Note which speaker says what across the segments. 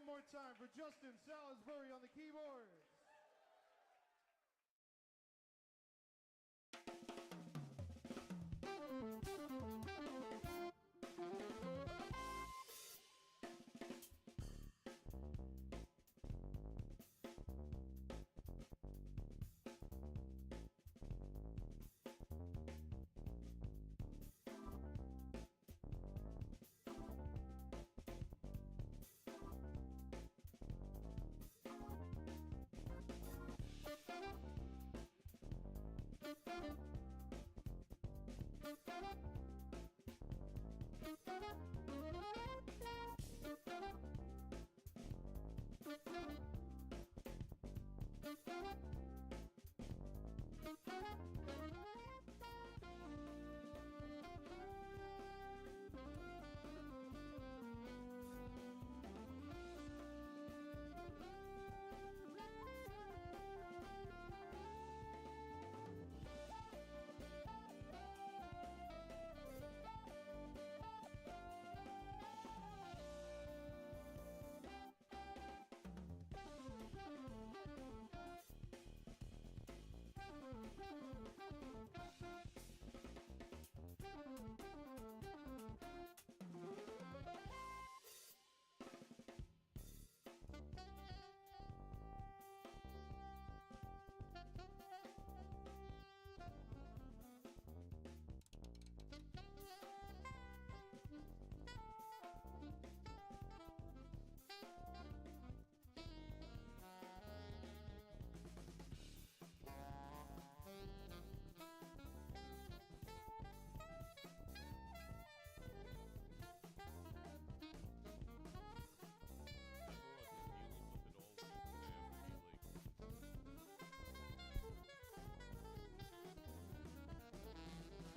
Speaker 1: more time for Justin Salisbury on the keyboards.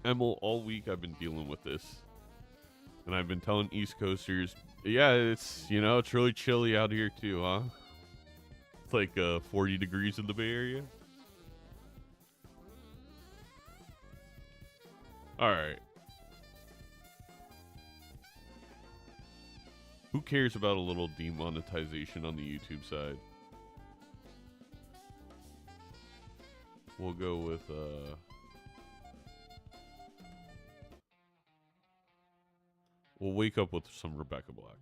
Speaker 2: Emil, all week I've been dealing with this. And I've been telling East Coasters, yeah, it's, you know, it's really chilly out here too, huh? It's like 40 degrees in the Bay Area. Alright. Who cares about a little demonetization on the YouTube side? We'll go with, we'll wake up with some Rebecca Black.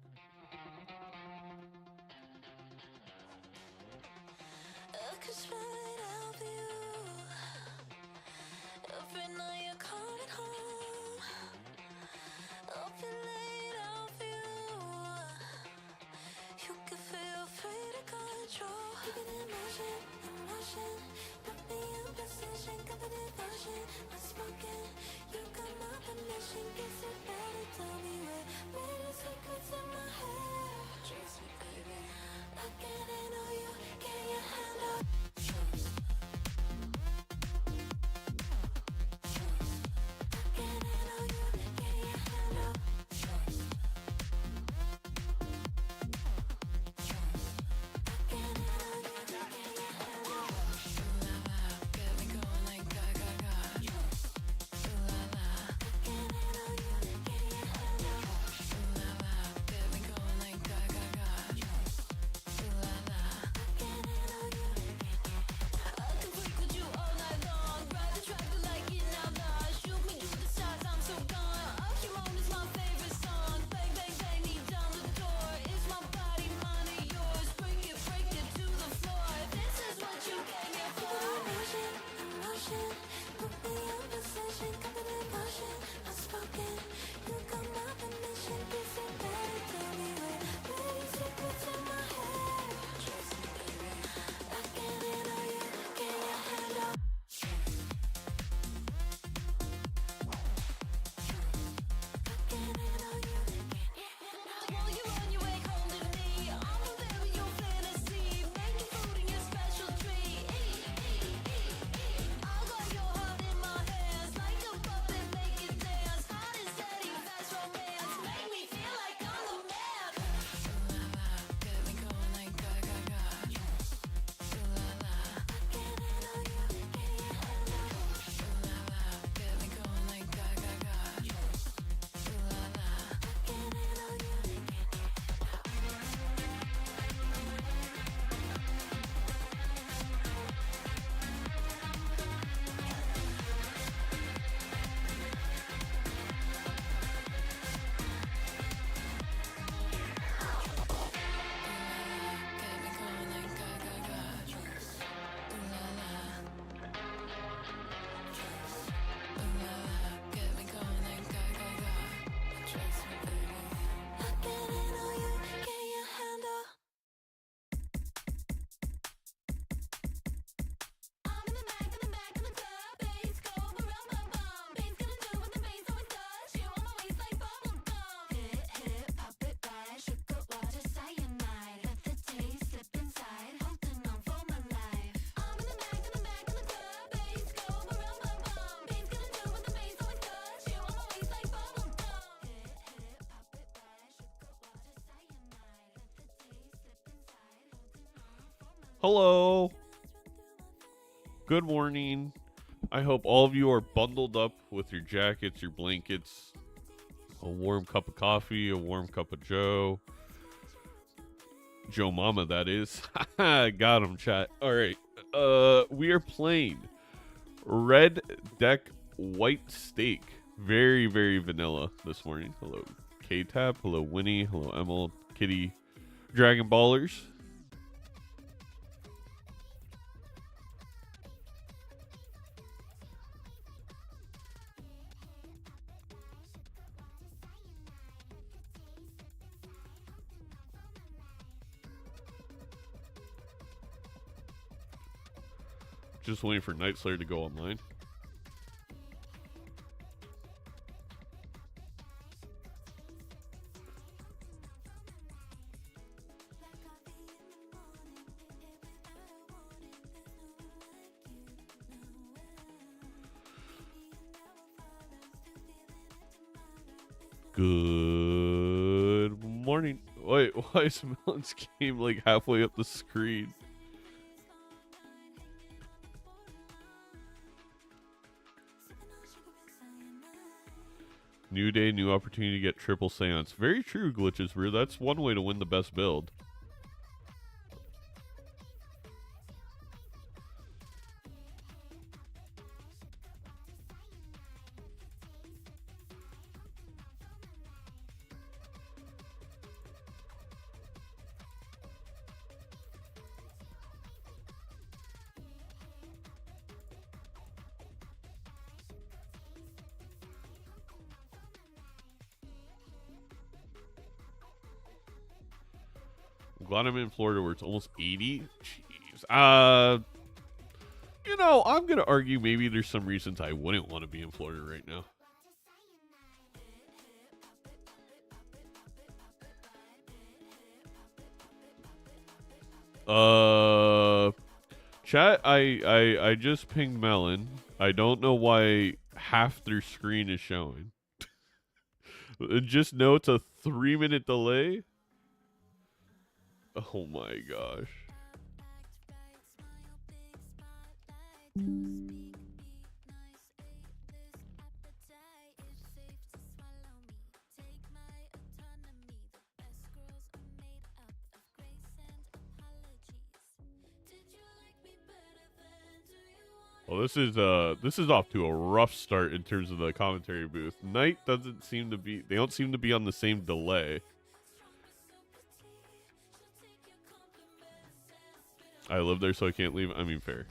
Speaker 2: Hello. Good morning. I hope all of you are bundled up with your jackets, your blankets, a warm cup of coffee, a warm cup of Joe. Joe Mama, that is. Got him, chat. All right. We are playing Red Deck White Steak. Very, very vanilla this morning. Hello, K-Tap. Hello, Winnie. Hello, Emil, Kitty, Dragon Ballers. Just waiting for Night Slayer to go online. Good morning. Wait, why is Melon's game like halfway up the screen? New day, new opportunity to get triple seance. Very true, Glitches Brew. That's one way to win the best build. Glad I'm in Florida where it's almost 80. Jeez. You know, I'm going to argue maybe there's some reasons I wouldn't want to be in Florida right now. Chat, I just pinged Melon. I don't know why half their screen is showing. Just know it's a 3-minute delay. Oh my gosh. Well, this is off to a rough start in terms of the commentary booth. Night doesn't seem to be, they don't seem to be on the same delay. I live there, so I can't leave. I mean, fair.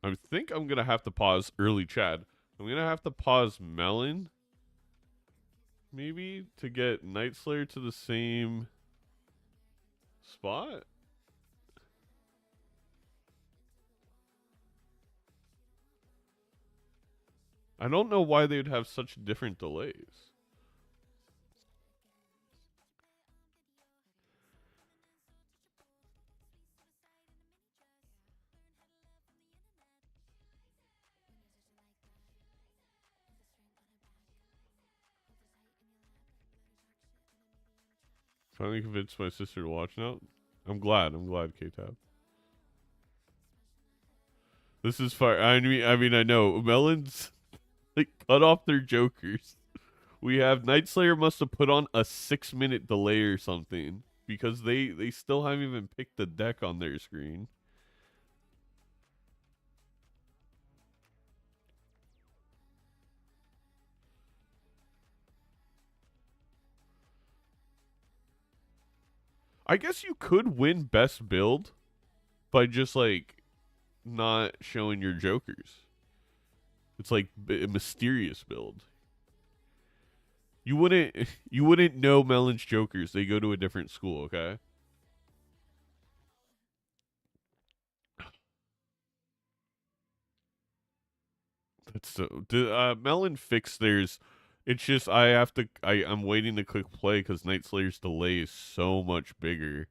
Speaker 2: I think I'm going to have to pause early Chad. I'm going to have to pause Melon. Maybe to get Night Slayer to the same spot. I don't know why they would have such different delays. Finally convinced my sister to watch now. I'm glad, K-Tab. This is far. I mean, I know Melons like cut off their jokers. We have Night Slayer must have put on a 6-minute delay or something because they still haven't even picked the deck on their screen. I guess you could win best build by just like not showing your jokers. It's like a mysterious build. You wouldn't know Melon's jokers. They go to a different school, okay? That's so. Melon fixed theirs. It's just I'm waiting to click play because Night Slayer's delay is so much bigger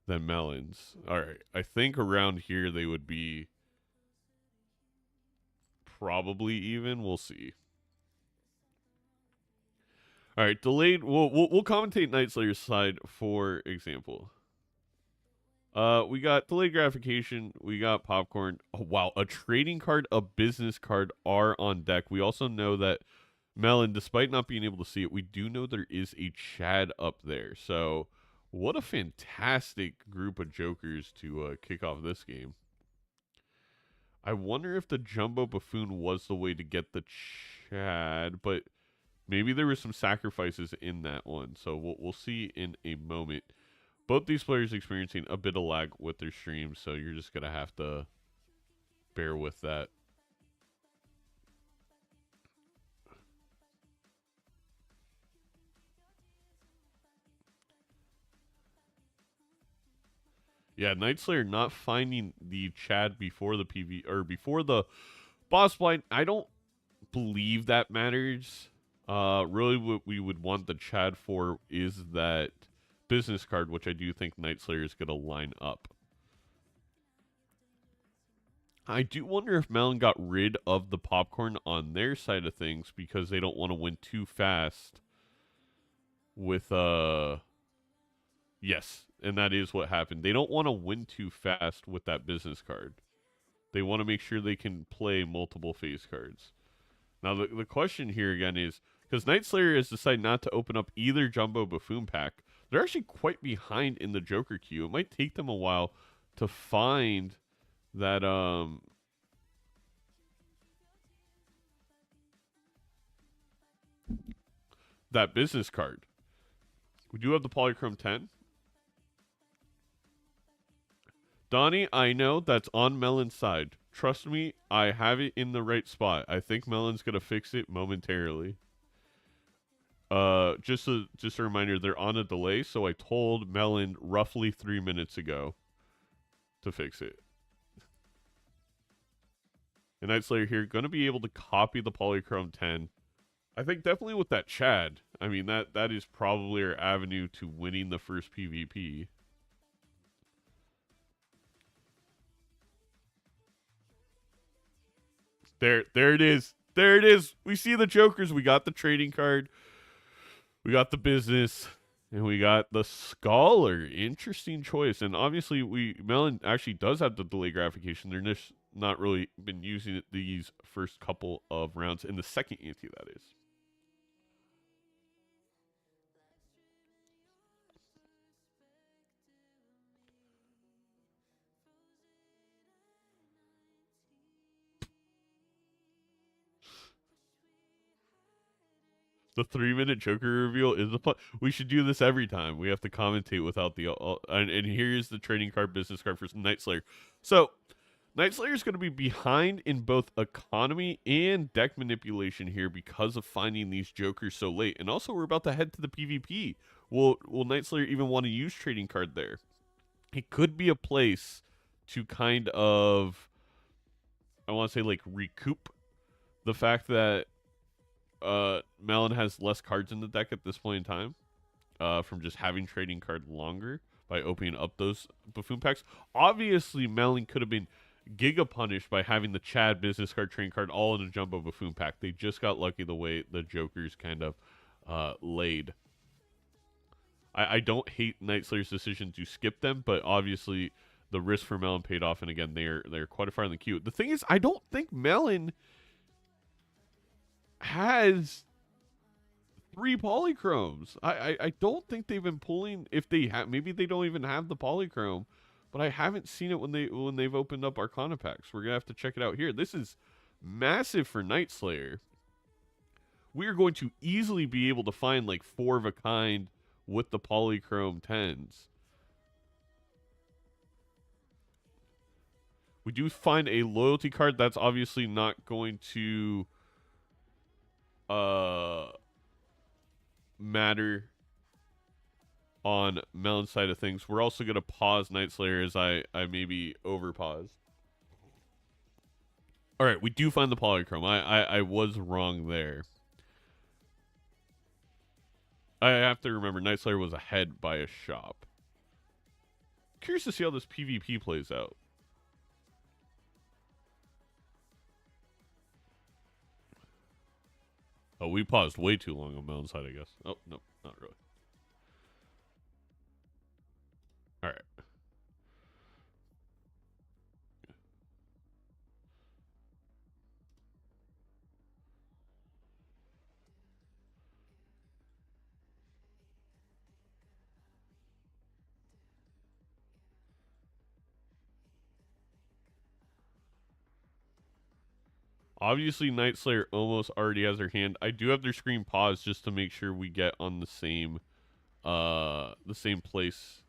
Speaker 2: than Melon's. All right, I think around here they would be probably even. We'll see. All right, delayed. We'll commentate Night Slayer's side for example. We got delayed gratification. We got popcorn. Oh, wow, a trading card, a business card are on deck. We also know that Melon, despite not being able to see it, we do know there is a Chad up there. So, what a fantastic group of jokers to kick off this game. I wonder if the Jumbo Buffoon was the way to get the Chad, but maybe there were some sacrifices in that one. So we'll see in a moment. Both these players experiencing a bit of lag with their streams, so you're just going to have to bear with that. Yeah, Night Slayer not finding the Chad before the PV or before the boss blind. I don't believe that matters. Really, what we would want the Chad for is that business card, which I do think Night Slayer is going to line up. I do wonder if Melon got rid of the popcorn on their side of things because they don't want to win too fast with yes, and that is what happened. They don't want to win too fast with that business card. They want to make sure they can play multiple phase cards. Now the question here again is, because Night Slayer has decided not to open up either Jumbo Buffoon pack, they're actually quite behind in the Joker queue. It might take them a while to find that that business card. We do have the Polychrome 10. Donnie, I know that's on Melon's side. Trust me, I have it in the right spot. I think Melon's gonna fix it momentarily. Just a reminder, they're on a delay, so I told Melon roughly 3 minutes ago to fix it. And Night Slayer here, going to be able to copy the Polychrome 10. I think definitely with that Chad. I mean, that is probably our avenue to winning the first PvP. There it is. There it is. We see the jokers. We got the trading card. We got the business. And we got the Scholar. Interesting choice. And obviously, Melon actually does have the delay gratification. They're just not really been using it these first couple of rounds. In the second ante, that is. The 3-minute Joker reveal is the fun. We should do this every time. We have to commentate without the and here's the trading card business card for Night Slayer. So Night Slayer is going to be behind in both economy and deck manipulation here because of finding these jokers so late. And also, we're about to head to the PvP. Will Night Slayer even want to use trading card there? It could be a place to kind of, I want to say, like, recoup the fact that Melon has less cards in the deck at this point in time from just having trading card longer by opening up those Buffoon packs. Obviously, Melon could have been giga punished by having the Chad business card, trading card all in a Jumbo Buffoon pack. They just got lucky the way the Jokers kind of laid. I don't hate Night Slayer's decision to skip them, but obviously the risk for Melon paid off, and again, they're quite far in the queue. The thing is, I don't think Melon has 3 polychromes. I don't think they've been pulling. If they have, maybe they don't even have the polychrome, but I haven't seen it when they've opened up Arcana packs. We're gonna have to check it out here. This is massive for Night Slayer. We are going to easily be able to find like 4 of a kind with the polychrome 10s. We do find a loyalty card that's obviously not going to matter on Melon's side of things. We're also going to pause Night Slayer as I maybe over pause. All right, we do find the polychrome. I was wrong there. I have to remember Night Slayer was ahead by a shop. Curious to see how this PvP plays out. Oh, we paused way too long on Melon's side, I guess. Oh, no, not really. All right. Obviously, Night Slayer almost already has their hand. I do have their screen paused just to make sure we get on the same place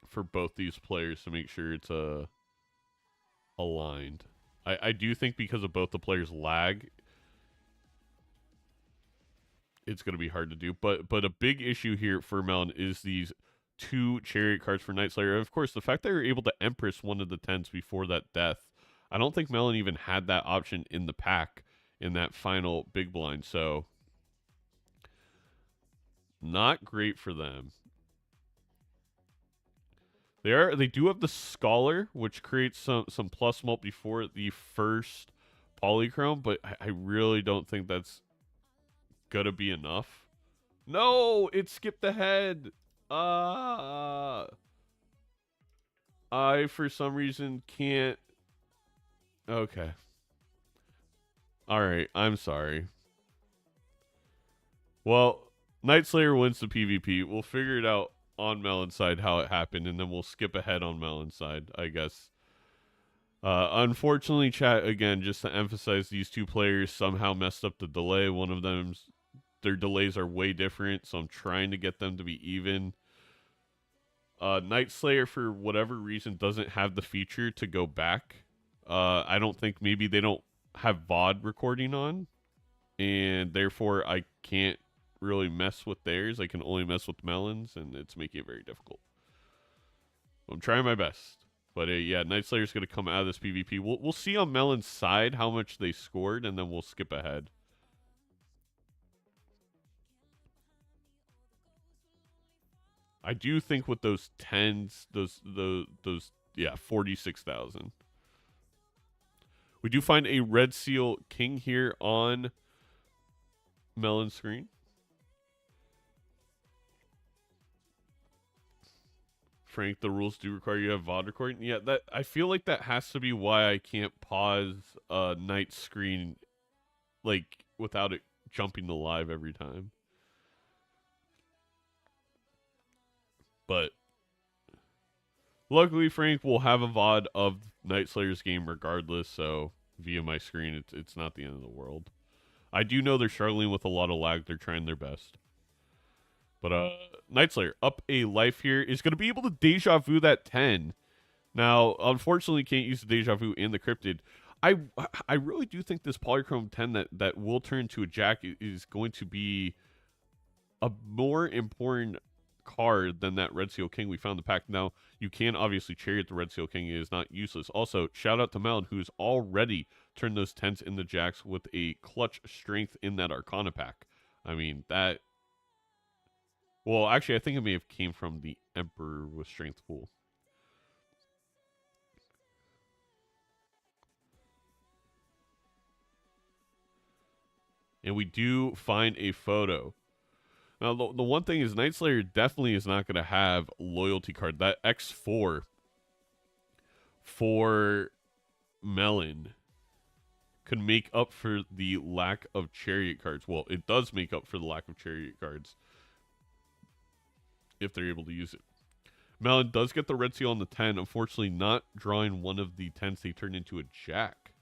Speaker 2: for both these players to make sure it's aligned. I do think because of both the players' lag, it's going to be hard to do. But a big issue here for Melon is these 2 chariot cards for Night Slayer. And of course, the fact that they were able to Empress one of the 10s before that death. I don't think Melon even had that option in the pack in that final big blind. So, not great for them. They do have the Scholar, which creates some plus mult before the first Polychrome, but I really don't think that's gonna be enough. No, it skipped ahead. I for some reason can't. Okay. All right, I'm sorry. Well, Night Slayer wins the PvP. We'll figure it out on Melon's side how it happened, and then we'll skip ahead on Melon's side, I guess. Unfortunately, chat, again, just to emphasize, these 2 players somehow messed up the delay. One of them's, their delays are way different, so I'm trying to get them to be even. Night Slayer, for whatever reason, doesn't have the feature to go back. I don't think, maybe they don't have VOD recording on, and therefore I can't really mess with theirs. I can only mess with Melon's, and it's making it very difficult. I'm trying my best. But yeah, Night Slayer's going to come out of this PvP. We'll see on Melon's side how much they scored, and then we'll skip ahead. I do think with those 10s, yeah, 46,000. We do find a Red Seal King here on Melon's screen. Frank, the rules do require you to have VOD recording. Yeah, that I feel like that has to be why I can't pause Night's screen, like, without it jumping to live every time. But luckily, Frank will have a VOD of Night Slayer's game regardless, so via my screen, it's not the end of the world. I do know they're struggling with a lot of lag. They're trying their best. But Night Slayer up a life here is going to be able to Deja Vu that 10. Now, unfortunately, can't use the Deja Vu in the Cryptid. I really do think this Polychrome 10 that will turn to a Jack is going to be a more important card than that Red Seal King we found in the pack. Now, you can obviously Chariot the Red Seal King. It is not useless. Also, shout out to Melon, who's already turned those 10s into Jacks with a clutch strength in that Arcana pack. I mean, that... Well, actually, I think it may have came from the Emperor with Strength pool. And we do find a photo. Now, the one thing is Night Slayer definitely is not going to have loyalty card. That X4 for Melon could make up for the lack of Chariot cards. Well, it does make up for the lack of Chariot cards if they're able to use it. Melon does get the Red Seal on the 10. Unfortunately, not drawing one of the 10s they turned into a Jack.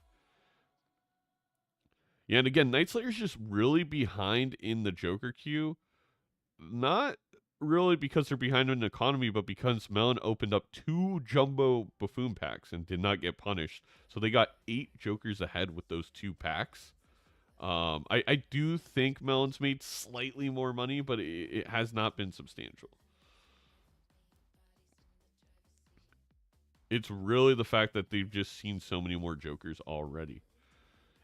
Speaker 2: Yeah, and again, Night Slayer's just really behind in the Joker queue. Not really because they're behind in economy, but because Melon opened up 2 jumbo Buffoon packs and did not get punished. So they got 8 Jokers ahead with those 2 packs. I do think Melon's made slightly more money, but it has not been substantial. It's really the fact that they've just seen so many more Jokers already.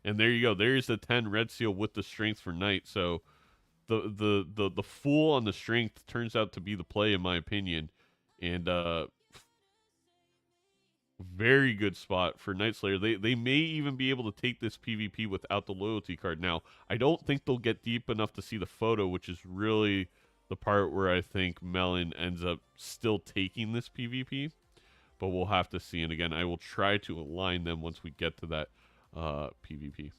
Speaker 2: And there you go. There's the 10 Red Seal with the strength for Knight. So the Fool on the strength turns out to be the play, in my opinion. And very good spot for Night Slayer. They may even be able to take this PvP without the loyalty card. Now, I don't think they'll get deep enough to see the photo, which is really the part where I think Melon ends up still taking this PvP. But we'll have to see. And again, I will try to align them once we get to that PvP.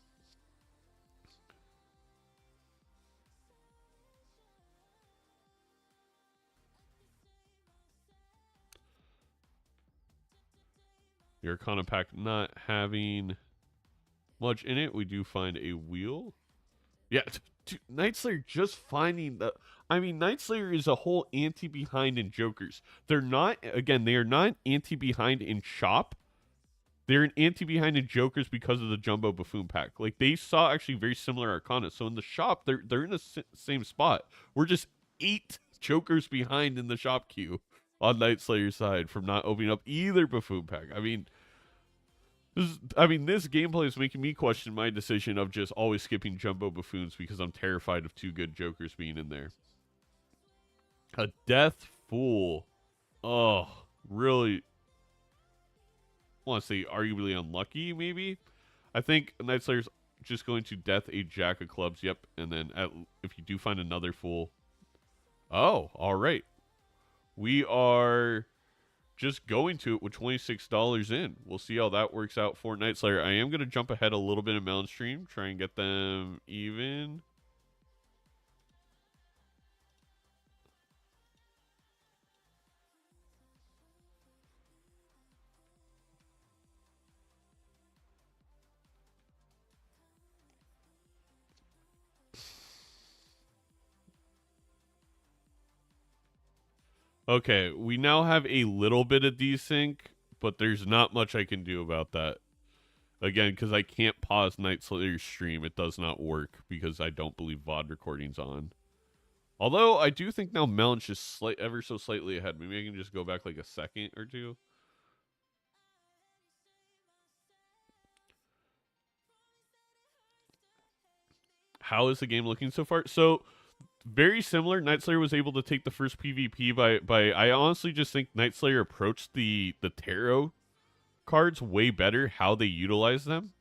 Speaker 2: The Arcana pack not having much in it. We do find a wheel. Yeah, dude, Night Slayer just finding the... I mean, Night Slayer is a whole anti-behind in Jokers. They're not... Again, they are not anti-behind in shop. They're an anti-behind in Jokers because of the Jumbo Buffoon pack. Like, they saw actually very similar Arcana. So in the shop, they're in the same spot. We're just 8 Jokers behind in the shop queue on Night Slayer's side from not opening up either Buffoon pack. I mean... This gameplay is making me question my decision of just always skipping Jumbo Buffoons because I'm terrified of 2 good Jokers being in there. A Death Fool. Oh, really? I want to say arguably unlucky, maybe? I think Night Slayer's just going to death a Jack of Clubs. Yep, and then if you do find another Fool. Oh, all right. We are... just going to it with $26 in. We'll see how that works out for Night Slayer. I am going to jump ahead a little bit in Melon Stream, try and get them even. Okay, we now have a little bit of desync, but there's not much I can do about that. Again, because I can't pause Night Slayer's stream. It does not work because I don't believe VOD recording's on. Although, I do think now Melon's just ever so slightly ahead. Maybe I can just go back like a second or two. How is the game looking so far? So... very similar. Night Slayer was able to take the first PvP by I honestly just think Night Slayer approached the tarot cards way better, how they utilize them.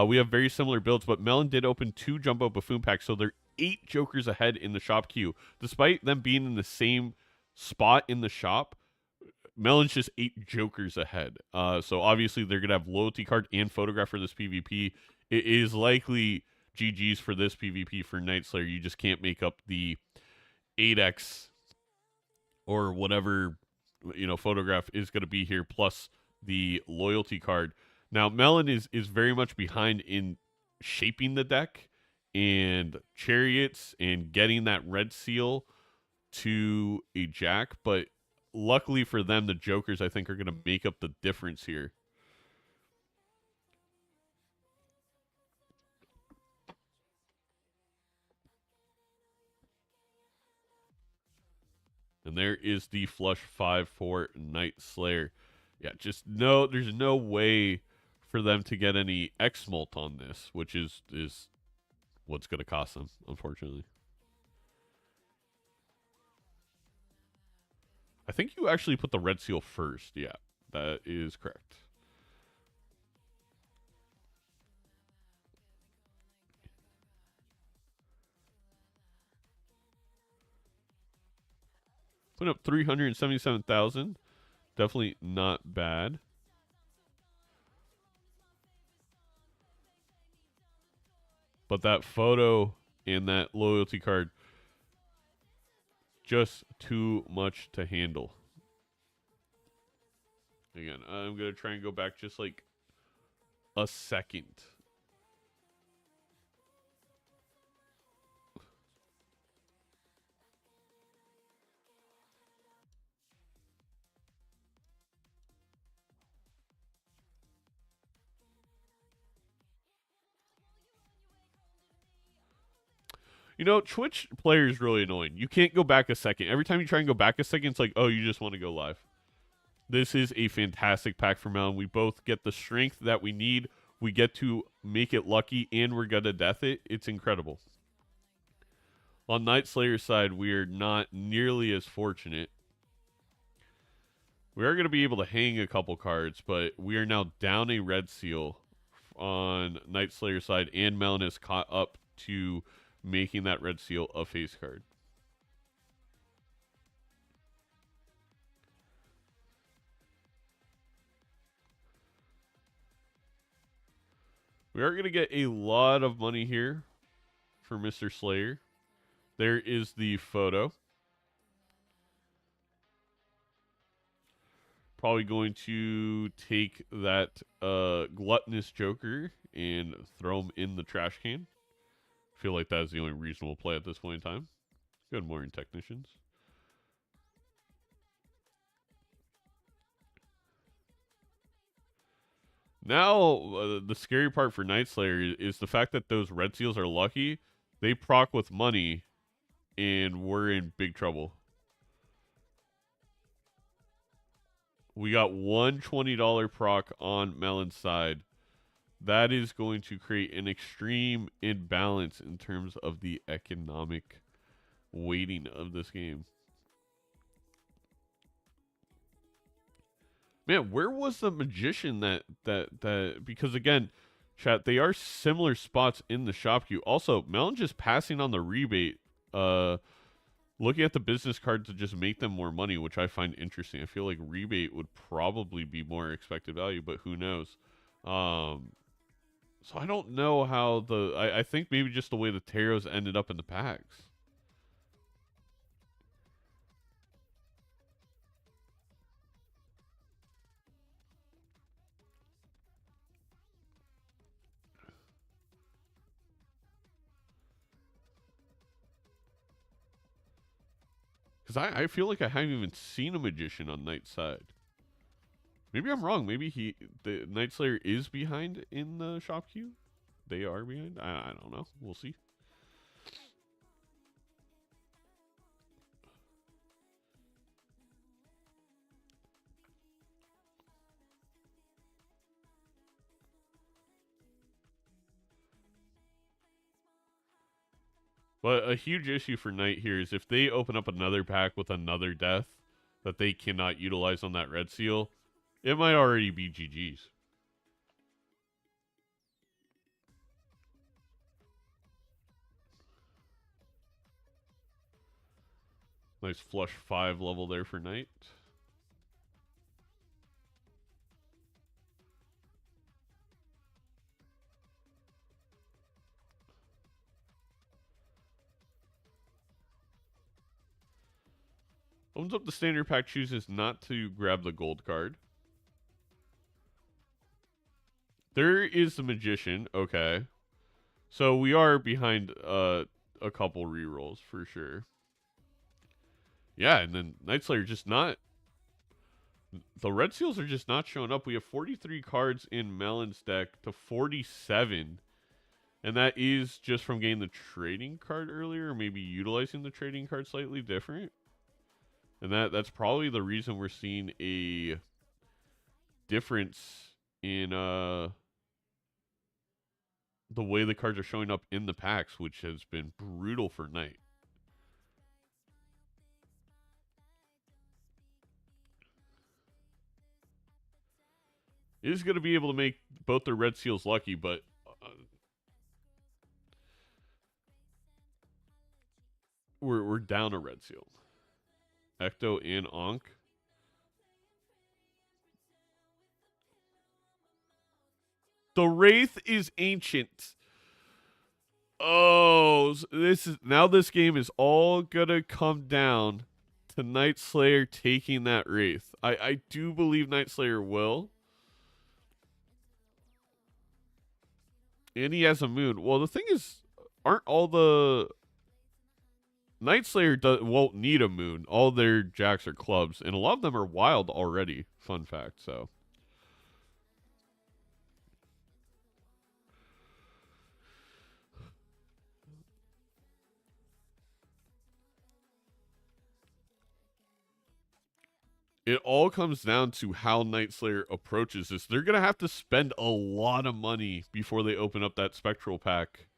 Speaker 2: We have very similar builds, but Melon did open 2 Jumbo Buffoon packs, so they're 8 Jokers ahead in the shop queue. Despite them being in the same spot in the shop, Melon's just 8 Jokers ahead. So obviously they're going to have loyalty card and photograph for this PvP. It is likely... GG's for this PvP for Night Slayer. You just can't make up the 8x or whatever, photograph is going to be here, plus the loyalty card. Now, Melon is very much behind in shaping the deck and chariots and getting that red seal to a Jack, but luckily for them, the Jokers, I think, are going to make up the difference here. And there is the flush 5 for Night Slayer. Yeah, there's no way for them to get any X-Molt on this, which is what's going to cost them, unfortunately. I think you actually put the red seal first. Yeah, that is correct. Put up 377,000. Definitely not bad. But that photo and that loyalty card, just too much to handle. Again, I'm going to try and go back just like a second. Twitch player is really annoying. You can't go back a second. Every time you try and go back a second, it's like, oh, you just want to go live. This is a fantastic pack for Melon. We both get the strength that we need. We get to make it lucky, and we're going to death it. It's incredible. On Night Slayer's side, we are not nearly as fortunate. We are going to be able to hang a couple cards, but we are now down a red seal on Night Slayer side, and Melon is caught up to making that red seal a face card. We are going to get a lot of money here for Mr. Slayer. There is the photo. Probably going to take that gluttonous Joker and throw him in the trash can. Feel like that is the only reasonable play at this point in time. Good morning, technicians. Now, the scary part for Night Slayer is the fact that those red seals are lucky. They proc with money, and we're in big trouble. We got one $20 proc on Melon's side. That is going to create an extreme imbalance in terms of the economic weighting of this game. Man, where was the magician that because again, chat, they are similar spots in the shop queue. Also, Melon just passing on the rebate, looking at the business card to just make them more money, which I find interesting. I feel like rebate would probably be more expected value, but who knows? So I don't know how I think maybe just the way the tarots ended up in the packs. Because I feel like I haven't even seen a magician on Knight's side. Maybe I'm wrong. Maybe the Night Slayer is behind in the shop queue. They are behind. I don't know. We'll see. But a huge issue for Knight here is if they open up another pack with another death that they cannot utilize on that red seal, it might already be GG's. Nice flush 5 level there for Knight. Opens up the standard pack, chooses not to grab the gold card. There is the magician. Okay. So we are behind a couple rerolls for sure. Yeah, and then Night Slayer just not. The red seals are just not showing up. We have 43 cards in Melon's deck to 47. And that is just from getting the trading card earlier, or maybe utilizing the trading card slightly different. And that's probably the reason we're seeing a difference in the way the cards are showing up in the packs, which has been brutal for Knight. Is going to be able to make both their red seals lucky, but we're down a red seal. Ecto and Ankh. The Wraith is ancient. Oh, this game is all gonna come down to Night Slayer taking that Wraith. I do believe Night Slayer will. And he has a moon. Well, the thing is, aren't all the Night Slayer won't need a moon. All their jacks are clubs, and a lot of them are wild already. Fun fact, so. It all comes down to how Night Slayer approaches this. They're going to have to spend a lot of money before they open up that Spectral pack.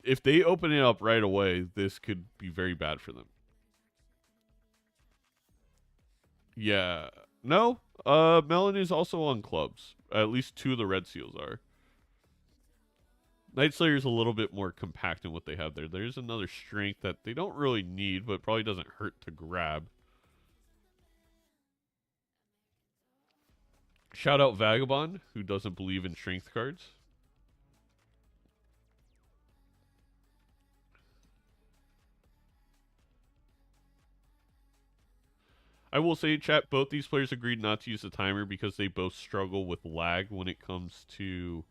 Speaker 2: If they open it up right away, this could be very bad for them. Yeah. No. Melon is also on clubs. At least 2 of the red seals are. Night Slayer is a little bit more compact in what they have there. There's another strength that they don't really need, but probably doesn't hurt to grab. Shout out Vagabond, who doesn't believe in strength cards. I will say, chat, both these players agreed not to use the timer because they both struggle with lag when it comes to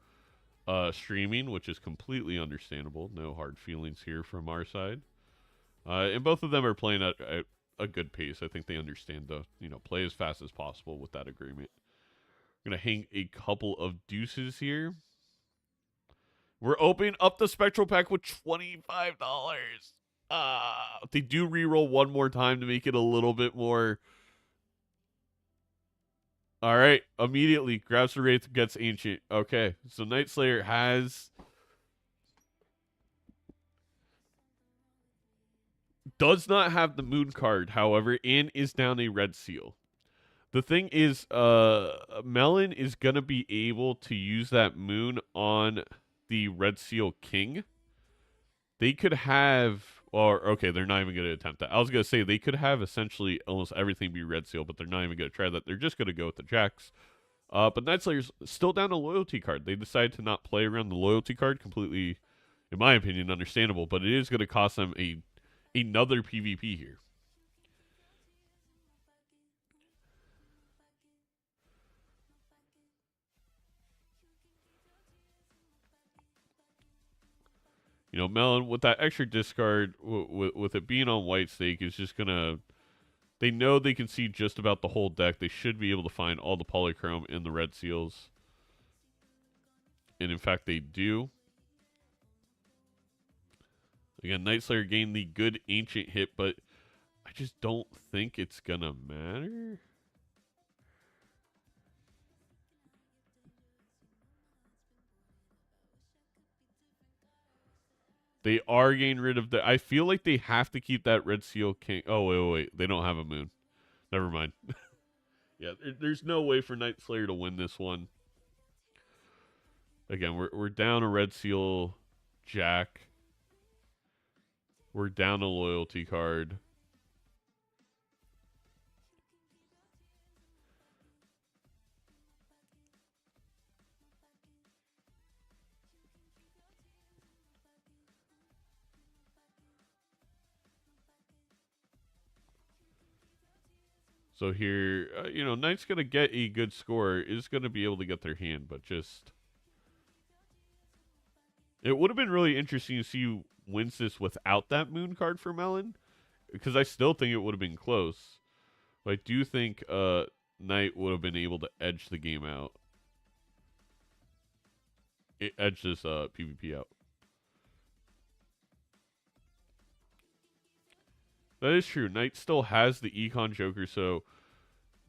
Speaker 2: streaming, which is completely understandable. No hard feelings here from our side. And both of them are playing at a good pace. I think they understand the, play as fast as possible with that agreement. I'm going to hang a couple of deuces here. We're opening up the Spectral Pack with $25. They do reroll one more time to make it a little bit more. All right, immediately grabs the Wraith, gets Ancient. Okay, so Night Slayer does not have the Moon card, however, and is down a red seal. The thing is, Melon is gonna be able to use that Moon on the Red Seal King. They could have, or okay, they're not even gonna attempt that. I was gonna say they could have essentially almost everything be Red Seal, but they're not even gonna try that. They're just gonna go with the Jacks. But Night Slayer's still down a loyalty card. They decided to not play around the loyalty card. Completely, in my opinion, understandable. But it is going to cost them another PvP here. Melon with that extra discard, with it being on white stake, is just gonna. They know they can see just about the whole deck. They should be able to find all the polychrome in the red seals. And in fact, they do. Again, Night Slayer gained the good Ancient hit, but I just don't think it's going to matter. They are getting rid of the... I feel like they have to keep that Red Seal King... Oh, wait. They don't have a Moon. Never mind. Yeah, there's no way for Night Slayer to win this one. Again, we're down a Red Seal Jack. We're down a loyalty card. So here, Knight's going to get a good score, is going to be able to get their hand, but just... It would have been really interesting to see who wins this without that Moon card for Melon, because I still think it would have been close. But I do think Knight would have been able to edge the game out. Edge this PvP out. That is true. Knight still has the Econ Joker, so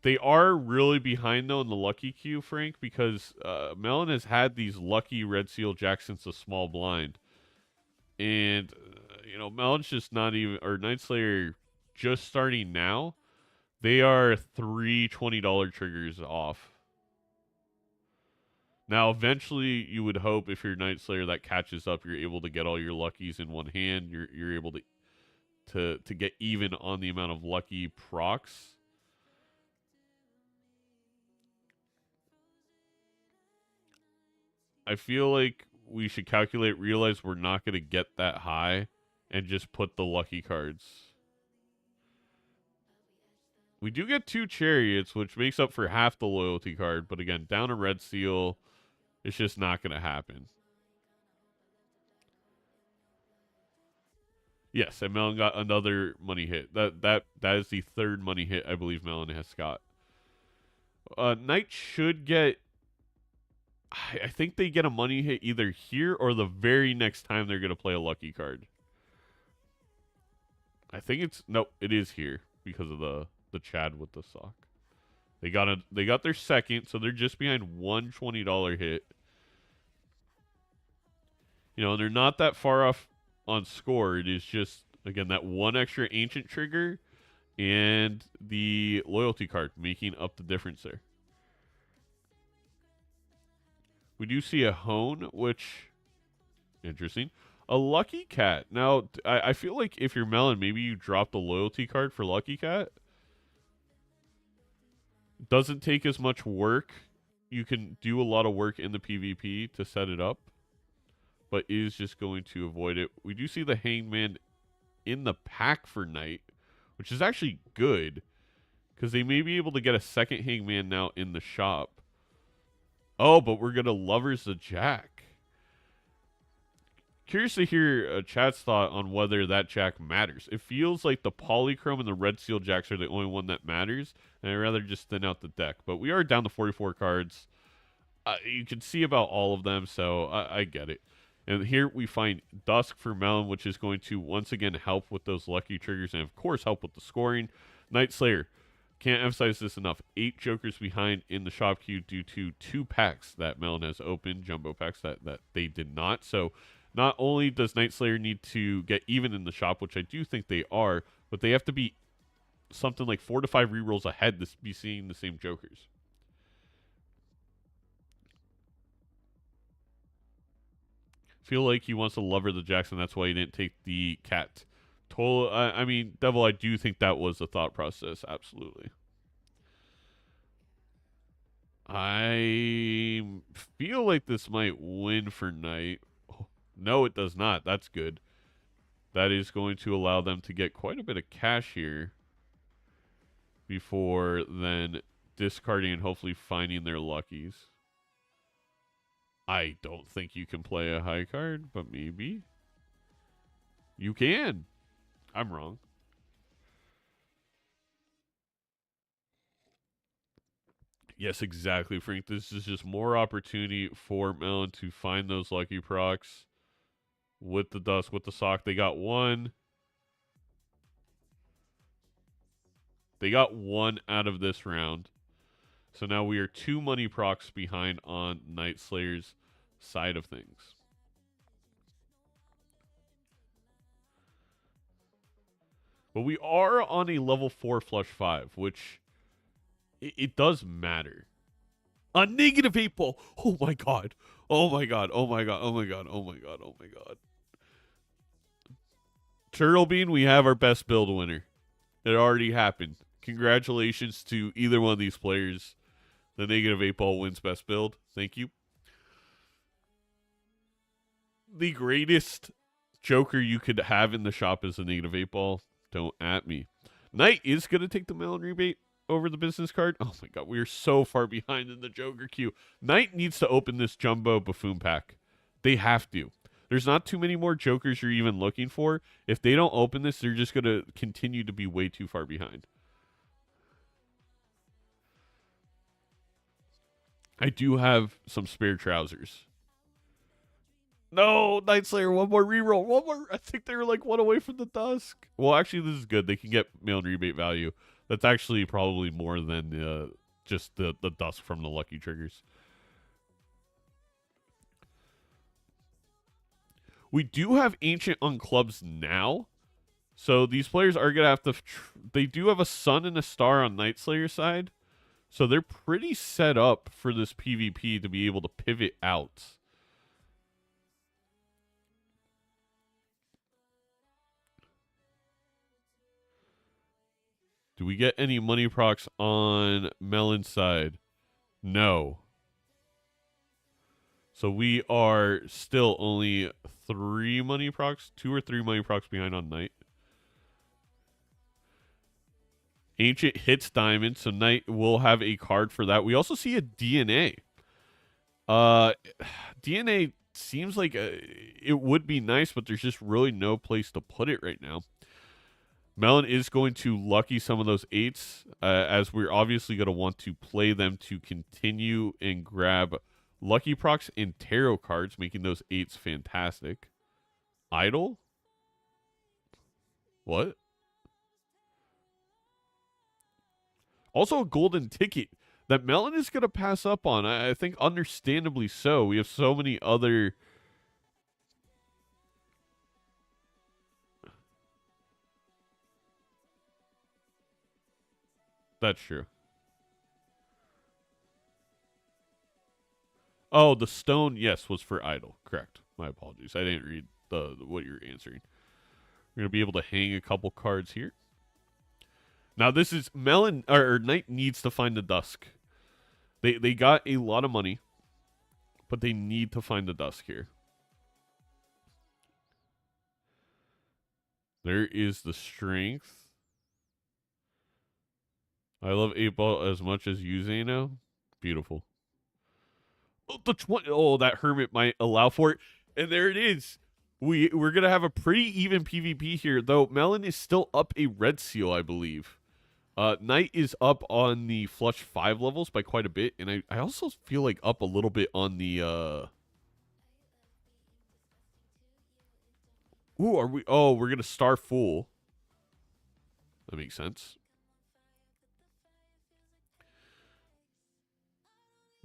Speaker 2: they are really behind, though, in the lucky queue, Frank, because Melon has had these lucky Red Seal Jacks since the small blind. And, Melon's just not even, or Night Slayer just starting now, they are three $20 triggers off. Now, eventually, you would hope if you're Night Slayer that catches up, you're able to get all your luckies in one hand. You're able to get even on the amount of lucky procs. I feel like we should realize we're not going to get that high, and just put the lucky cards. We do get 2 chariots, which makes up for half the loyalty card, but again, down a red seal, it's just not going to happen. Yes, and Melon got another money hit. That is the 3rd money hit I believe Melon has got. Knight should get... I think they get a money hit either here or the very next time they're going to play a lucky card. I think it's... Nope, it is here because of the Chad with the sock. They got their second, so they're just behind one $20 hit. They're not that far off on score. It is just, again, that one extra Ancient trigger and the loyalty card, making up the difference there. We do see a hone, which, interesting. A lucky cat. Now, I feel like if you're Melon, maybe you drop the loyalty card for lucky cat. Doesn't take as much work. You can do a lot of work in the PvP to set it up, but is just going to avoid it. We do see the hangman in the pack for Knight, which is actually good, because they may be able to get a second hangman now in the shop. Oh, but we're going to Lovers the Jack. Curious to hear chat's thought on whether that Jack matters. It feels like the Polychrome and the Red Seal Jacks are the only one that matters, and I'd rather just thin out the deck. But we are down to 44 cards. You can see about all of them, so I get it. And here we find Dusk for Melon, which is going to once again help with those lucky triggers and, of course, help with the scoring. Night Slayer. Can't emphasize this enough. 8 Jokers behind in the shop queue due to 2 packs that Melon has opened, jumbo packs that they did not. So not only does Night Slayer need to get even in the shop, which I do think they are, but they have to be something like 4 to 5 rerolls ahead to be seeing the same Jokers. Feel like he wants to Lover the Jackson. That's why he didn't take the cat. I mean, Devil, I do think that was the thought process. Absolutely. I feel like this might win for Knight. Oh, no, it does not. That's good. That is going to allow them to get quite a bit of cash here before then discarding and hopefully finding their luckies. I don't think you can play a high card, but maybe you can. I'm wrong. Yes, exactly, Frank. This is just more opportunity for Melon to find those lucky procs with the Dusk, with the Sock. They got one. They got one out of this round. So now we are 2 money procs behind on Night Slayer's side of things. But we are on a level 4 flush 5, which it does matter. A negative 8 ball. Oh my god. Oh my god. Oh my god. Oh my god. Oh my god. Oh my god. Turtle Bean, we have our best build winner. It already happened. Congratulations to either one of these players. The negative 8 ball wins best build. Thank you. The greatest Joker you could have in the shop is a negative 8 ball. Don't at me. Knight is going to take the Melon rebate over the business card. Oh my god, we are so far behind in the Joker queue. Knight needs to open this jumbo buffoon pack. They have to. There's not too many more Jokers you're even looking for. If they don't open this, they're just going to continue to be way too far behind. I do have some spare trousers. No, Night Slayer, one more reroll. One more. I think they were like one away from the Dusk. Well, actually, this is good. They can get Melon rebate value. That's actually probably more than just the Dusk from the lucky triggers. We do have Ancient on clubs now. So these players are going to have to... They do have a Sun and a Star on Night Slayer's side. So they're pretty set up for this PvP to be able to pivot out. Do we get any money procs on Melon's side? No. So we are still only 3 money procs, 2 or 3 money procs behind on Knight. Ancient hits Diamond, so Knight will have a card for that. We also see a DNA. DNA seems like it would be nice, but there's just really no place to put it right now. Melon is going to lucky some of those 8s, as we're obviously going to want to play them to continue and grab lucky procs and tarot cards, making those 8s fantastic. Idol? What? Also a golden ticket that Melon is going to pass up on. I think understandably so. We have so many other... That's true. Oh, the stone, yes, was for idle. Correct. My apologies. I didn't read what you're answering. We're going to be able to hang a couple cards here. Now, this is Melon, or Knight needs to find the Dusk. They got a lot of money, but they need to find the Dusk here. There is the strength. I love 8-Ball as much as you, Zano. Beautiful. Oh, that Hermit might allow for it. And there it is. We're going to have a pretty even PvP here, though Melon is still up a red seal, I believe. Knight is up on the flush 5 levels by quite a bit, and I also feel like up a little bit on the Ooh, are we? Oh, we're gonna star full. That makes sense.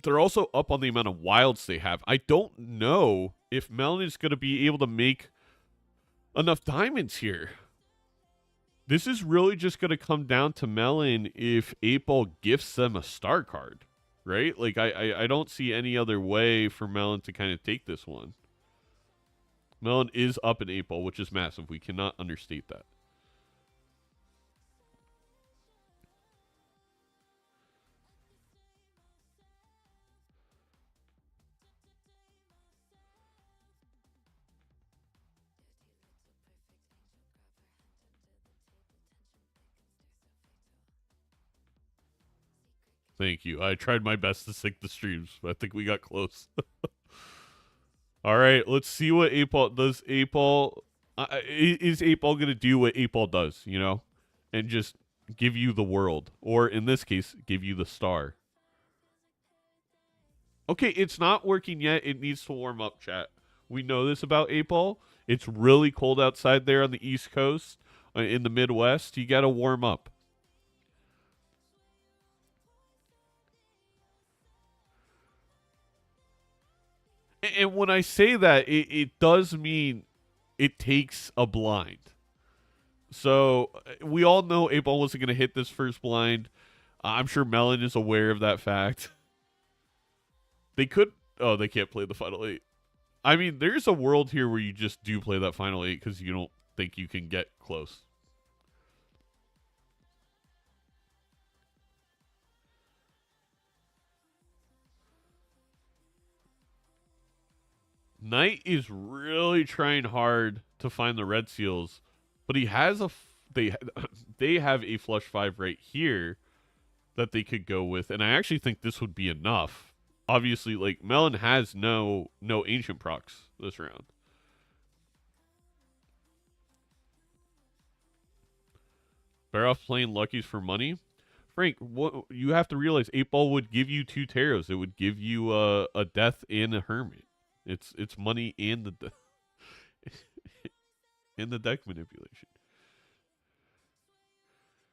Speaker 2: They're also up on the amount of wilds they have. I don't know if Melon is gonna be able to make enough diamonds here. This is really just gonna come down to Melon if 8-Ball gifts them a star card, right? Like I don't see any other way for Melon to kind of take this one. Melon is up an 8-Ball, which is massive. We cannot understate that. Thank you. I tried my best to sync the streams, but I think we got close. All right, let's see what 8-Ball does. 8-Ball is 8-Ball gonna do what 8-Ball does, you know, and just give you the world, or in this case, give you the star. Okay, it's not working yet. It needs to warm up, chat. We know this about 8-Ball. It's really cold outside there on the East Coast, in the Midwest. You got to warm up. And when I say that, it does mean it takes a blind. So we all know 8-Ball wasn't going to hit this first blind. I'm sure Melon is aware of that fact. They could... Oh, they can't play the Final 8. I mean, there's a world here where you just do play that Final 8 because you don't think you can get close. Knight is really trying hard to find the red seals, but he has a they have a flush 5 right here that they could go with, and I actually think this would be enough. Obviously, like Melon has no ancient procs this round. Bear off playing Luckies for money. Frank, what you have to realize, 8-Ball would give you 2 taros. It would give you a death and a hermit. It's money and the and the deck manipulation.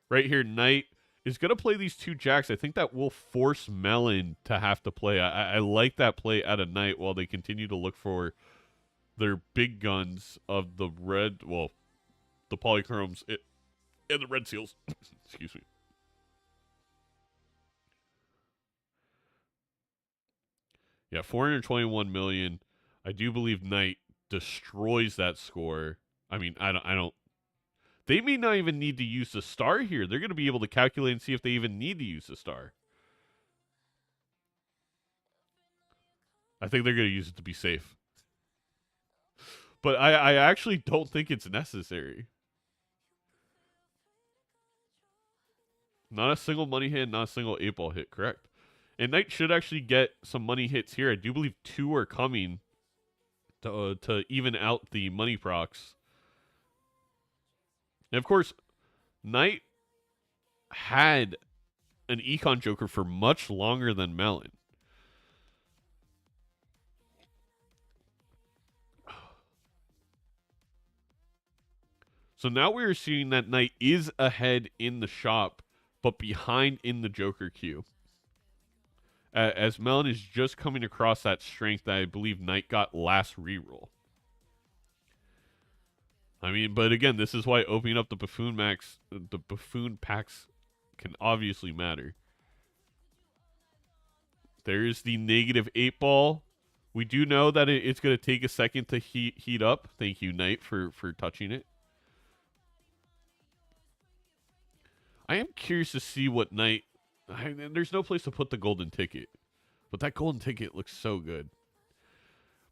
Speaker 2: Right here, Knight is going to play these 2 jacks. I think that will force Melon to have to play. I like that play out of Knight while they continue to look for their big guns of the red, well, the polychromes and the red seals. Excuse me. Yeah, 421 million. I do believe Knight destroys that score. I mean, I don't. They may not even need to use the star here. They're going to be able to calculate and see if they even need to use the star. I think they're going to use it to be safe. But I actually don't think it's necessary. Not a single money hit, not a single 8-Ball hit, correct. And Knight should actually get some money hits here. I do believe 2 are coming to even out the money procs. And of course, Knight had an Econ Joker for much longer than Melon. So now we are seeing that Knight is ahead in the shop, but behind in the Joker queue. As Melon is just coming across that strength that I believe Knight got last reroll. I mean, but again, this is why opening up the Buffoon packs can obviously matter. There's the negative 8 ball. We do know that it's going to take a second to heat up. Thank you, Knight, for touching it. I am curious to see what Knight... there's no place to put the golden ticket. But that golden ticket looks so good.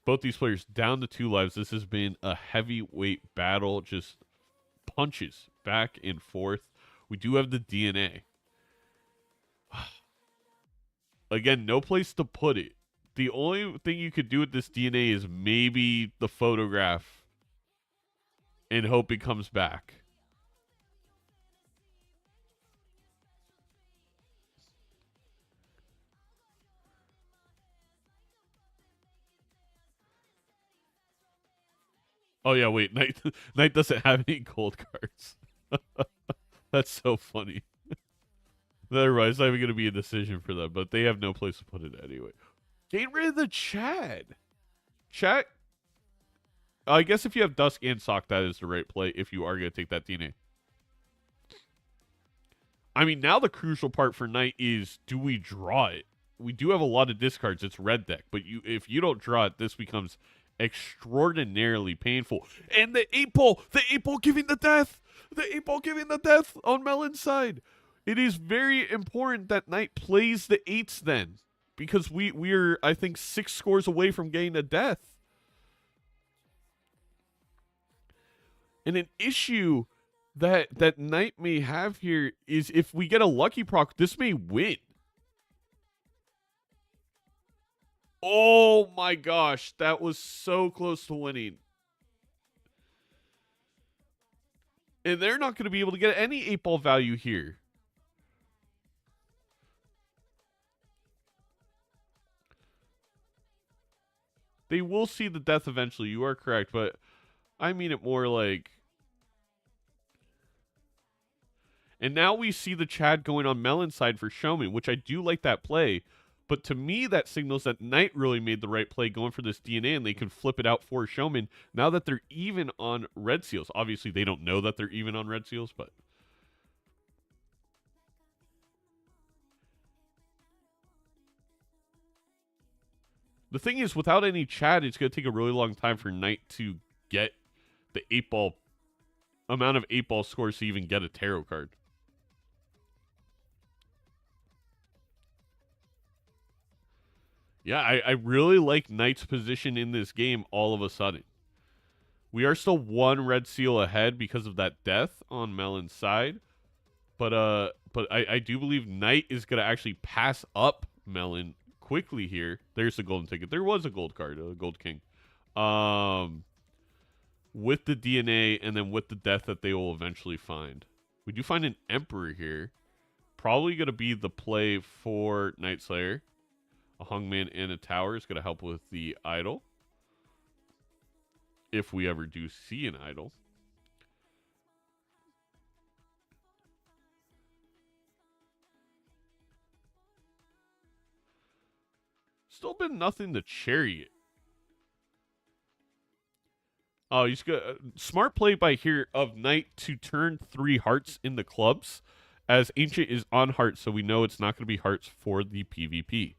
Speaker 2: Both these players down to 2 lives. This has been a heavyweight battle. Just punches back and forth. We do have the DNA. Again, no place to put it. The only thing you could do with this DNA is maybe the photograph and hope it comes back. Oh, yeah, wait. Knight doesn't have any gold cards. That's so funny. Otherwise, it's not even going to be a decision for them, but they have no place to put it anyway. Get rid of the Chad. Chat. I guess if you have Dusk and Sock, that is the right play if you are going to take that DNA. I mean, now the crucial part for Knight is, do we draw it? We do have a lot of discards. It's red deck, but if you don't draw it, this becomes extraordinarily painful. And the 8 ball giving the death. The 8 ball giving the death on Melon's side. It is very important that Knight plays the 8s then, because we're I think 6 scores away from getting a death. And an issue that Knight may have here is if we get a lucky proc, this may win. Oh my gosh, that was so close to winning. And they're not going to be able to get any 8 ball value here. They will see the death eventually. You are correct, but I mean it more like... And now we see the Chad going on Melon's side for Showman, which I do like that play. But to me, that signals that Knight really made the right play going for this DNA, and they can flip it out for Showman now that they're even on Red Seals. Obviously, they don't know that they're even on Red Seals, but... The thing is, without any Chad, it's going to take a really long time for Knight to get the 8 ball amount of 8 ball scores to even get a tarot card. Yeah, I really like Knight's position in this game all of a sudden. We are still 1 red seal ahead because of that death on Melon's side. But I do believe Knight is going to actually pass up Melon quickly here. There's the golden ticket. There was a gold card, a gold king. With the DNA and then with the death that they will eventually find. We do find an Emperor here. Probably going to be the play for Night Slayer. A Hungman and a Tower is going to help with the idol. If we ever do see an idol. Still been nothing to Chariot. Oh, he's got smart play by here of Knight to turn 3 hearts into clubs, as Ancient is on hearts, so we know it's not going to be hearts for the PvP.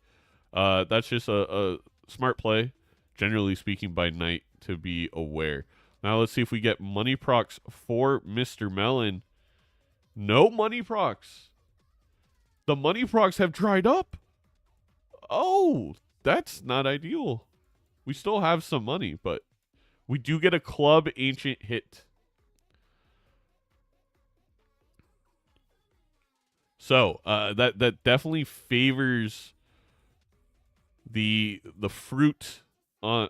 Speaker 2: That's just a smart play, generally speaking, by Knight to be aware. Now let's see if we get money procs for Mr. Melon. No money procs. The money procs have dried up. Oh, that's not ideal. We still have some money, but we do get a club Ancient hit. So that definitely favors the fruit on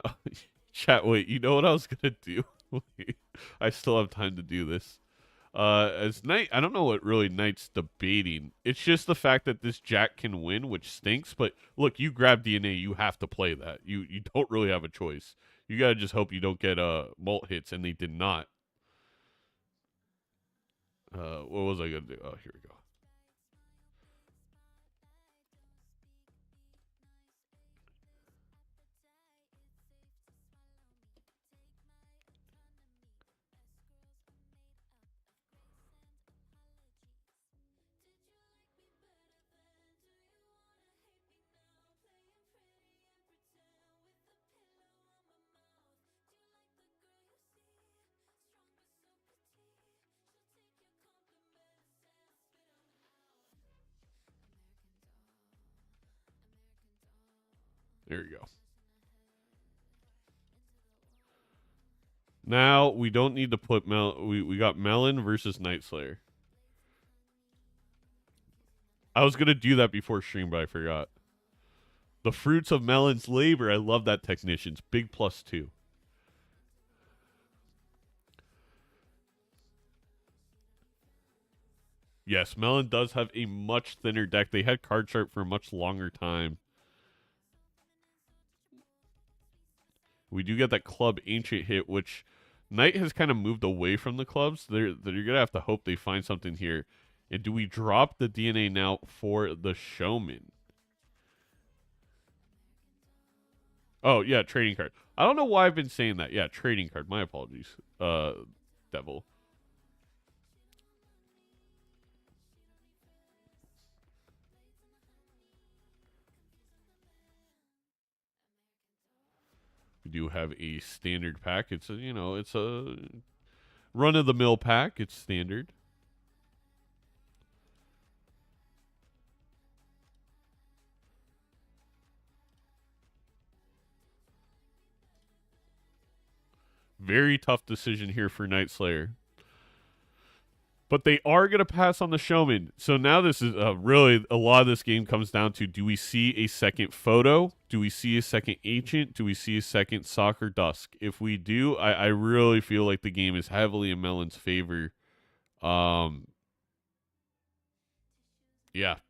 Speaker 2: chat. Wait, you know what I was gonna do? Wait, I still have time to do this. As Knight, I don't know what really Knight's debating. It's just the fact that this Jack can win, which stinks. But look, you grab DNA, you have to play that. You don't really have a choice. You gotta just hope you don't get mult hits, and they did not. What was I gonna do? Oh, here we go. There you go. Now, we don't need to put we got Melon versus Night Slayer. I was going to do that before stream, but I forgot. The fruits of Melon's labor. I love that, Technicians. Big +2. Yes, Melon does have a much thinner deck. They had Card Sharp for a much longer time. We do get that Club Ancient hit, which Knight has kind of moved away from the clubs. You're going to have to hope they find something here. And do we drop the DNA now for the Showman? Oh, yeah, trading card. I don't know why I've been saying that. Yeah, trading card. My apologies, Devil. We do have a standard pack. It's a, it's a run-of-the-mill pack. It's standard. Very tough decision here for Night Slayer. But they are going to pass on the Showman. So now this is really, a lot of this game comes down to, do we see a second Photo? Do we see a second Ancient? Do we see a second Soccer Dusk? If we do, I really feel like the game is heavily in Melon's favor. Yeah,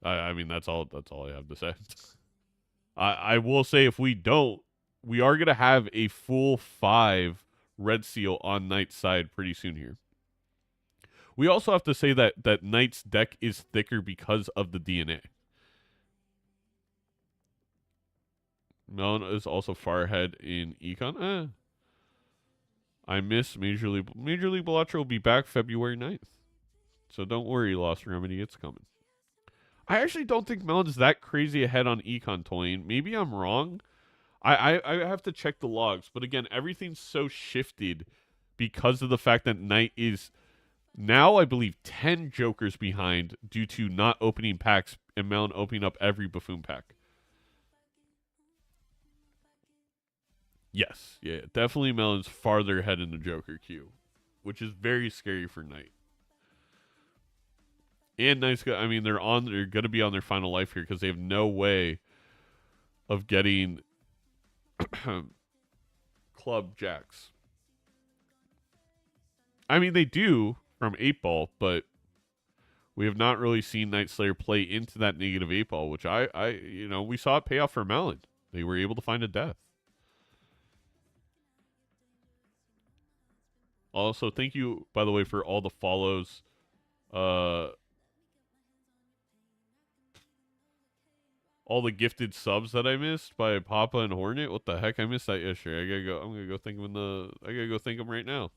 Speaker 2: I mean, that's all I have to say. I will say, if we don't, we are going to have a full 5 Red Seal on Knight's side pretty soon here. We also have to say that Knight's deck is thicker because of the DNA. Melon is also far ahead in Econ. I miss Major League Balatro will be back February 9th. So don't worry, Lost Remedy, it's coming. I actually don't think Melon's that crazy ahead on Econ toying. Maybe I'm wrong. I have to check the logs. But again, everything's so shifted because of the fact that Knight is now, I believe, 10 Jokers behind due to not opening packs and Melon opening up every Buffoon pack. Yes, yeah, definitely Melon's farther ahead in the Joker queue, which is very scary for Knight. And Knight's got, I mean, they're going to be on their final life here because they have no way of getting Club Jacks. I mean, they do from 8-ball, but we have not really seen Night Slayer play into that negative 8-ball, which we saw it pay off for Melon. They were able to find a death. Also, thank you, by the way, for all the follows. All the gifted subs that I missed by Papa and Hornet. What the heck? I missed that yesterday. I'm gonna go thank them I gotta go thank them right now.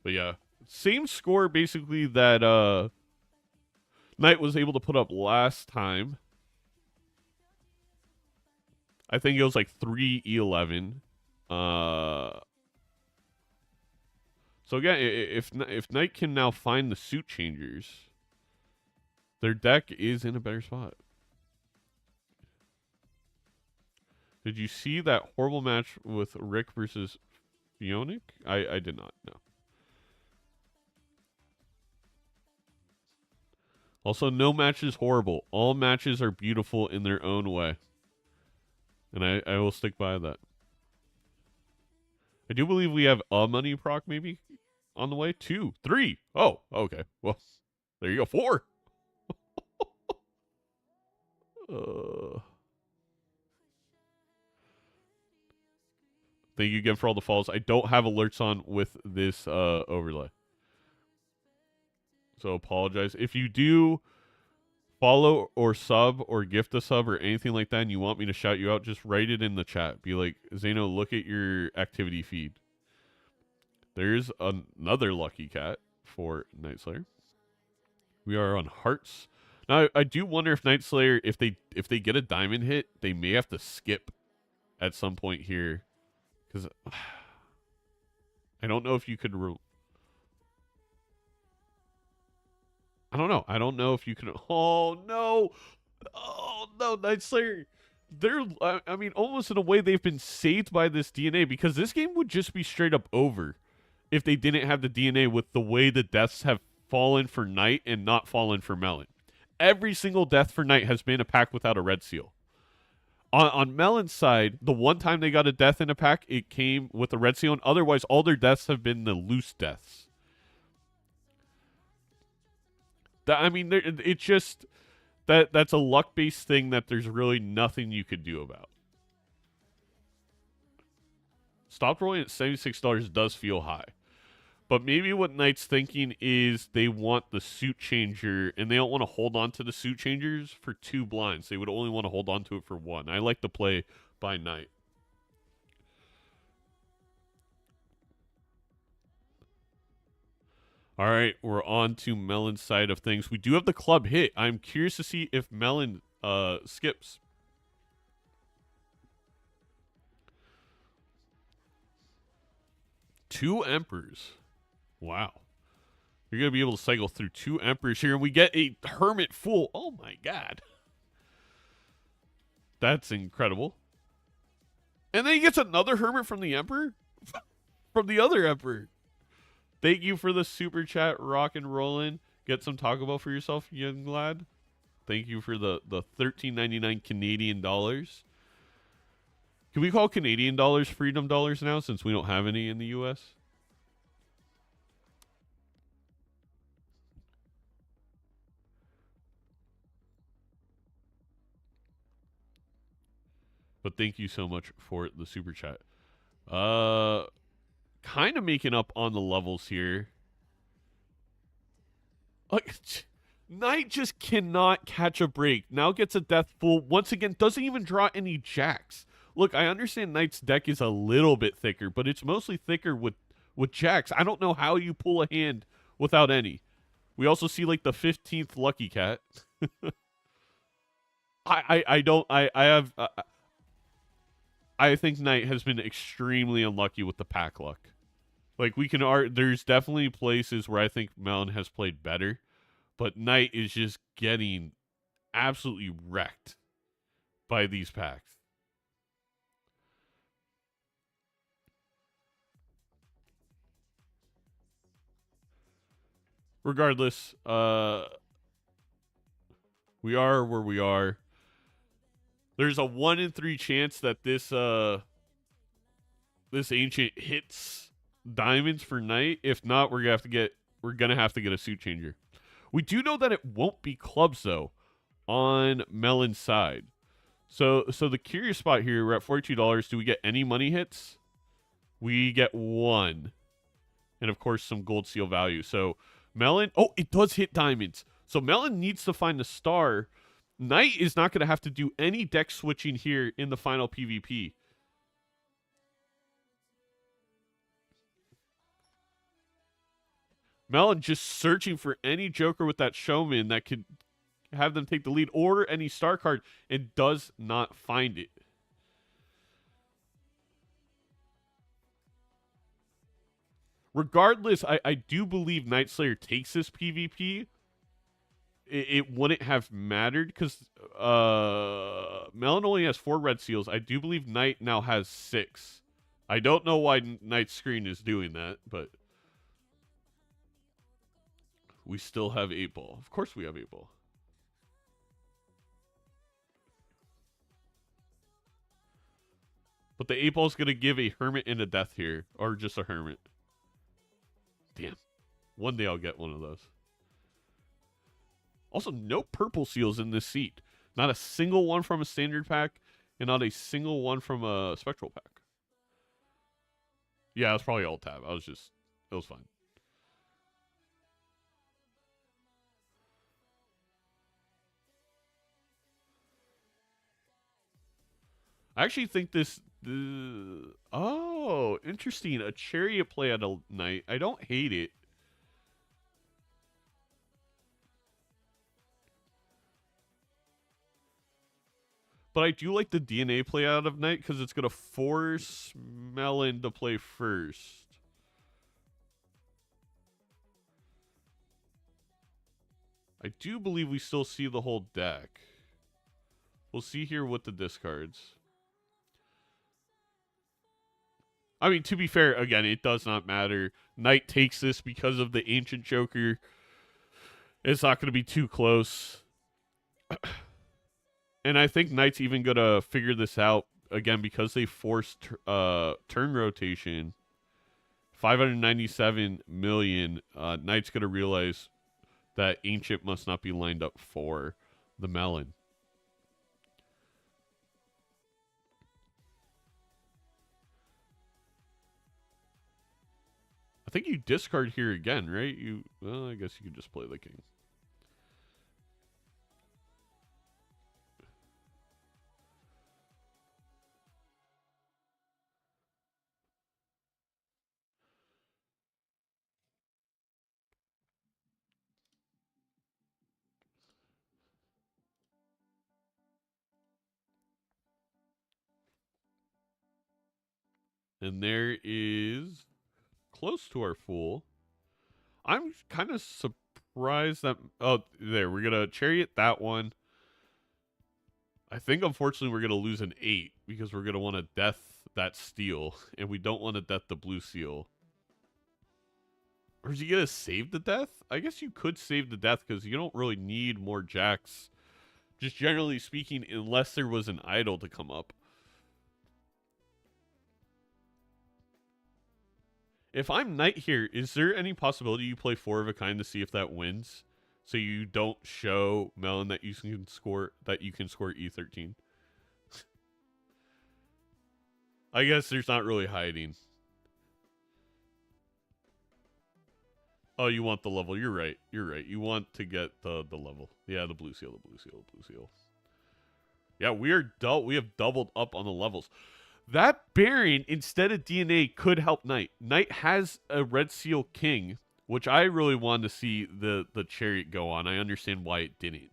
Speaker 2: But yeah, same score basically that Knight was able to put up last time. I think it was like 3-11. So again, if Knight can now find the suit changers, their deck is in a better spot. Did you see that horrible match with Rick versus Fionic? I did not, no. Also, no match is horrible. All matches are beautiful in their own way. And I will stick by that. I do believe we have a money proc maybe on the way. 2, 3. Oh, okay. Well, there you go. 4. Thank you again for all the follows. I don't have alerts on with this overlay. So apologize. If you do follow or sub or gift a sub or anything like that and you want me to shout you out, just write it in the chat. Be like, Zeno, look at your activity feed. There's another lucky cat for Night Slayer. We are on hearts. Now, I do wonder if Night Slayer, if they get a diamond hit, they may have to skip at some point here. Because I don't know if you could... I don't know. I don't know if you can... Oh, no! Oh, no, Night Slayer. They're, I mean, almost in a way they've been saved by this DNA, because this game would just be straight up over if they didn't have the DNA with the way the deaths have fallen for Knight and not fallen for Melon. Every single death for Knight has been a pack without a red seal. On Melon's side, the one time they got a death in a pack, it came with a red seal, and otherwise all their deaths have been the loose deaths. I mean, it just... That's a luck-based thing that there's really nothing you could do about. Stop rolling at $76 does feel high. But maybe what Knight's thinking is they want the suit changer, and they don't want to hold on to the suit changers for 2 blinds. They would only want to hold on to it for 1. I like the play by Knight. All right, we're on to Melon's side of things. We do have the club hit. I'm curious to see if Melon skips. Two Emperors. Wow. You're going to be able to cycle through 2 Emperors here, and we get a Hermit full. Oh, my God. That's incredible. And then he gets another Hermit from the Emperor? From the other Emperor. Thank you for the super chat, rock and rollin'. Get some Taco Bell for yourself, young lad. Thank you for the $13.99 Canadian dollars. Can we call Canadian dollars freedom dollars now, since we don't have any in the U.S.? But thank you so much for the super chat. Kind of making up on the levels here. Like, Knight just cannot catch a break. Now gets a death full. Once again, doesn't even draw any jacks. Look, I understand Knight's deck is a little bit thicker, but it's mostly thicker with jacks. I don't know how you pull a hand without any. We also see like the 15th Lucky Cat. I think Knight has been extremely unlucky with the pack luck. Like, there's definitely places where I think Melon has played better, but Knight is just getting absolutely wrecked by these packs. Regardless, we are where we are. There's a 1 in 3 chance that this ancient hits diamonds for Knight. If not, we're gonna have to get a suit changer. We do know that it won't be clubs though on Melon's side. So the curious spot here, we're at $42. Do we get any money hits? We get 1. And of course some gold seal value. So Melon, oh, it does hit diamonds. So Melon needs to find the star. Knight is not going to have to do any deck switching here in the final PvP. Melon just searching for any Joker with that Showman that could have them take the lead, or any star card, and does not find it. Regardless, I do believe Night Slayer takes this PvP. It wouldn't have mattered because Melon only has 4 red seals. I do believe Knight now has 6. I don't know why Knight's screen is doing that, but we still have 8-ball. Of course we have 8-ball. But the 8-ball is going to give a Hermit and a Death here, or just a Hermit. Damn. One day I'll get one of those. Also, no purple seals in this seat. Not a single one from a standard pack, and not a single one from a spectral pack. Yeah, it was probably alt tab. It was fine. I actually think this... oh, interesting. A chariot play at a night. I don't hate it. But I do like the DNA play out of Knight because it's going to force Melon to play first. I do believe we still see the whole deck. We'll see here with the discards. I mean, to be fair, again, it does not matter. Knight takes this because of the Ancient Joker. It's not going to be too close. And I think Knight's even going to figure this out, again, because they forced turn rotation. 597 million. Knight's going to realize that Ancient must not be lined up for the Melon. I think you discard here again, right? Well, I guess you could just play the king. And there is close to our full. I'm kind of surprised that... Oh, there. We're going to chariot that one. I think, unfortunately, we're going to lose an 8 because we're going to want to death that steel. And we don't want to death the blue seal. Or is he going to save the death? I guess you could save the death because you don't really need more jacks. Just generally speaking, unless there was an idol to come up. If I'm Knight here, is there any possibility you play 4 of a kind to see if that wins? So you don't show Melon that you can score E13. I guess there's not really hiding. Oh, you want the level. You're right. You're right. You want to get the level. Yeah, the blue seal, the blue seal, the blue seal. Yeah, we have doubled up on the levels. That Baron, instead of DNA, could help Knight. Knight has a Red Seal King, which I really wanted to see the Chariot go on. I understand why it didn't.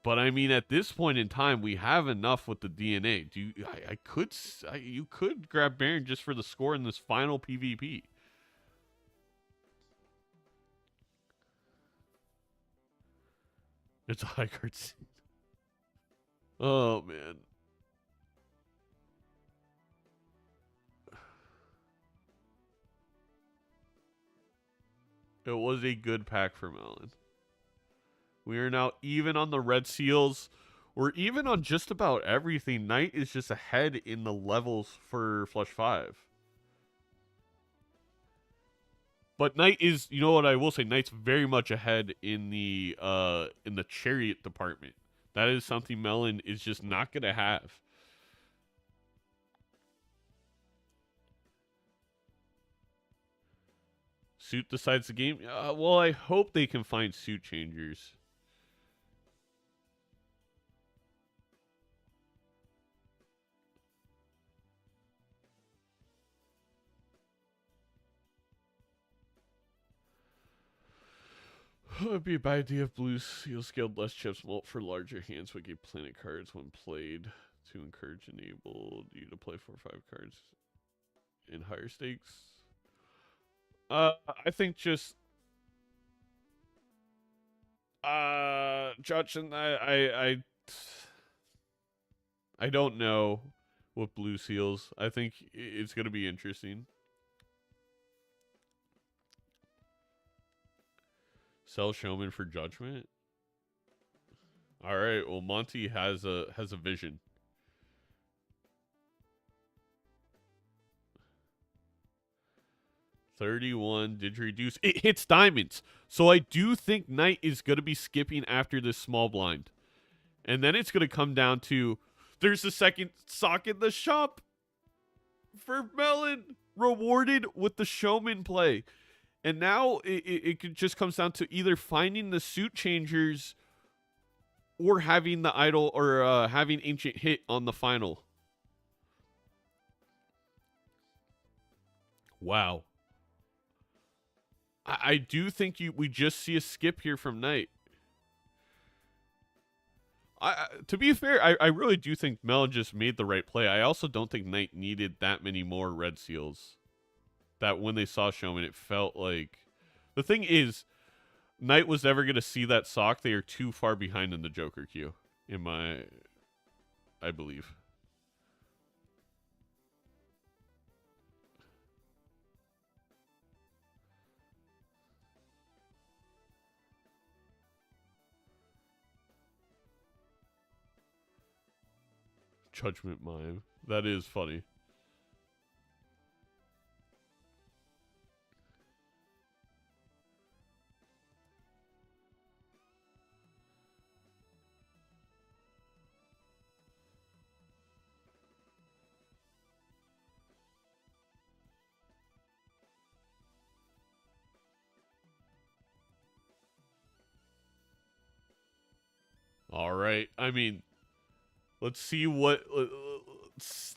Speaker 2: But I mean, at this point in time, we have enough with the DNA. You could grab Baron just for the score in this final PvP. It's a high card scene. Oh, man. It was a good pack for Melon. We are now even on the red seals. We're even on just about everything. Knight is just ahead in the levels for Flush 5. But Knight is, you know what I will say, Knight's very much ahead in the chariot department. That is something Melon is just not going to have. Suit decides the game. Well, I hope they can find suit changers. It would be a bad idea if blue seal scaled less chips mult for larger hands would give planet cards when played to encourage enabled you to play 4 or 5 cards in higher stakes. I think just Judson, I don't know with blue seals. I think it's gonna be interesting. Sell Showman for Judgment. All right. Well, Monty has a vision. $31 didgeridoo. It hits diamonds. So I do think Knight is going to be skipping after this small blind. And then it's going to come down to there's the second sock in the shop for Melon, rewarded with the Showman play. And now it just comes down to either finding the suit changers or having the idol or having Ancient hit on the final. Wow. I do think we just see a skip here from Knight. To be fair, I really do think Melon just made the right play. I also don't think Knight needed that many more red seals. That when they saw Showman, it felt like... The thing is, Knight was never going to see that sock. They are too far behind in the Joker queue, I believe. Judgment Mime. That is funny. All right. I mean, let's see what...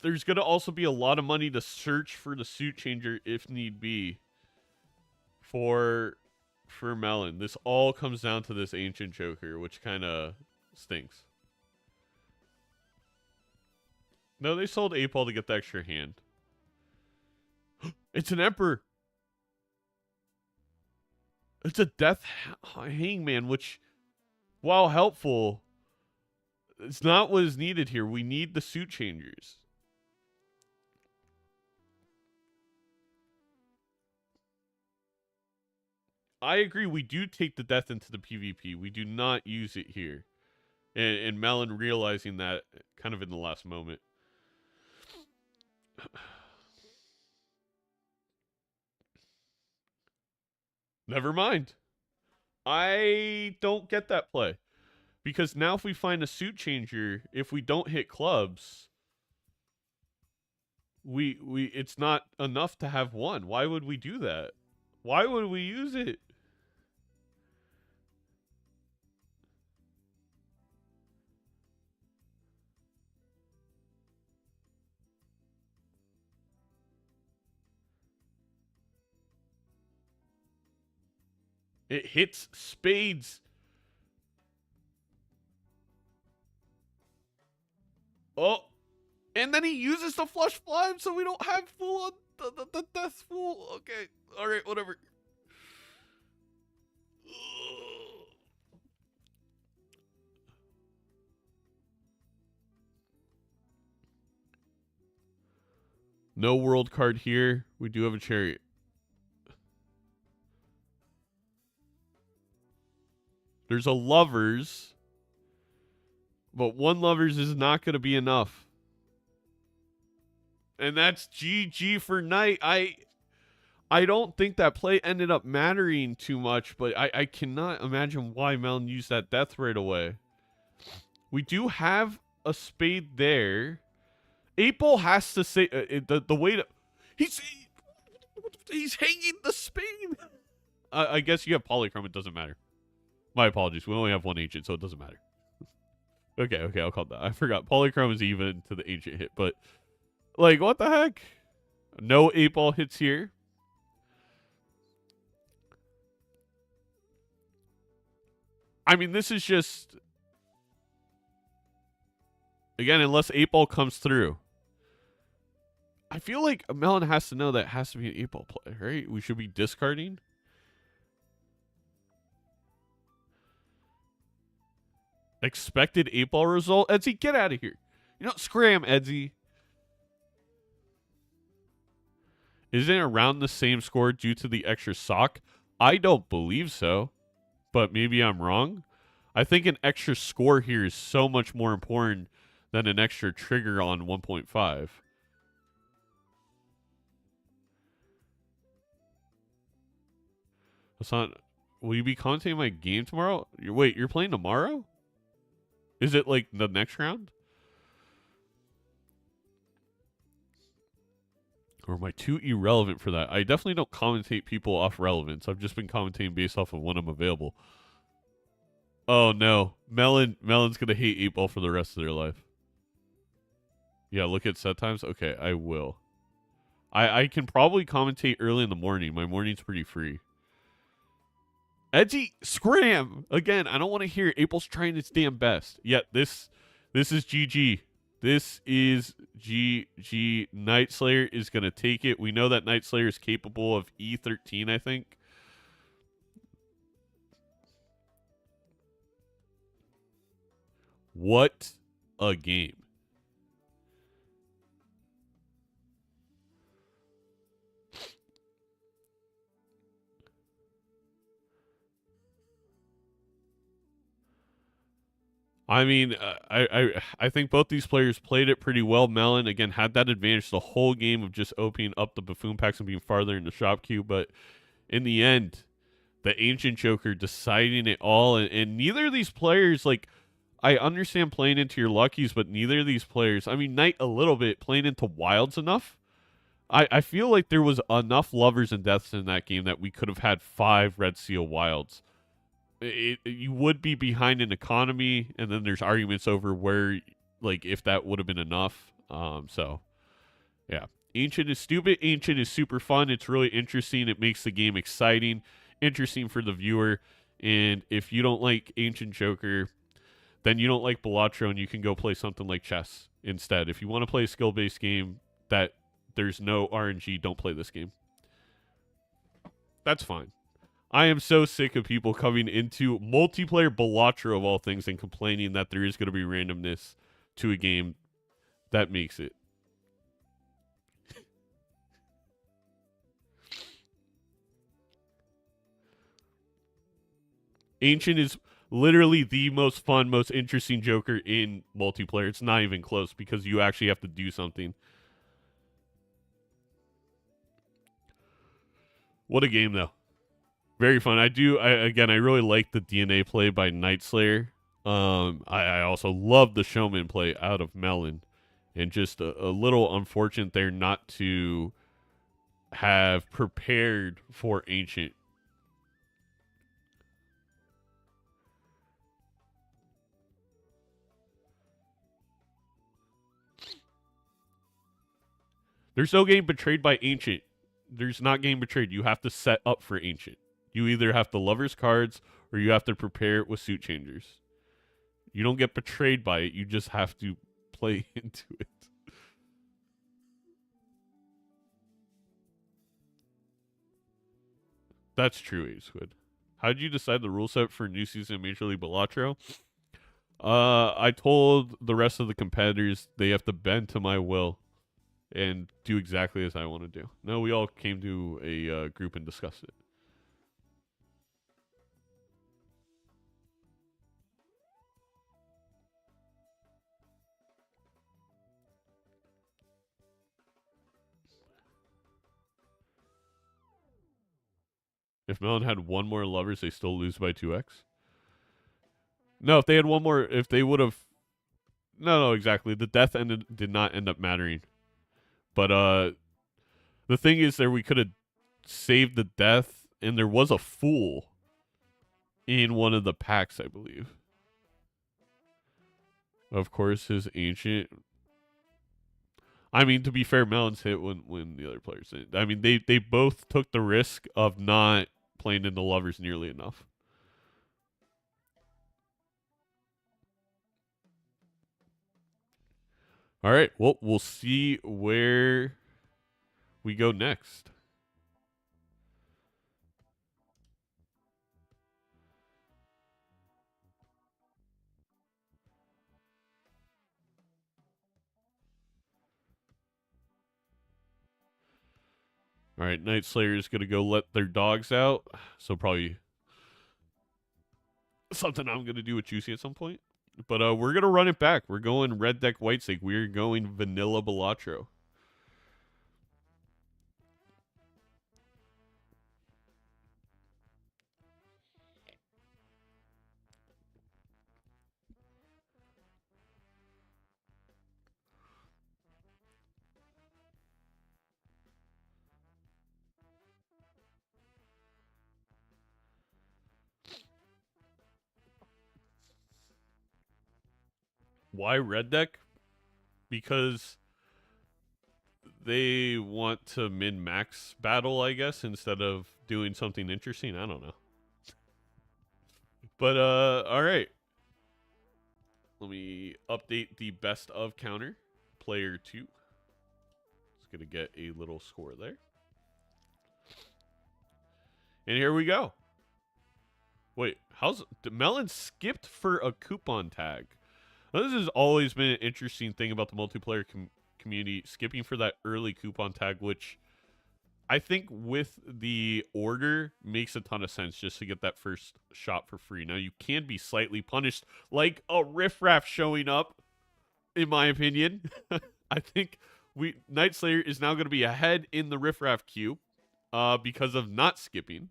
Speaker 2: there's going to also be a lot of money to search for the suit changer if need be for Melon. This all comes down to this Ancient Joker, which kind of stinks. No, they sold 8-ball to get the extra hand. It's an Emperor. It's a Death Hangman, which, while helpful, it's not what is needed here. We need the suit changers. I agree. We do take the death into the PvP. We do not use it here. And Melon realizing that kind of in the last moment. Never mind. I don't get that play. Because now if we find a suit changer, if we don't hit clubs, it's not enough to have one. Why would we do that? Why would we use it? It hits spades. Oh, and then he uses the flush blind, so we don't have full on the death full. Okay, all right, whatever. No world card here. We do have a chariot. There's a lovers, but one lovers is not going to be enough. And that's GG for Knight. I don't think that play ended up mattering too much, but I cannot imagine why Melon used that death right away. We do have a spade there. 8-ball has to say the way to... He's hanging the spade. I guess you have polychrome. It doesn't matter. My apologies. We only have one ancient, so it doesn't matter. Okay, I'll call that. I forgot. Polychrome is even to the ancient hit, but... Like, what the heck? No 8-ball hits here. I mean, this is just... Again, unless 8-ball comes through. I feel like Melon has to know that it has to be an 8-ball play, right? We should be discarding. Expected 8-ball result? Edsy, get out of here. You know, scram, Edsy. Isn't it around the same score due to the extra sock? I don't believe so, but maybe I'm wrong. I think an extra score here is so much more important than an extra trigger on 1.5. Hassan, will you be commentating my game tomorrow? Wait, you're playing tomorrow? Is it like the next round? Or am I too irrelevant for that? I definitely don't commentate people off relevance. I've just been commentating based off of when I'm available. Oh no. Melon's gonna hate 8-ball for the rest of their life. Yeah, look at set times. Okay, I will. I can probably commentate early in the morning. My morning's pretty free. Edgy, scram! Again, I don't want to hear April's trying its damn best. Yet this is GG. This is GG. Night Slayer is going to take it. We know that Night Slayer is capable of E13, I think. What a game. I mean, I think both these players played it pretty well. Melon, again, had that advantage the whole game of just opening up the buffoon packs and being farther in the shop queue. But in the end, the Ancient Joker deciding it all. And neither of these players, like, I understand playing into your luckies, but neither of these players, I mean, Knight a little bit, playing into wilds enough. I feel like there was enough lovers and deaths in that game that we could have had 5 Red Seal wilds. You would be behind in economy, and then there's arguments over where, like, if that would have been enough. So, yeah. Ancient is stupid. Ancient is super fun. It's really interesting. It makes the game exciting, interesting for the viewer. And if you don't like Ancient Joker, then you don't like Balatro, and you can go play something like chess instead. If you want to play a skill-based game that there's no RNG, don't play this game. That's fine. I am so sick of people coming into multiplayer Balatro of all things and complaining that there is going to be randomness to a game that makes it. Ancient is literally the most fun, most interesting Joker in multiplayer. It's not even close because you actually have to do something. What a game, though. Very fun. I really like the DNA play by Night Slayer. I also love the Showman play out of Melon. And just a little unfortunate there not to have prepared for Ancient. There's no game betrayed by Ancient. There's not game betrayed. You have to set up for Ancient. You either have the Lover's cards or you have to prepare it with Suit Changers. You don't get betrayed by it. You just have to play into it. That's true, Ace Hood. How did you decide the rule set for new season of Major League Balatro? I told the rest of the competitors they have to bend to my will and do exactly as I want to do. No, we all came to a group and discussed it. If Melon had one more lovers, they still lose by 2x. No, if they had one more, if they would have, no, exactly. The death did not end up mattering. But the thing is, there we could have saved the death, and there was a fool in one of the packs, I believe. Of course, his Ancient. I mean, to be fair, Melon's hit when the other players didn't. I mean, they both took the risk of not playing into lovers nearly enough. All right, well, we'll see where we go next. All right, Night Slayer is going to go let their dogs out. So probably something I'm going to do with Juicy at some point. But we're going to run it back. We're going red deck white stake. We're going vanilla Balatro. Why red deck? Because they want to min-max battle, I guess, instead of doing something interesting. I don't know. But all right. Let me update the best of counter. Player 2. It's gonna get a little score there. And here we go. Wait, Melon skipped for a coupon tag? Now, this has always been an interesting thing about the multiplayer community, skipping for that early coupon tag, which I think with the order makes a ton of sense just to get that first shot for free. Now, you can be slightly punished, like a riffraff showing up, in my opinion. I think Night Slayer is now going to be ahead in the riffraff queue because of not skipping.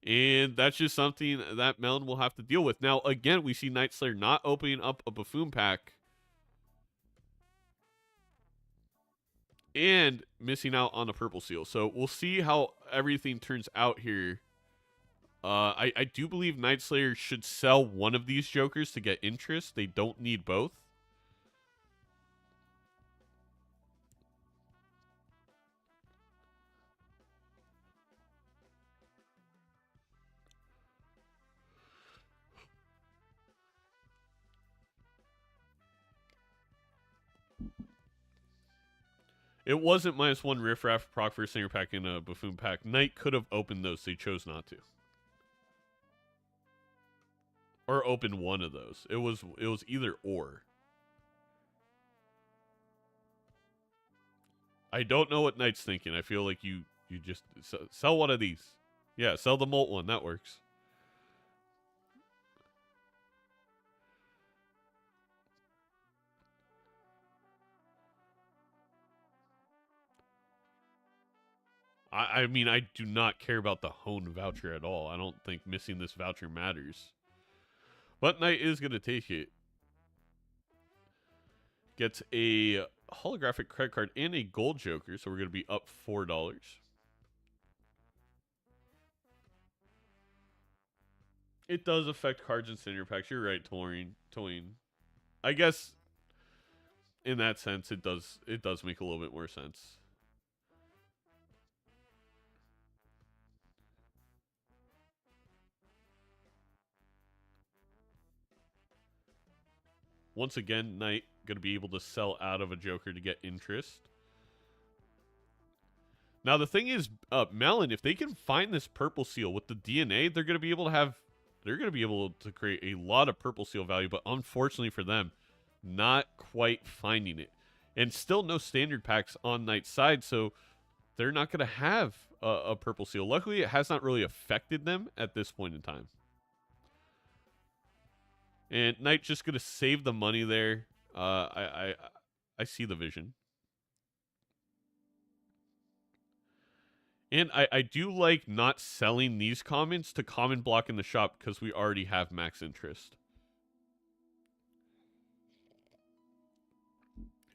Speaker 2: And that's just something that Melon will have to deal with. Now, again, we see Night Slayer not opening up a Buffoon pack and missing out on a purple seal. So we'll see how everything turns out here. I do believe Night Slayer should sell one of these jokers to get interest. They don't need both. It wasn't -1 riffraff proc for a Singer pack and a Buffoon pack. Knight could have opened those. They chose not to. Or open one of those. It was either or. I don't know what Knight's thinking. I feel like you just sell one of these. Yeah, sell the Molt one. That works. I mean, I do not care about the Hone voucher at all. I don't think missing this voucher matters. But Knight is going to take it. Gets a holographic credit card and a gold joker, so we're going to be up $4. It does affect cards and Cinder packs. You're right, Toying. I guess in that sense, it does make a little bit more sense. Once again, Knight going to be able to sell out of a joker to get interest. Now, the thing is, Melon, if they can find this purple seal with the DNA, they're going to be able to create a lot of purple seal value, but unfortunately for them, not quite finding it. And still no standard packs on Knight's side, so they're not going to have a purple seal. Luckily, it has not really affected them at this point in time. And Knight just going to save the money there. I see the vision. And I do like not selling these commons to common block in the shop because we already have max interest.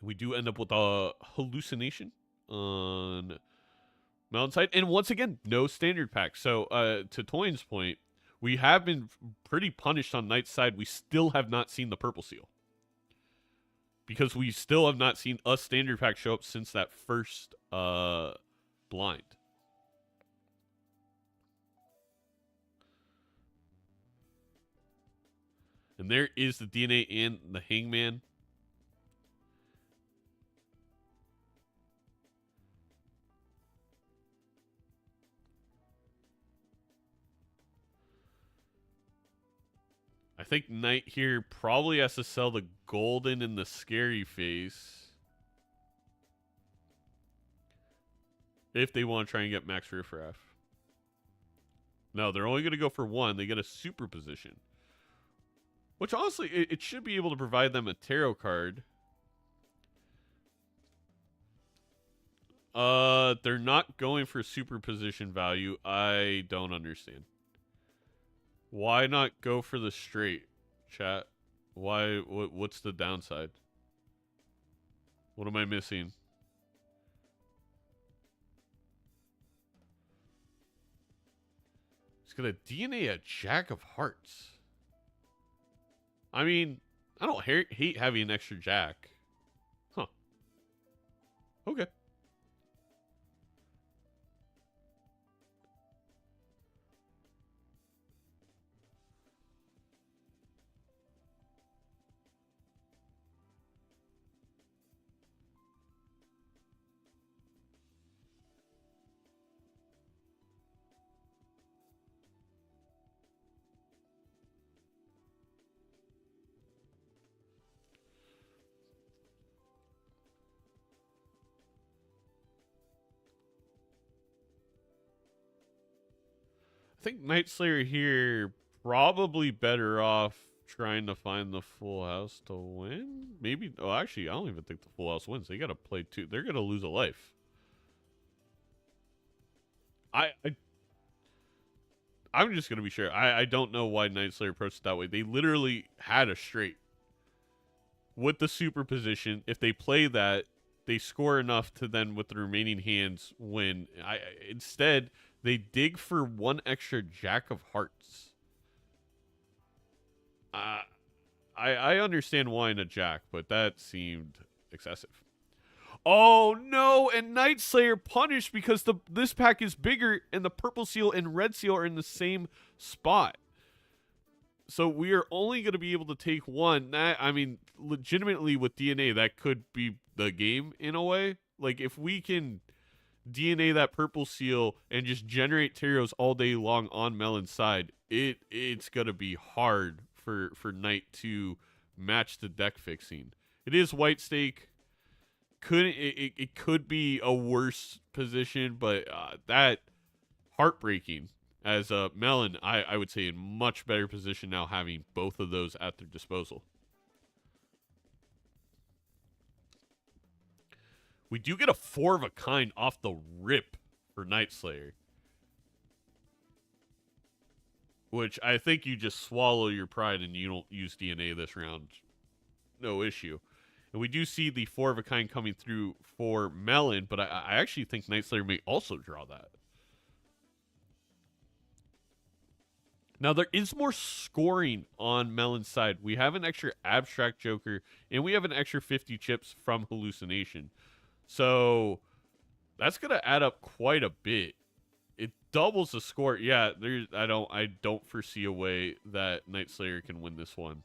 Speaker 2: We do end up with a hallucination on Mountainside. And once again, no standard pack. So to Toyn's point, we have been pretty punished on Knight's side. We still have not seen the purple seal. Because we still have not seen a standard pack show up since that first blind. And there is the DNA and the Hangman. I think Knight here probably has to sell the golden and the scary face. If they want to try and get max riffraff. No, they're only going to go for one. They get a super position. Which honestly, it should be able to provide them a tarot card. They're not going for superposition value. I don't understand. Why not go for the straight, chat? Why? What's the downside? What am I missing? He's gonna DNA a Jack of Hearts. I mean, I don't hate having an extra Jack. Huh. Okay. think Night Slayer here probably better off trying to find the full house to win. Maybe. Oh, actually, I don't even think the full house wins. They got to play 2. They're going to lose a life. I'm just going to be sure. I don't know why Night Slayer approached it that way. They literally had a straight with the superposition. If they play that, they score enough to then, with the remaining hands, win. Instead, they dig for 1 extra Jack of Hearts. I understand why in a Jack, but that seemed excessive. Oh no, and Night Slayer punished because this pack is bigger and the purple seal and red seal are in the same spot. So we are only going to be able to take 1. That, I mean, legitimately with DNA, that could be the game in a way. Like, if we can DNA that purple seal and just generate Teros all day long on Melon's side, it's going to be hard for Knight to match the deck fixing. It is white stake. It could be a worse position, but that heartbreaking. As Melon, I would say in much better position now having both of those at their disposal. We do get a 4 of a kind off the rip for Night Slayer. Which I think you just swallow your pride and you don't use DNA this round. No issue. And we do see the 4 of a kind coming through for Melon, but I actually think Night Slayer may also draw that. Now, there is more scoring on Melon's side. We have an extra Abstract Joker, and we have an extra 50 chips from Hallucination. So, that's going to add up quite a bit. It doubles the score. Yeah, I don't foresee a way that Night Slayer can win this one.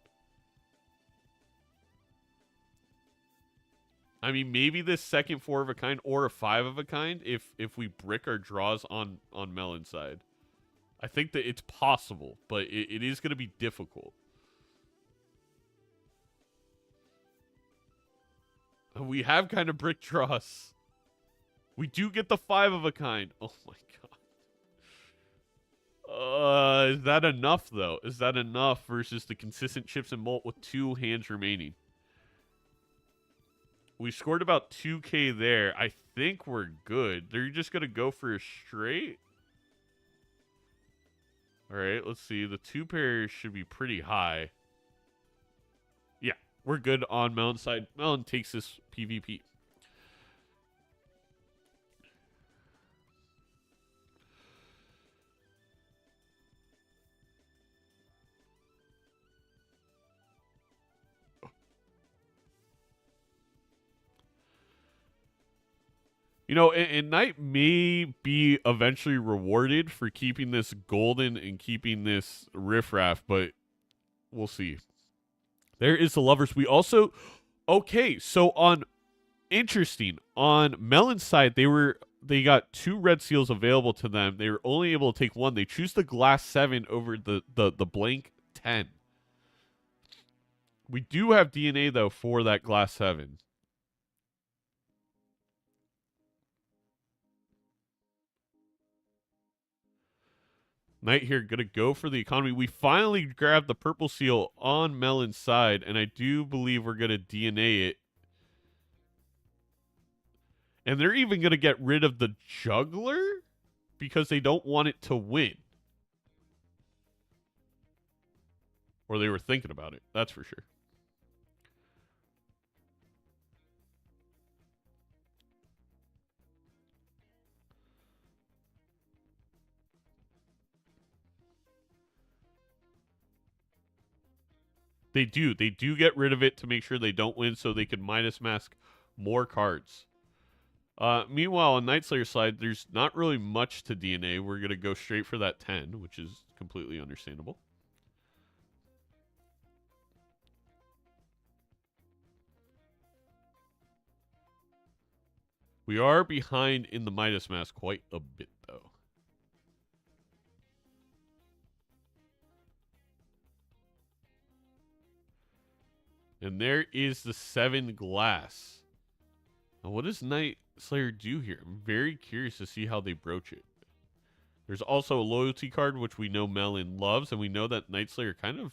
Speaker 2: I mean, maybe this second 4 of a kind or a 5 of a kind if we brick our draws on Melon's side. I think that it's possible, but it is going to be difficult. We have kind of brick draws. We do get the 5 of a kind. Oh my god. Is that enough, though? Is that enough versus the consistent chips and mult with 2 hands remaining? We scored about 2K there. I think we're good. They're just going to go for a straight. All right, let's see. The 2 pairs should be pretty high. Yeah, we're good on Melon's side. Melon takes this PvP. You know, and Knight may be eventually rewarded for keeping this golden and keeping this riffraff, but we'll see. There is the lovers. We also, okay, so interesting, on Melon's side, they got 2 red seals available to them. They were only able to take 1. They choose the glass 7 over the blank 10. We do have DNA, though, for that glass 7. Knight here going to go for the economy. We finally grabbed the purple seal on Melon's side, and I do believe we're going to DNA it. And they're even going to get rid of the juggler because they don't want it to win. Or they were thinking about it, that's for sure. They do. They do get rid of it to make sure they don't win so they can minus mask more cards. Meanwhile, on Night Slayer's side, there's not really much to DNA. We're going to go straight for that 10, which is completely understandable. We are behind in the Midas Mask quite a bit, though. And there is the 7 glass. Now, what does Night Slayer do here? I'm very curious to see how they broach it. There's also a loyalty card, which we know Melon loves, and we know that Nightslayer kind of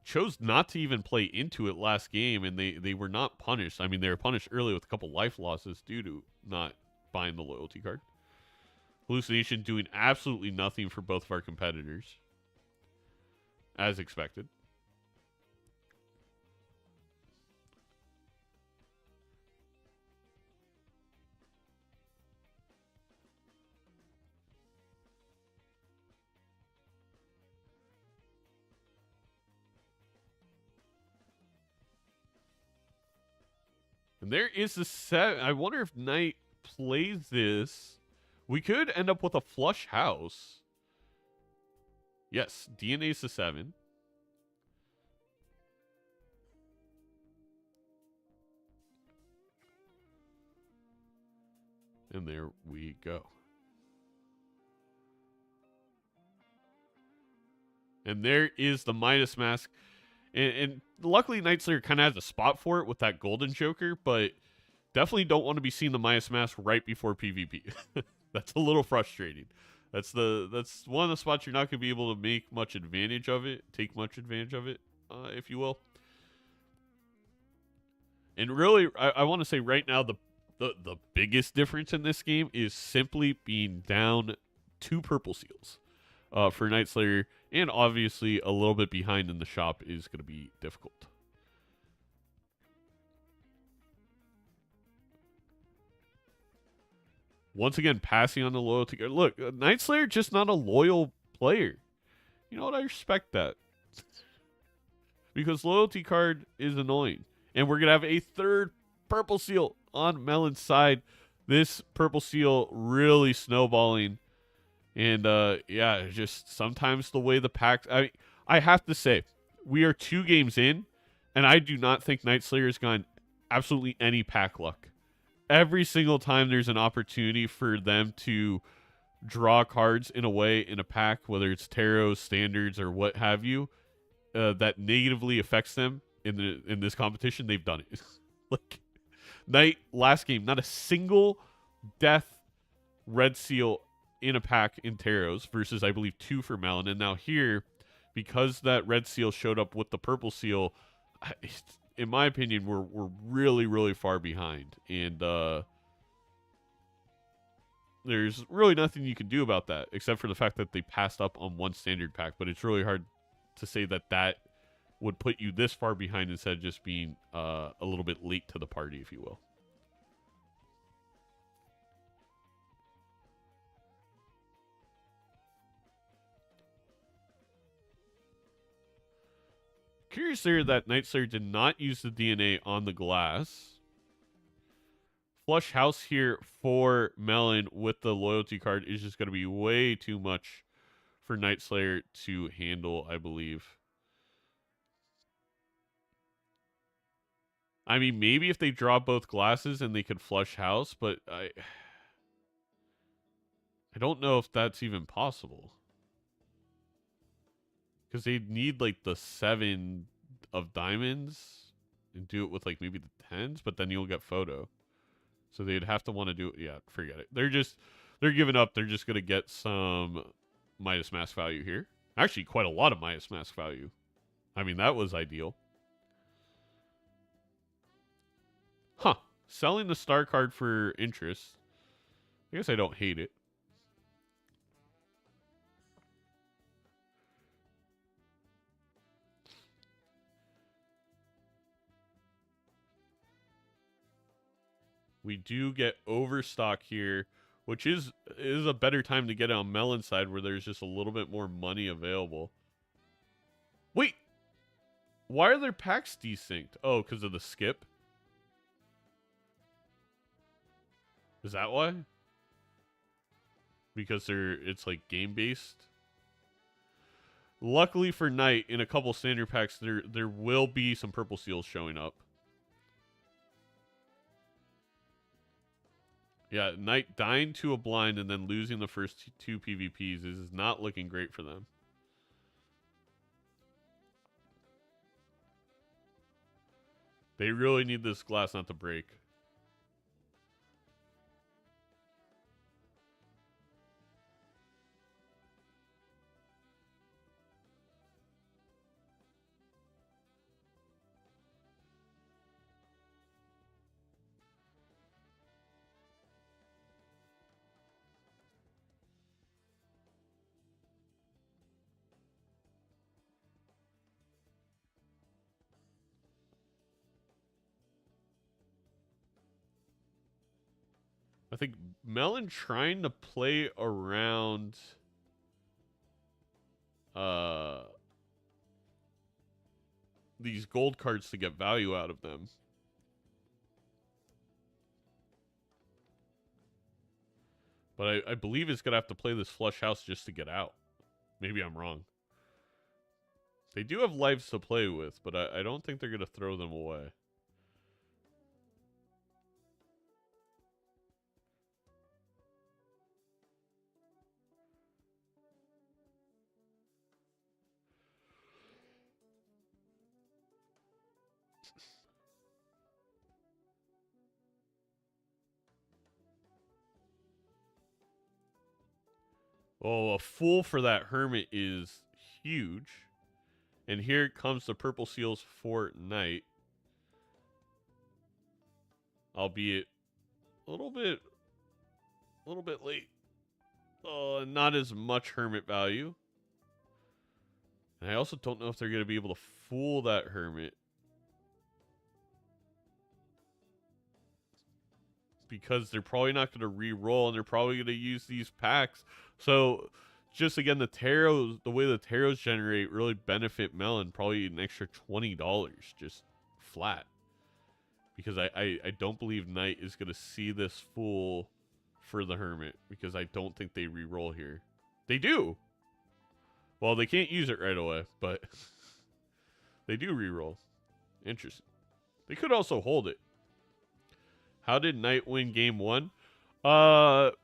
Speaker 2: chose not to even play into it last game, and they were not punished. I mean, they were punished early with a couple life losses due to not buying the loyalty card. Hallucination doing absolutely nothing for both of our competitors, as expected. And there is the set. I wonder if Knight plays this. We could end up with a flush house. Yes, DNA's the 7. And there we go. And there is the Midas Mask. And luckily, Nightslayer kind of has a spot for it with that Golden Joker, but definitely don't want to be seeing the Midas Mask right before PvP. That's a little frustrating. That's one of the spots you're not going to be able to make much advantage of it, take much advantage of it, if you will. And really, I want to say right now, the biggest difference in this game is simply being down 2 purple seals for Nightslayer, and obviously a little bit behind in the shop is going to be difficult. Once again, passing on the loyalty. Look, Nightslayer just not a loyal player. You know what? I respect that. Because loyalty card is annoying. And we're going to have a 3rd purple seal on Melon's side. This purple seal really snowballing. And, yeah, just sometimes the way the packs... I have to say, we are 2 games in, and I do not think Nightslayer has gotten absolutely any pack luck. Every single time there's an opportunity for them to draw cards in a way in a pack, whether it's tarots, standards, or what have you, that negatively affects them in this competition, they've done it. Like, Knight, last game, not a single death red seal in a pack in tarots versus, I believe, 2 for Melon. And now here, because that red seal showed up with the purple seal, in my opinion, we're really, really far behind. And there's really nothing you can do about that, except for the fact that they passed up on 1 standard pack. But it's really hard to say that would put you this far behind instead of just being a little bit late to the party, if you will. Curious there that Nightslayer did not use the DNA on the glass. Flush house here for Melon with the loyalty card is just going to be way too much for Nightslayer to handle, I believe. I mean, maybe if they draw both glasses and they could flush house, but I don't know if that's even possible. Because they'd need, like, the 7 of diamonds and do it with, like, maybe the 10s, but then you'll get photo. So they'd have to want to do it. Yeah, forget it. They're giving up. They're just going to get some Midas Mask value here. Actually, quite a lot of Midas Mask value. I mean, that was ideal. Huh. Selling the star card for interest. I guess I don't hate it. We do get overstock here, which is a better time to get it on Melon's side where there's just a little bit more money available. Wait! Why are their packs desynced? Oh, because of the skip? Is that why? Because it's like game-based? Luckily for Knight, in a couple standard packs, there will be some purple seals showing up. Yeah, Knight dying to a blind and then losing the first 2 PvPs is not looking great for them. They really need this glass not to break. I think Melon trying to play around these gold cards to get value out of them. But I believe it's going to have to play this flush house just to get out. Maybe I'm wrong. They do have lives to play with, but I don't think they're going to throw them away. Oh, a fool for that hermit is huge. And here comes the purple seals for Knight. Albeit a little bit late. Not as much hermit value. And I also don't know if they're going to be able to fool that hermit. Because they're probably not going to re-roll, and they're probably going to use these packs. So, just again, the way the tarots generate really benefit Melon. Probably an extra $20 just flat. Because I don't believe Knight is going to see this fool for the hermit. Because I don't think they re-roll here. They do! Well, they can't use it right away, but they do re-roll. Interesting. They could also hold it. How did Knight win game 1?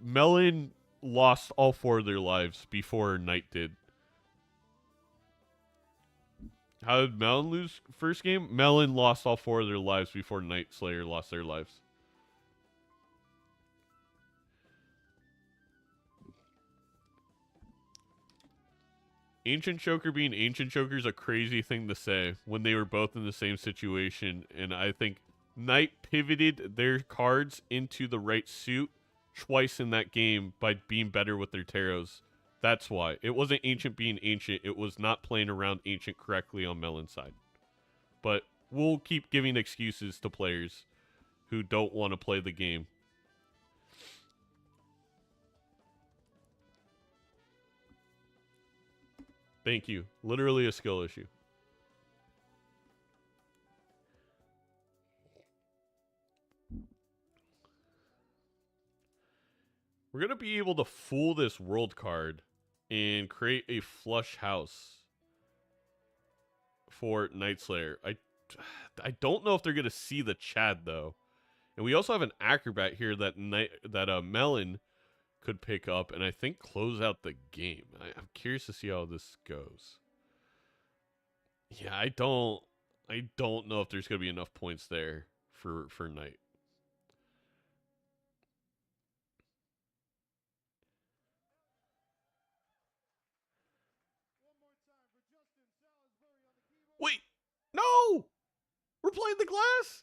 Speaker 2: Melon lost all 4 of their lives before Knight did. How did Melon lose first game? Melon lost all 4 of their lives before Knight Slayer lost their lives. Ancient Choker being Ancient Choker is a crazy thing to say when they were both in the same situation, and I think Knight pivoted their cards into the right suit twice in that game by being better with their tarots. That's why. It wasn't Ancient being Ancient. It was not playing around Ancient correctly on Melon's side. But we'll keep giving excuses to players who don't want to play the game. Thank you. Literally a skill issue. We're going to be able to fool this world card and create a flush house for Knight Slayer. I don't know if they're going to see the Chad, though. And we also have an Acrobat here that Melon could pick up and I think close out the game. I'm curious to see how this goes. Yeah, I don't know if there's going to be enough points there for Knight. Wait, no! We're playing the glass?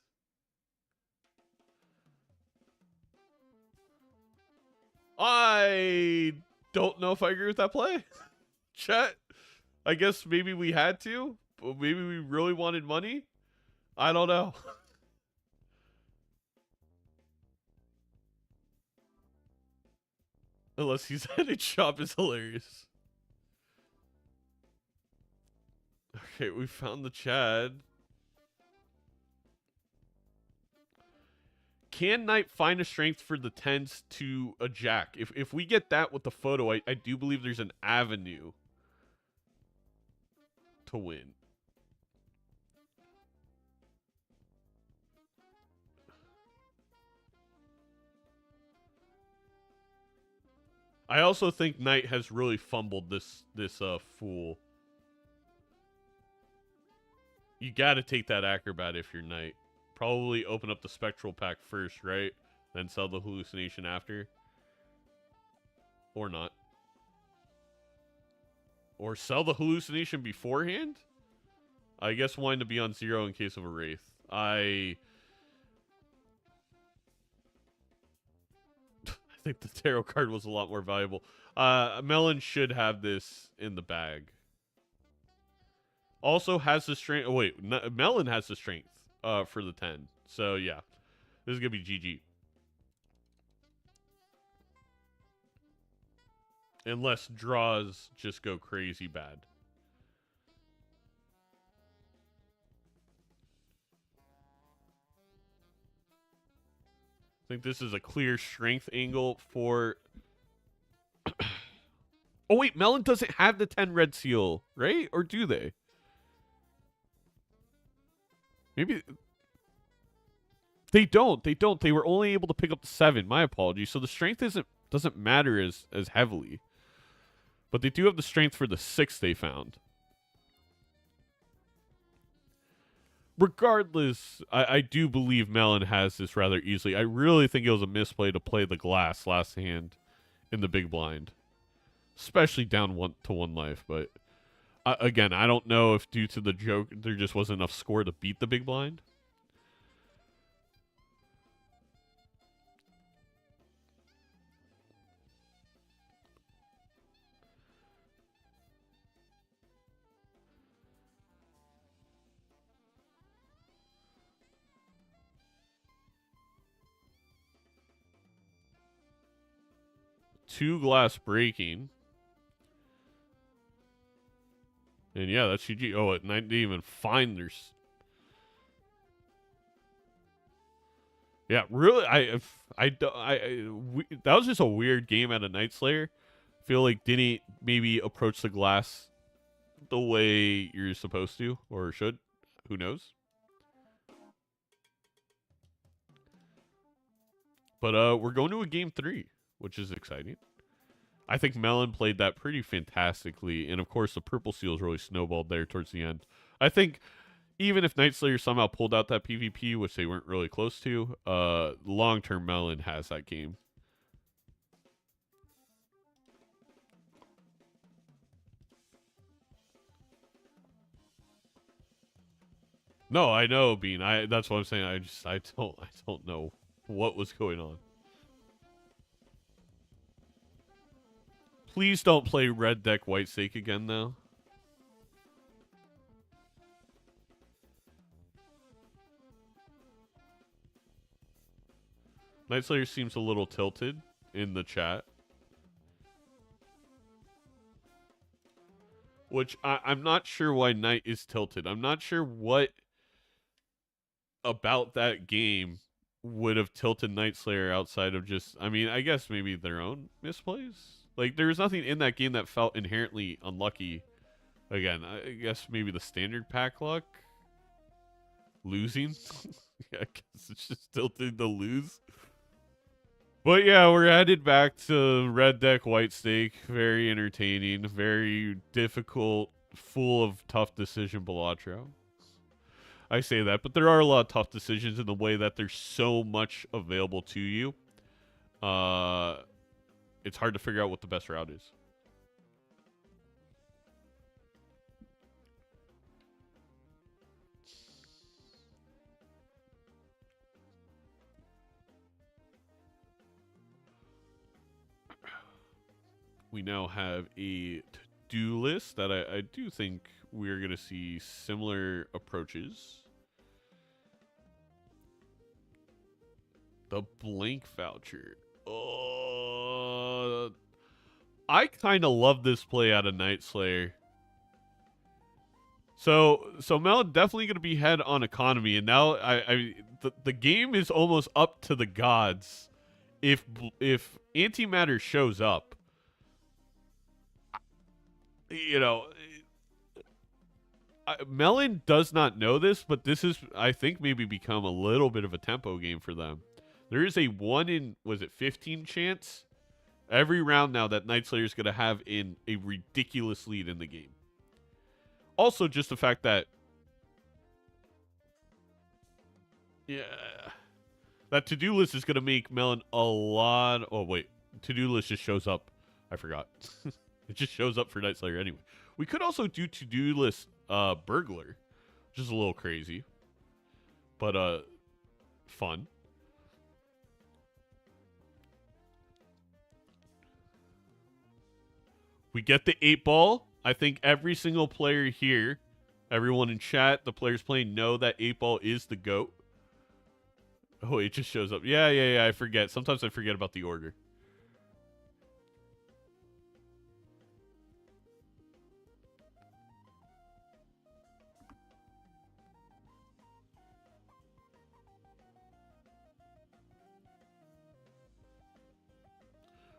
Speaker 2: I don't know if I agree with that play. Chat, I guess maybe we had to, but maybe we really wanted money. I don't know. Unless he's at a shop is hilarious. Okay, we found the Chad. Can Knight find a strength for the 10s to a Jack? If we get that with the photo, I do believe there's an avenue to win. I also think Knight has really fumbled this fool. You got to take that Acrobat if you're Knight. Probably open up the Spectral pack first, right? Then sell the Hallucination after. Or not. Or sell the Hallucination beforehand? I guess wanting to be on 0 in case of a Wraith. I think the tarot card was a lot more valuable. Melon should have this in the bag. Also has the strength. Oh, wait. Melon has the strength for the 10. So, yeah. This is going to be GG. Unless draws just go crazy bad. I think this is a clear strength angle for... Oh, wait. Melon doesn't have the 10 red seal, right? Or do they? Maybe... They don't. They don't. They were only able to pick up the 7. My apologies. So the strength doesn't matter as heavily. But they do have the strength for the 6 they found. Regardless, I do believe Melon has this rather easily. I really think it was a misplay to play the glass last hand in the big blind. Especially down 1 life. But again, I don't know if due to the joke, there just wasn't enough score to beat the big blind. Two glass breaking. And yeah, that's GG. Oh, it didn't even find their... Yeah, really, that was just a weird game at a Night Slayer. I feel like didn't maybe approach the glass the way you're supposed to or should. Who knows? But we're going to a game 3, which is exciting. I think Melon played that pretty fantastically, and of course the purple seals really snowballed there towards the end. I think even if Night Slayer somehow pulled out that PvP, which they weren't really close to, long-term Melon has that game. No, I know, Bean. That's what I'm saying. I don't know what was going on. Please don't play red deck white stake again, though. Night Slayer seems a little tilted in the chat. Which I'm not sure why Knight is tilted. I'm not sure what about that game would have tilted Night Slayer outside of just... I mean, I guess maybe their own misplays? Like, there was nothing in that game that felt inherently unlucky. Again, I guess maybe the standard pack luck? Losing? Yeah, I guess it's just tilted to lose. But yeah, we're headed back to red deck white stake. Very entertaining. Very difficult. Full of tough decision Balatro. I say that, but there are a lot of tough decisions in the way that there's so much available to you. It's hard to figure out what the best route is. We now have a to-do list that I do think we're going to see similar approaches. The blank voucher. I kind of love this play out of Night Slayer. So Melon definitely going to be head on economy, and now the game is almost up to the gods. If antimatter shows up, you know, Melon does not know this, but this is, I think, maybe become a little bit of a tempo game for them. There is a 1 in, was it 15 chance? Every round now that Night Slayer is going to have in a ridiculous lead in the game. Also, just the fact that... Yeah. That to-do list is going to make Melon a lot... Oh, wait. To-do list just shows up. I forgot. It just shows up for Night Slayer anyway. We could also do to-do list burglar. Which is a little crazy. But, fun. We get the 8-ball. I think every single player here, everyone in chat, the players playing know that 8-ball is the GOAT. Oh, it just shows up. Yeah, I forget. Sometimes I forget about the order.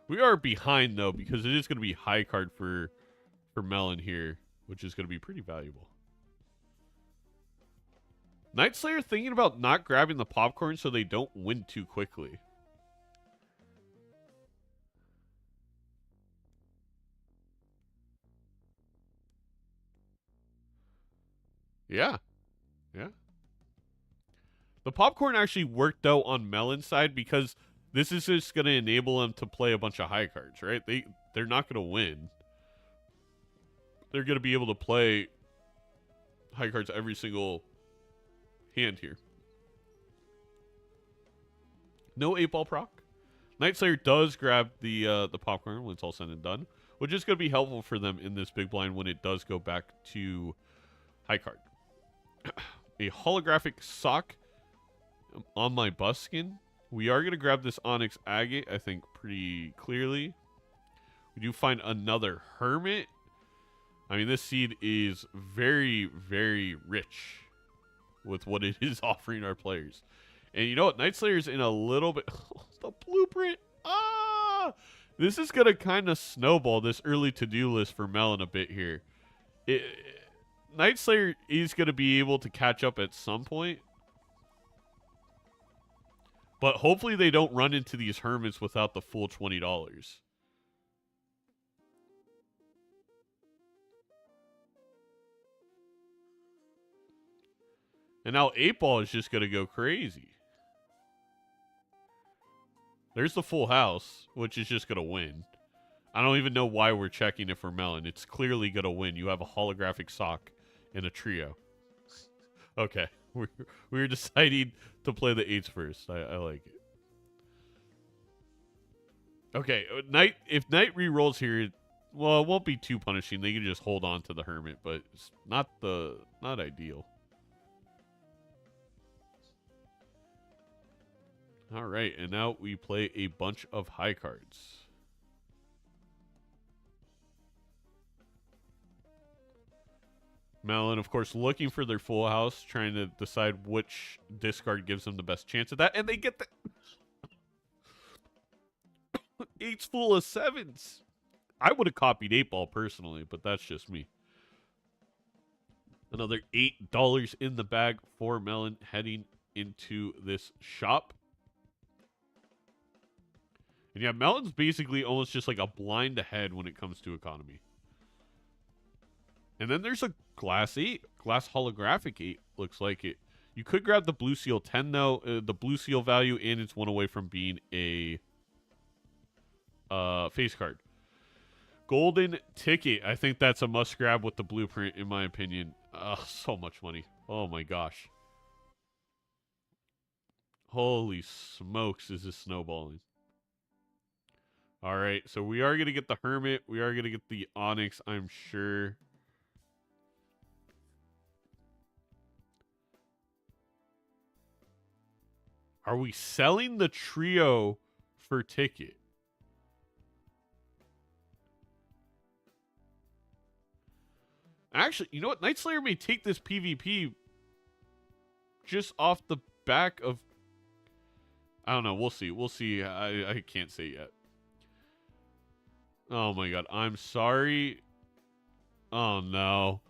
Speaker 2: We are behind, though, because it is going to be high card for Melon here, which is going to be pretty valuable. Night Slayer thinking about not grabbing the popcorn so they don't win too quickly. Yeah. Yeah. The popcorn actually worked out on Melon's side because this is just going to enable them to play a bunch of high cards, right? They're not going to win. They're going to be able to play high cards every single hand here. No 8-ball proc. Night Slayer does grab the popcorn when it's all said and done, which is going to be helpful for them in this big blind when it does go back to high card. A holographic sock on my bus skin. We are going to grab this Onyx Agate, I think, pretty clearly. We do find another Hermit. I mean, this seed is very, very rich with what it is offering our players. And you know what? Night Slayer's in a little bit... the blueprint! Ah! This is going to kind of snowball this early to-do list for Melon a bit here. Night Slayer is going to be able to catch up at some point. But hopefully they don't run into these Hermits without the full $20. And now 8-ball is just going to go crazy. There's the full house, which is just going to win. I don't even know why we're checking it for Melon. It's clearly going to win. You have a holographic sock and a trio. Okay. We're deciding to play the 8s first. I like it. Okay. If Knight re-rolls here, well, it won't be too punishing. They can just hold on to the Hermit, but it's not ideal. All right, and now we play a bunch of high cards. Melon, of course, looking for their full house, trying to decide which discard gives them the best chance of that, and they get the 8's full of 7s. I would have copied 8-ball personally, but that's just me. Another $8 in the bag for Melon heading into this shop. And yeah, Melon's basically almost just like a blind ahead when it comes to economy. And then there's a glass 8. Glass holographic 8 looks like it. You could grab the blue seal 10 though. The blue seal value, and it's one away from being a face card. Golden ticket. I think that's a must grab with the blueprint in my opinion. So much money. Oh my gosh. Holy smokes, is this snowballing. All right, so we are going to get the Hermit. We are going to get the Onyx, I'm sure. Are we selling the trio for ticket? Actually, you know what? Night Slayer may take this PvP just off the back of... I don't know. We'll see. We'll see. I can't say yet. Oh my god. I'm sorry. Oh no.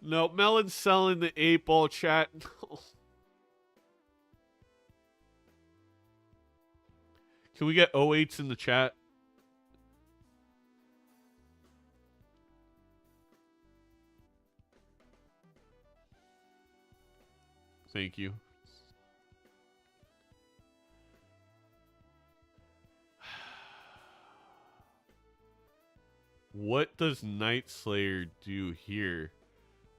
Speaker 2: No, Melon's selling the 8-ball chat. Can we get 08s in the chat? Thank you. What does Night Slayer do here?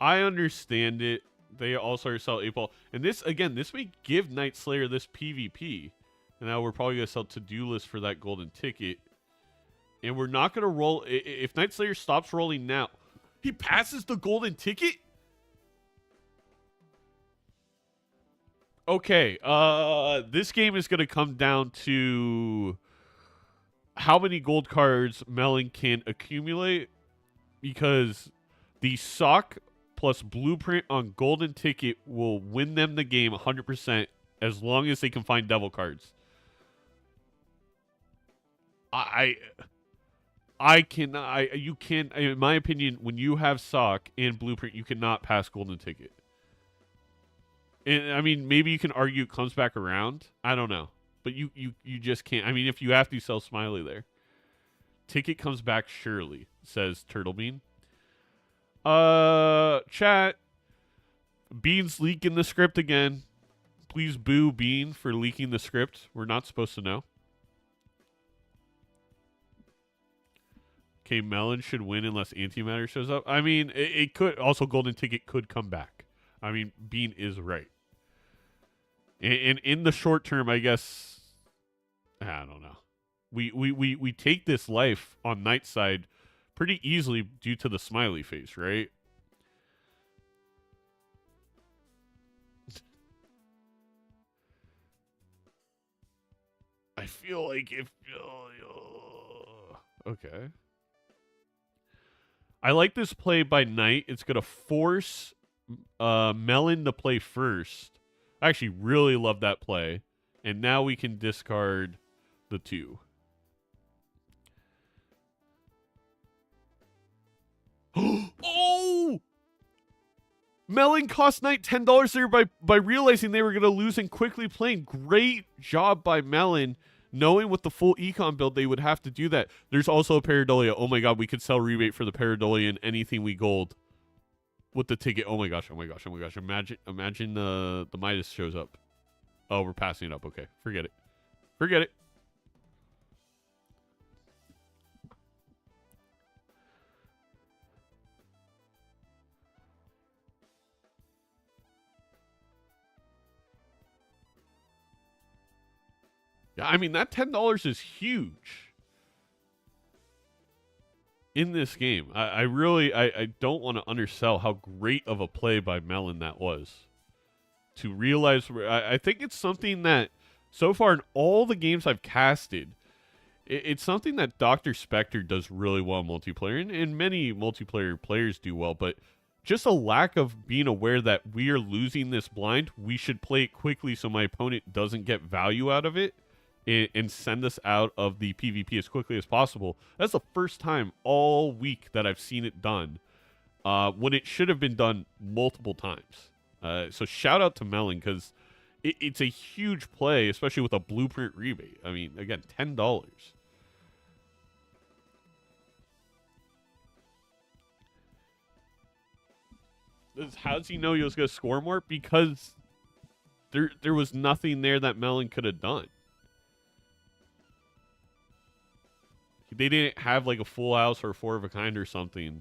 Speaker 2: I understand it. They also are sell 8-ball. And this, again, this may give Night Slayer this PvP. And now we're probably going to sell to-do list for that golden ticket. And we're not going to roll... If Night Slayer stops rolling now... He passes the golden ticket? Okay. This game is going to come down to... how many gold cards Melon can accumulate, because the sock plus blueprint on golden ticket will win them the game 100% as long as they can find devil cards. I cannot. You can't. In my opinion, when you have sock and blueprint, you cannot pass golden ticket. And I mean, maybe you can argue it comes back around. I don't know, but you just can't. I mean, if you have to sell Smiley there, ticket comes back surely. Says Turtlebean. Chat. Bean's leaking the script again. Please boo Bean for leaking the script. We're not supposed to know. Okay, Melon should win unless antimatter shows up. I mean, it could. Also, golden ticket could come back. I mean, Bean is right. And in the short term, I guess, I don't know. We take this life on Knight's side pretty easily due to the smiley face, right? I feel like if... okay. I like this play by Knight. It's going to force Melon to play first. I actually really love that play. And now we can discard the 2. Oh! Melon cost Knight $10 there by realizing they were going to lose and quickly playing. Great job by Melon. Knowing with the full econ build, they would have to do that. There's also a Paradolia. Oh my god, we could sell rebate for the Paradolia and anything we gold with the ticket. Oh my gosh, oh my gosh, oh my gosh. Imagine the Midas shows up. Oh, we're passing it up. Okay, forget it. Forget it. Yeah, I mean, that $10 is huge in this game. I really don't want to undersell how great of a play by Melon that was. To realize, I think it's something that, so far in all the games I've casted, it's something that Dr. Spectre does really well in multiplayer, and many multiplayer players do well, but just a lack of being aware that we are losing this blind, we should play it quickly so my opponent doesn't get value out of it, and send us out of the PvP as quickly as possible. That's the first time all week that I've seen it done, when it should have been done multiple times. So shout out to Melon, because it's a huge play, especially with a blueprint rebate. I mean, again, $10. How does he know he was going to score more? Because there was nothing there that Melon could have done. They didn't have like a full house or a 4 of a kind or something.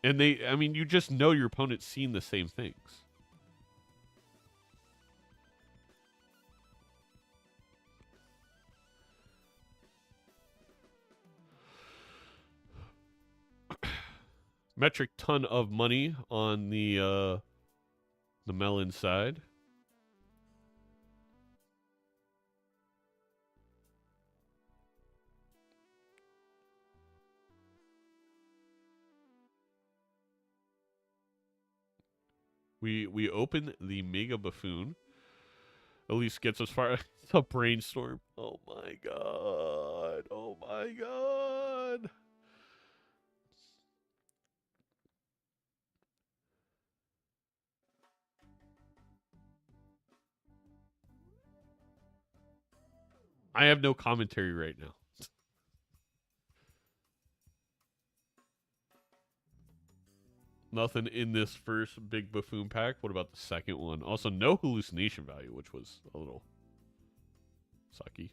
Speaker 2: And I mean, you just know your opponent's seen the same things. Metric ton of money on the Melon side. We open the Mega Buffoon. At least gets as far as a brainstorm. Oh my god. Oh my god. I have no commentary right now. Nothing in this first big buffoon pack. What about the second one? Also, no hallucination value, which was a little sucky.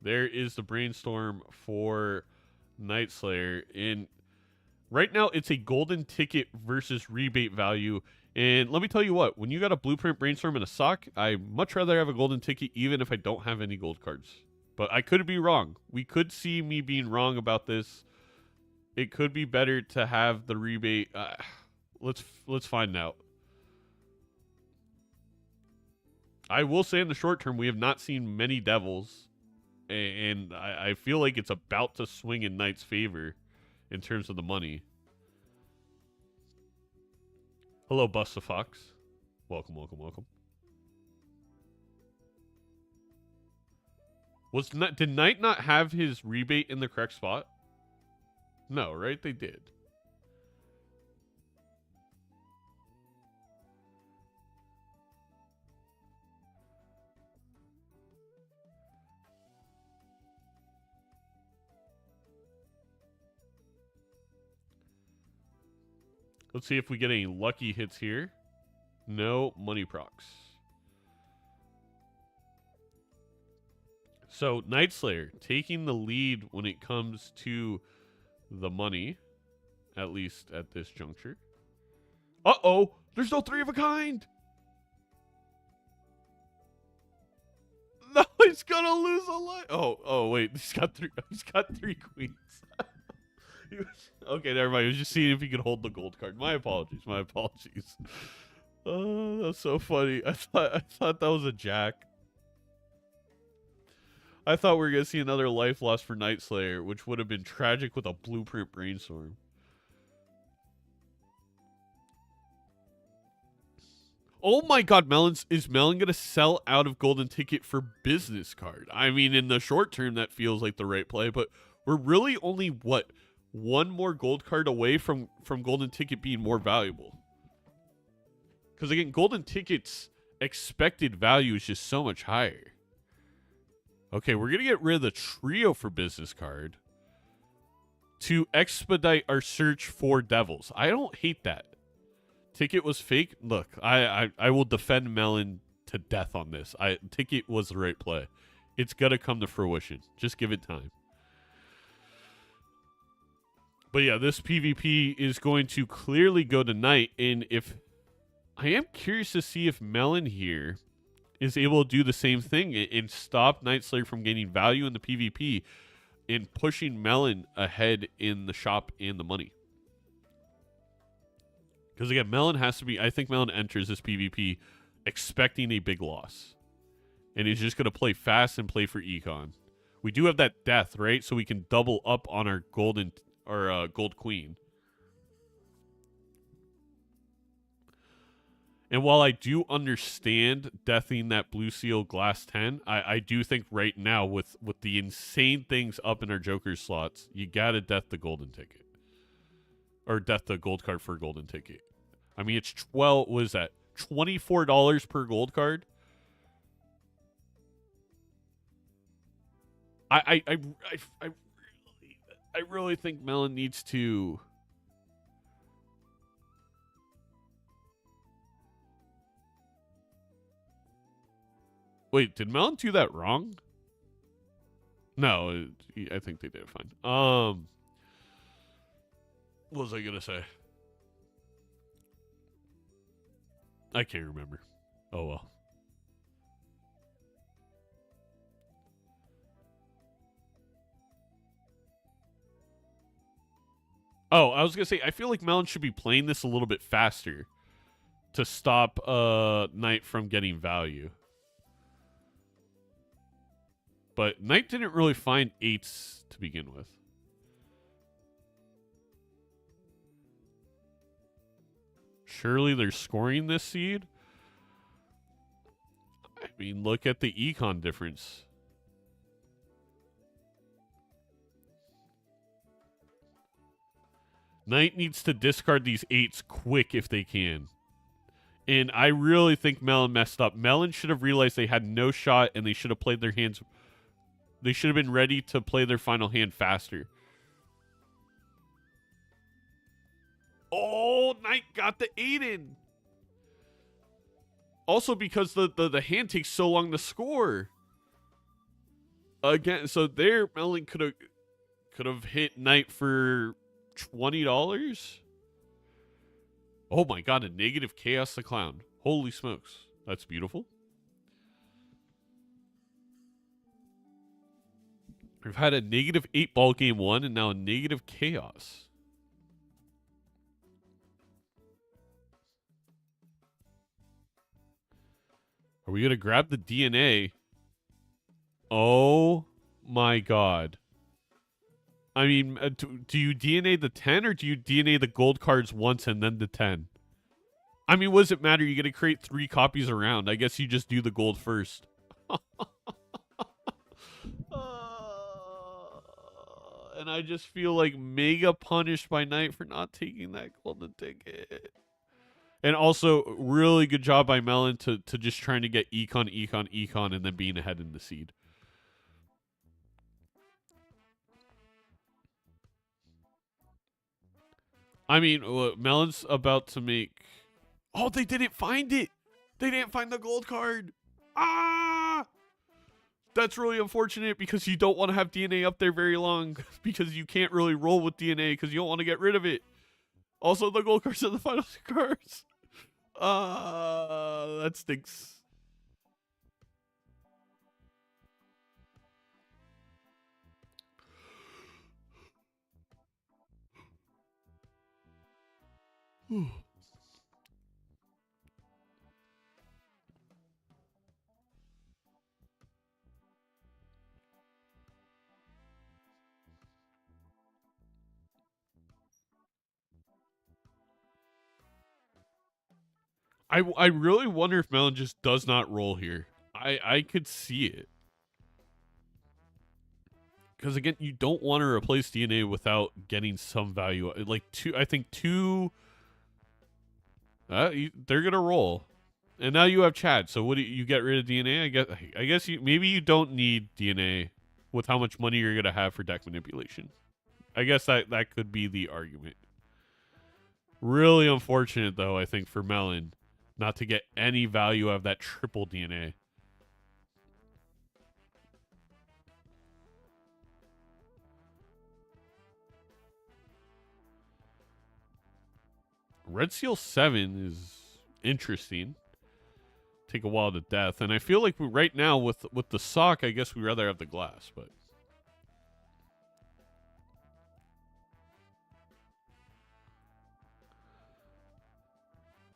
Speaker 2: There is the brainstorm for Night Slayer. And right now, it's a golden ticket versus rebate value. And let me tell you what, when you got a blueprint brainstorm and a sock, I much rather have a golden ticket even if I don't have any gold cards. But I could be wrong. We could see me being wrong about this. It could be better to have the rebate. Let's find out. I will say in the short term, we have not seen many devils. And I feel like it's about to swing in Knight's favor in terms of the money. Hello, Busta Fox. Welcome, welcome, welcome. Did Knight not have his rebate in the correct spot? No, right? They did. Let's see if we get any lucky hits here. No money procs. So, Night Slayer taking the lead when it comes to the money, at least at this juncture. Uh-oh! There's no 3 of a kind! No, he's gonna lose a life. Oh, wait. He's got 3 queens. Okay, never mind. He was just seeing if he could hold the gold card. My apologies. Oh, that's so funny. I thought that was a jack. I thought we were gonna see another life loss for Night Slayer, which would have been tragic with a blueprint brainstorm. Oh my god, is Melon gonna sell out of golden ticket for business card? I mean, in the short term, that feels like the right play, but we're really only, what, one more gold card away from golden ticket being more valuable. Because again, golden ticket's expected value is just so much higher. Okay, we're going to get rid of the trio for business card to expedite our search for devils. I don't hate that. Ticket was fake. Look, I will defend Melon to death on this. Ticket was the right play. It's going to come to fruition. Just give it time. But yeah, this PvP is going to clearly go to Knight. And if I am curious to see if Melon here is able to do the same thing and stop Night Slayer from gaining value in the PvP and pushing Melon ahead in the shop and the money. Because again, Melon has to be, I think Melon enters this PvP expecting a big loss. And he's just going to play fast and play for econ. We do have that death, right? So we can double up on our golden or gold queen. And while I do understand deathing that blue seal glass 10, I do think right now with the insane things up in our Joker slots, you gotta death the golden ticket. Or death the gold card for golden ticket. I mean, it's what is that? $24 per gold card? I really think Melon needs to... Wait, did Melon do that wrong? No, I think they did it fine. What was I gonna say? I can't remember. Oh well. Oh, I was gonna say, I feel like Melon should be playing this a little bit faster to stop Knight from getting value. But Knight didn't really find 8s to begin with. Surely they're scoring this seed? I mean, look at the econ difference. Knight needs to discard these 8s quick if they can. And I really think Melon messed up. Melon should have realized they had no shot and they should have played their hands. They should have been ready to play their final hand faster. Oh, Knight got the 8 in. Also because the hand takes so long to score. Again, so there Melon could have hit Knight for $20. Oh my god, a negative Chaos the Clown. Holy smokes. That's beautiful. We've had a negative 8 ball game 1 and now a negative Chaos. Are we going to grab the DNA? Oh my god. I mean, do you DNA the 10 or do you DNA the gold cards once and then the 10? I mean, what does it matter? You're going to create 3 copies around. I guess you just do the gold first. And I just feel like mega punished by Knight for not taking that golden ticket. And also, really good job by Melon to just trying to get econ, and then being ahead in the seed. I mean, Melon's about to make... Oh, they didn't find it! They didn't find the gold card! Ah! That's really unfortunate because you don't want to have DNA up there very long because you can't really roll with DNA because you don't want to get rid of it. Also, the gold cards are the final two cards. That stinks. I really wonder if Melon just does not roll here. I could see it. Because again, you don't want to replace DNA without getting some value. Like I think two. They're gonna roll, and now you have Chad. So what do you get rid of DNA? I guess maybe you don't need DNA with how much money you're gonna have for deck manipulation. I guess that could be the argument. Really unfortunate though, I think, for Melon not to get any value out of that triple DNA. Red Seal 7 is interesting. Take a while to death. And I feel like right now with the sock, I guess we'd rather have the glass, but...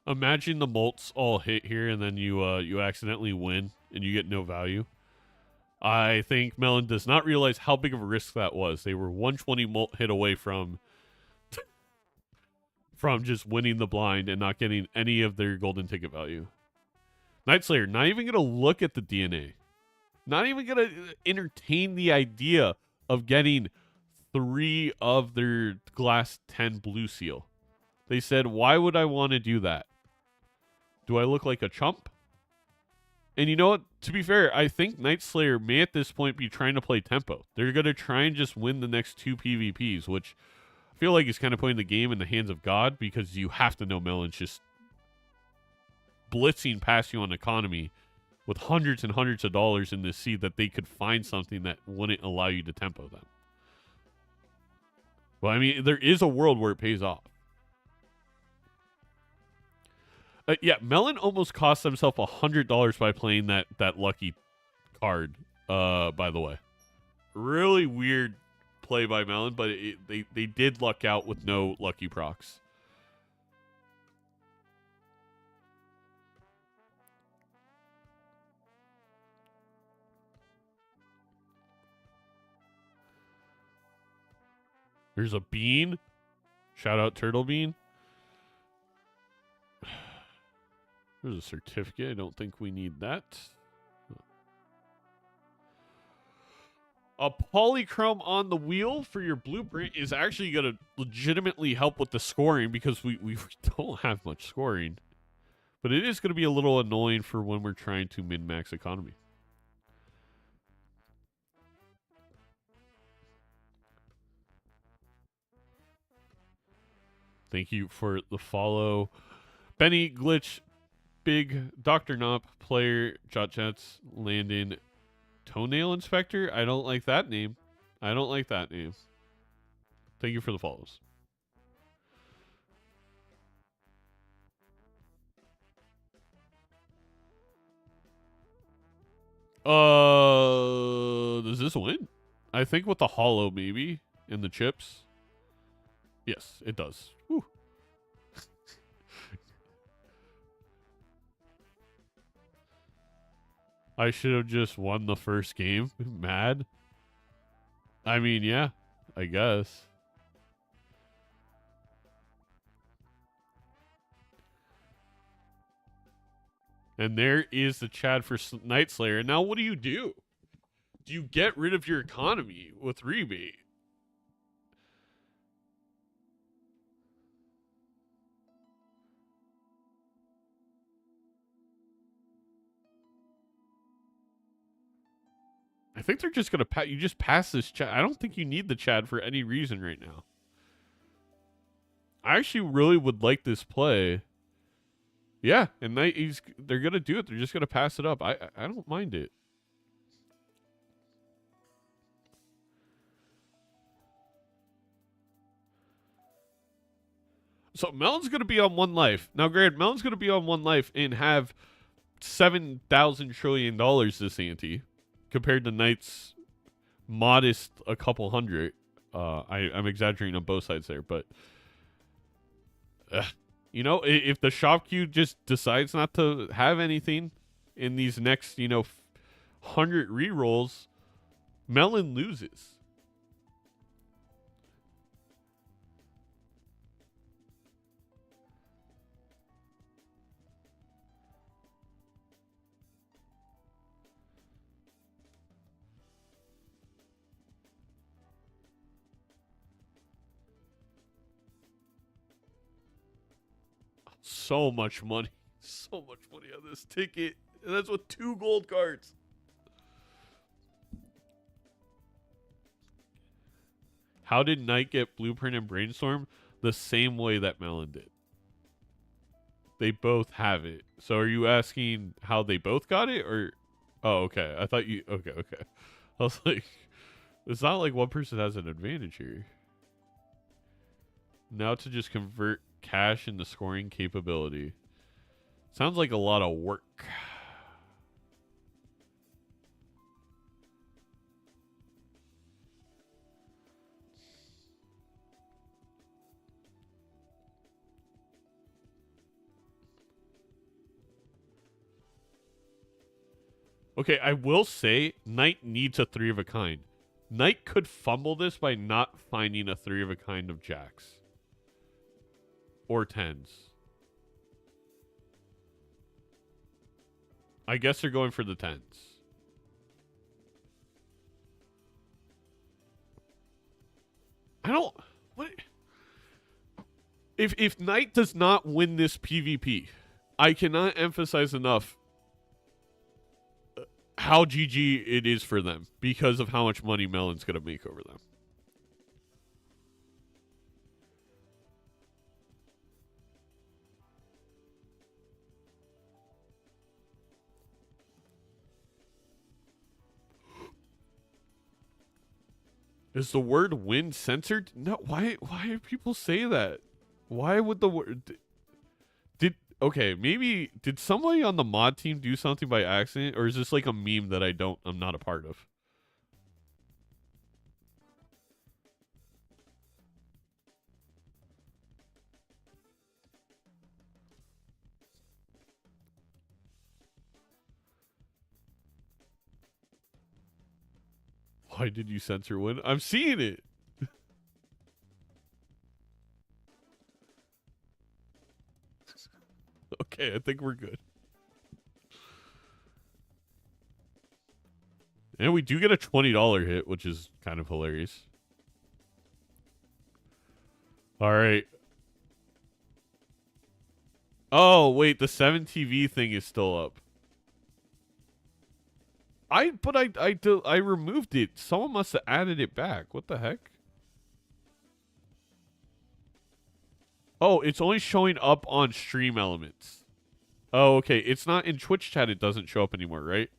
Speaker 2: Imagine the molts all hit here and then you accidentally win and you get no value. I think Melon does not realize how big of a risk that was. They were 120 molt hit away from just winning the blind and not getting any of their golden ticket value. Nightslayer, not even going to look at the DNA. Not even going to entertain the idea of getting 3 of their glass 10 blue seal. They said, why would I want to do that? Do I look like a chump? And you know what? To be fair, I think Nightslayer may at this point be trying to play tempo. They're going to try and just win the next 2 PvPs, which I feel like is kind of putting the game in the hands of God because you have to know Melon's just blitzing past you on economy with hundreds and hundreds of dollars in this seed that they could find something that wouldn't allow you to tempo them. Well, I mean, there is a world where it pays off. Yeah, Melon almost cost himself $100 by playing that lucky card, by the way. Really weird play by Melon, but they did luck out with no lucky procs. There's a bean. Shout out Turtle Bean. There's a certificate. I don't think we need that. A polychrome on the wheel for your blueprint is actually going to legitimately help with the scoring because we don't have much scoring. But it is going to be a little annoying for when we're trying to min-max economy. Thank you for the follow. Benny Glitch, Big Dr. Nop, Player, Jot Jets, Landon, Toenail Inspector. I don't like that name. I don't like that name. Thank you for the follows. Does this win? I think with the hollow maybe and the chips. Yes, it does. Whew. I should have just won the first game. Mad. I mean, yeah, I guess. And there is the Chad for Nightslayer. Now, what do? Do you get rid of your economy with rebate? think they're just gonna you just pass this Chad. I don't think you need the Chad for any reason right now. I actually really would like this play. Yeah, and they're gonna do it. They're just gonna pass it up. I don't mind it. So Melon's gonna be on 1 life. Now, granted, Melon's gonna be on 1 life and have $7,000 trillion this ante, compared to Knight's modest a couple hundred. I'm exaggerating on both sides there, but you know, if the shop queue just decides not to have anything in these next, 100 rerolls, Melon loses. So much money. So much money on this ticket. And that's with 2 gold cards. How did Knight get Blueprint and Brainstorm? The same way that Melon did. They both have it. So are you asking how they both got it? Or... Oh, okay. I thought you... Okay. I was like... It's not like one person has an advantage here. Now to just convert cash into scoring capability. Sounds like a lot of work. Okay, I will say Knight needs a 3 of a kind. Knight could fumble this by not finding a 3 of a kind of jacks. Or 10s. I guess they're going for the 10s. I don't... What? If Knight does not win this PvP, I cannot emphasize enough how GG it is for them because of how much money Melon's going to make over them. Is the word win censored? No, why do people say that? Why would the word... Okay, maybe... Did somebody on the mod team do something by accident? Or is this like a meme that I'm not a part of? Why did you censor win? I'm seeing it. Okay, I think we're good. And we do get a $20 hit, which is kind of hilarious. All right. Oh, wait, the 7TV thing is still up. I removed it. Someone must have added it back. What the heck? Oh, it's only showing up on Stream Elements. Oh, okay. It's not in Twitch chat. It doesn't show up anymore, right?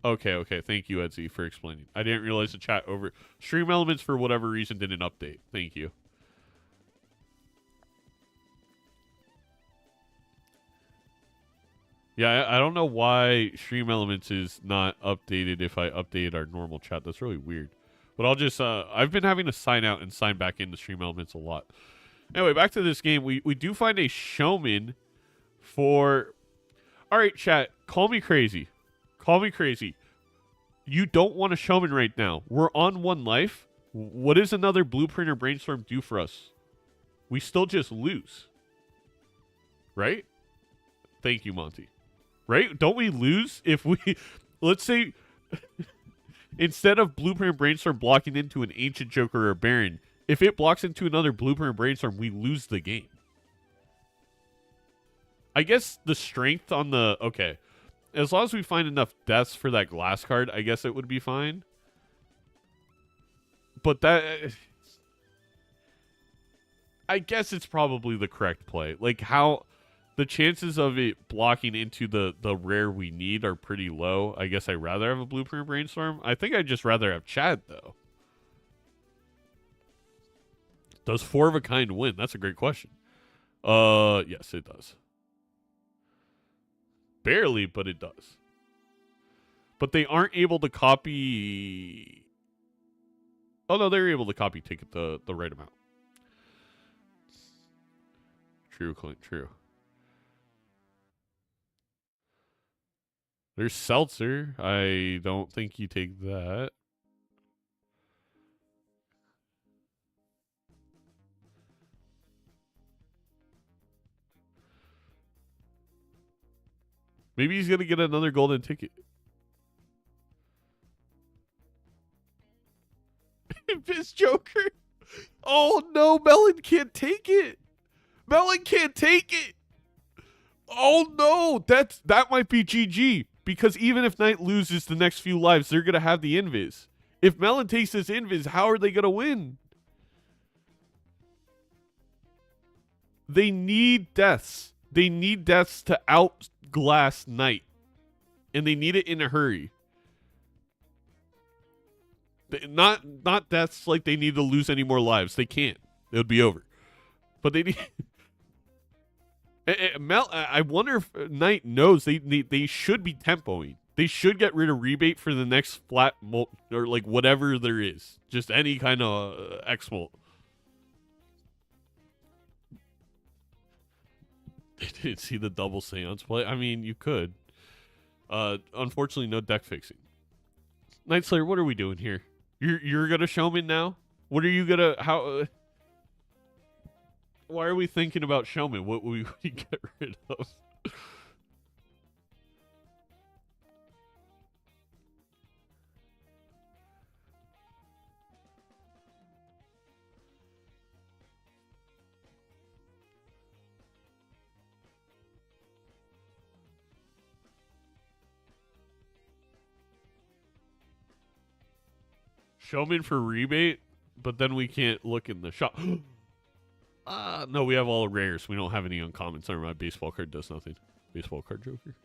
Speaker 2: Okay. Thank you, Etsy, for explaining. I didn't realize the chat over... Stream Elements, for whatever reason, didn't update. Thank you. Yeah, I don't know why Stream Elements is not updated if I updated our normal chat. That's really weird. But I'll just... I've been having to sign out and sign back into Stream Elements a lot. Anyway, back to this game. We do find a showman for... Alright, chat. Call me crazy. Call me crazy. You don't want a showman right now. We're on 1 life. What does another Blueprint or Brainstorm do for us? We still just lose. Right? Thank you, Monty. Right? Don't we lose if we... Let's say... Instead of Blueprint and Brainstorm blocking into an Ancient Joker or a Baron, if it blocks into another Blueprint and Brainstorm, we lose the game. I guess the strength on the... Okay. As long as we find enough deaths for that glass card, I guess it would be fine. But that... I guess it's probably the correct play. Like, how... The chances of it blocking into the rare we need are pretty low. I guess I'd rather have a Blueprint Brainstorm. I think I'd just rather have Chad, though. Does 4 of a kind win? That's a great question. Yes, it does. Barely, but it does. But they aren't able to copy... Oh, no, they're able to copy ticket the right amount. True, Clint, true. There's Seltzer. I don't think you take that. Maybe he's going to get another golden ticket. This Joker. Oh, no. Melon can't take it. Melon can't take it. Oh, no. That might be GG. Because even if Knight loses the next few lives, they're going to have the invis. If Melon takes this invis, how are they going to win? They need deaths. They need deaths to outglass Knight. And they need it in a hurry. Not deaths like they need to lose any more lives. They can't. It would be over. But they need... I wonder if Knight knows they should be tempoing. They should get rid of rebate for the next flat or like whatever there is. Just any kind of X-molt. They didn't see the double seance play. I mean, you could. Unfortunately, no deck fixing. Night Slayer, what are we doing here? You're gonna showman now? What are you gonna why are we thinking about showman? What will we get rid of? Showman for rebate, but then we can't look in the shop. No, we have all the rares. We don't have any uncommons. Sorry, my baseball card does nothing. Baseball card Joker.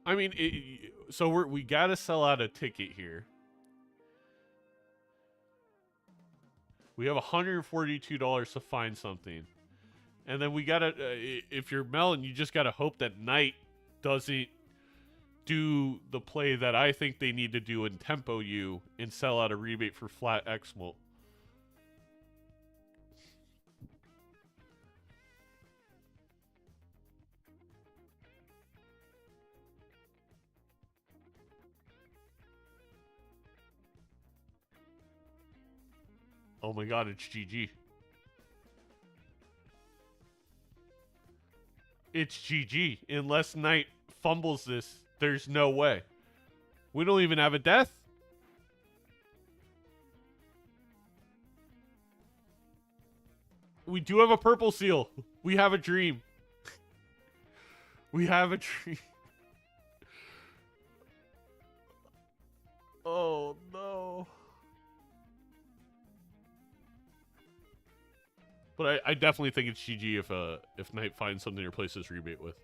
Speaker 2: I mean, so we gotta sell out a ticket here. We have $142 to find something, and then we gotta. If you're Melon, you just gotta hope that Knight doesn't do the play that I think they need to do and tempo you and sell out a rebate for flat X-molt. Oh my god, it's GG. It's GG. Unless Knight fumbles this, there's no way. We don't even have a death. We do have a purple seal. We have a dream. We have a dream. Oh no. But I definitely think it's GG if Knight finds something to replace this rebate with.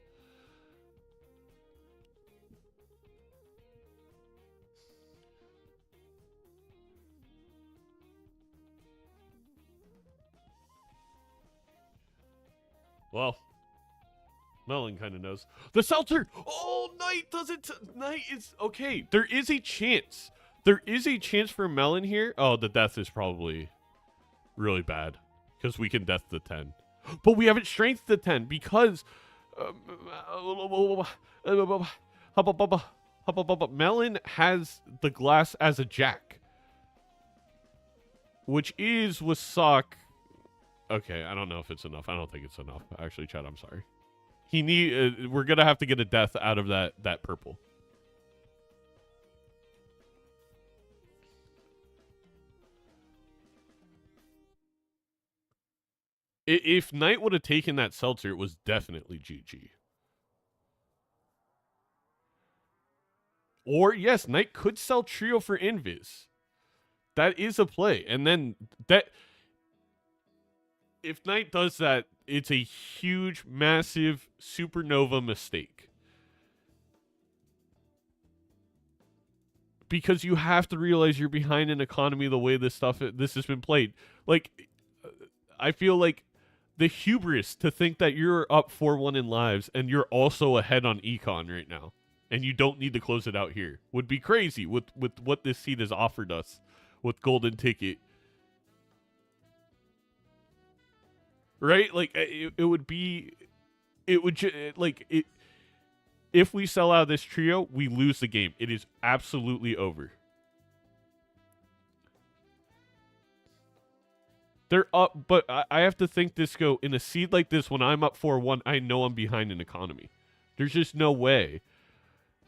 Speaker 2: Well, Melon kind of knows. The Seltzer! Oh, Knight doesn't... Knight is... Okay, there is a chance. There is a chance for Melon here. Oh, the death is probably really bad. Because we can death the 10. But we haven't strength the 10 because... Melon has the glass as a jack. which is with Sock. Okay, I don't know if it's enough. I don't think it's enough. Actually, Chad, I'm sorry. We're gonna have to get a death out of that purple. If Knight would have taken that seltzer, it was definitely GG. Or, yes, Knight could sell Trio for Invis. That is a play. And then, if Knight does that, it's a huge, massive, supernova mistake. Because you have to realize you're behind an economy the way this has been played. Like, I feel like the hubris to think that you're up 4-1 in lives and you're also ahead on econ right now and you don't need to close it out here would be crazy with what this seed has offered us with golden ticket. Right? Like, it would be... It would... Like, it... If we sell out this trio, we lose the game. It is absolutely over. They're up, but I have to think this go in a seed like this. When I'm up 4-1, I know I'm behind an economy. There's just no way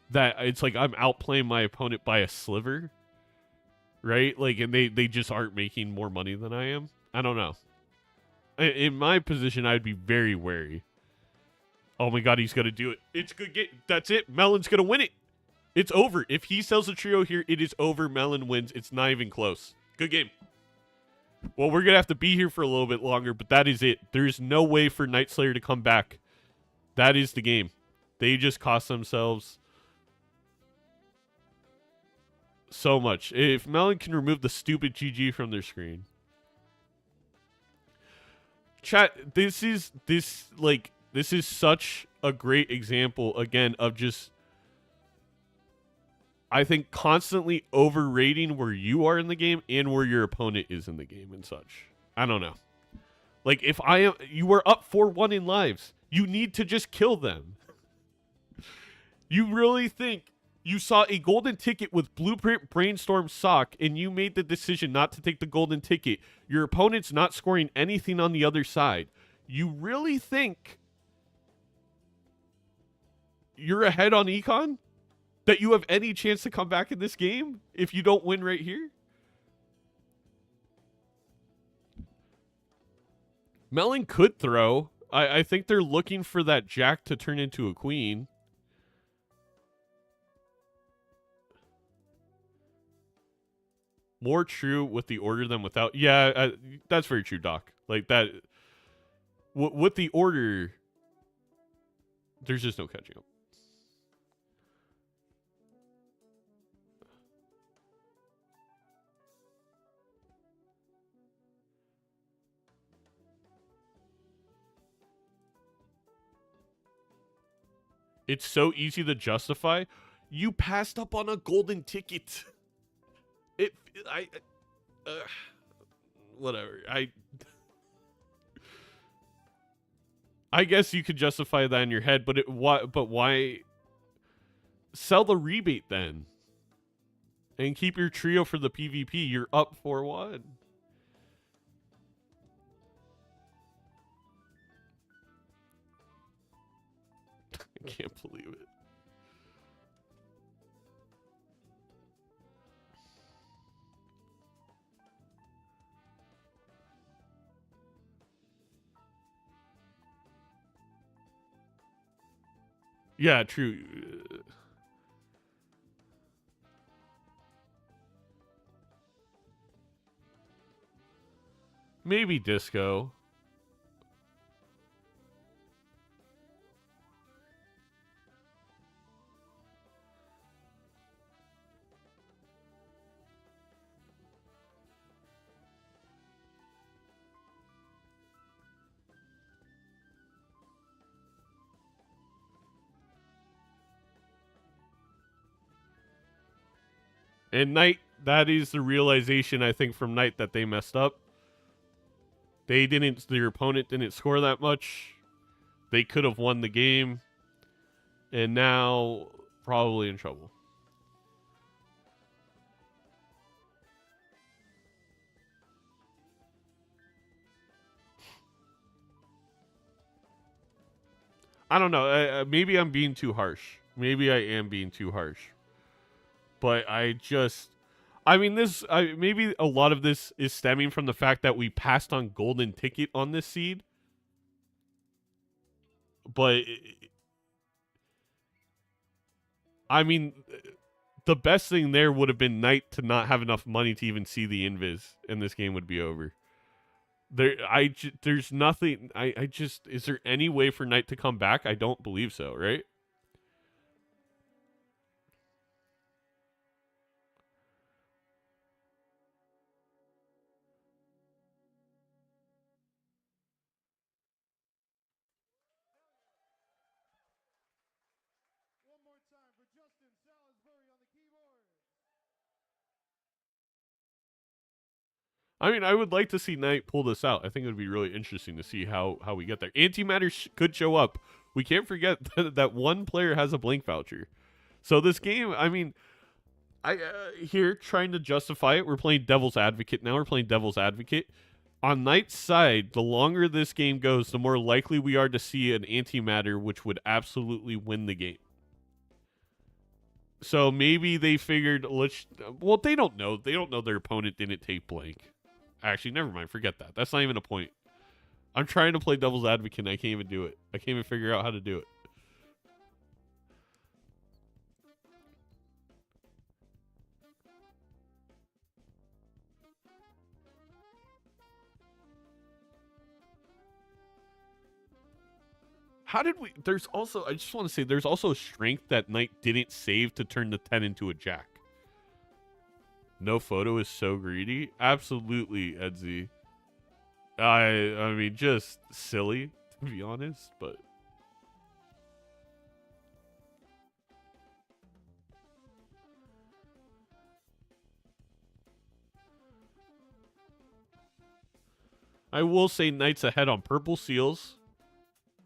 Speaker 2: that it's like I'm outplaying my opponent by a sliver, right? Like, and they just aren't making more money than I am. I don't know. In my position, I'd be very wary. Oh my god, he's gonna do it. It's good. That's it. Melon's gonna win it. It's over. If he sells a trio here, it is over. Melon wins. It's not even close. Good game. Well, we're going to have to be here for a little bit longer, but that is it. There's no way for Night Slayer to come back. That is the game. They just cost themselves so much. If Melon can remove the stupid GG from their screen. Chat, this is such a great example, again, of just, I think, constantly overrating where you are in the game and where your opponent is in the game and such. I don't know. Like, if you were up 4-1 in lives, you need to just kill them. You really think you saw a golden ticket with Blueprint, Brainstorm, Sock, and you made the decision not to take the golden ticket. Your opponent's not scoring anything on the other side. You really think you're ahead on econ? That you have any chance to come back in this game if you don't win right here? Melon could throw. I think they're looking for that jack to turn into a queen. More true with the order than without. Yeah, that's very true, Doc. Like that. With the order, there's just no catching up. It's so easy to justify. You passed up on a golden ticket. Whatever. I guess you could justify that in your head, but why sell the rebate then? And keep your trio for the PvP. You're up 4-1. I can't believe it. Yeah, true. Maybe disco. And Knight, that is the realization, I think, from Knight that they messed up. Their opponent didn't score that much. They could have won the game. And now, probably in trouble. I don't know. Maybe I'm being too harsh. Maybe I am being too harsh. But I mean, maybe a lot of this is stemming from the fact that we passed on golden ticket on this seed. But I mean, the best thing there would have been Knight to not have enough money to even see the invis, and this game would be over. There's nothing. Is there any way for Knight to come back? I don't believe so, right?
Speaker 1: One more time for Justin Salisbury on the keyboard.
Speaker 2: I mean, I would like to see Knight pull this out. I think it would be really interesting to see how we get there. Antimatter could show up. We can't forget that one player has a blink voucher. So this game, I mean, here trying to justify it. We're playing Devil's Advocate now. We're playing Devil's Advocate. On Knight's side, the longer this game goes, the more likely we are to see an antimatter, which would absolutely win the game. So maybe they figured, well, they don't know. They don't know their opponent didn't take blank. Actually, never mind. Forget that. That's not even a point. I'm trying to play Devil's Advocate and I can't even do it. I can't even figure out how to do it. How did we... There's also... I just want to say, there's also strength that Knight didn't save to turn the 10 into a jack. No photo is so greedy. Absolutely, Edsy. I mean, just silly, to be honest, but... I will say Knight's ahead on purple seals.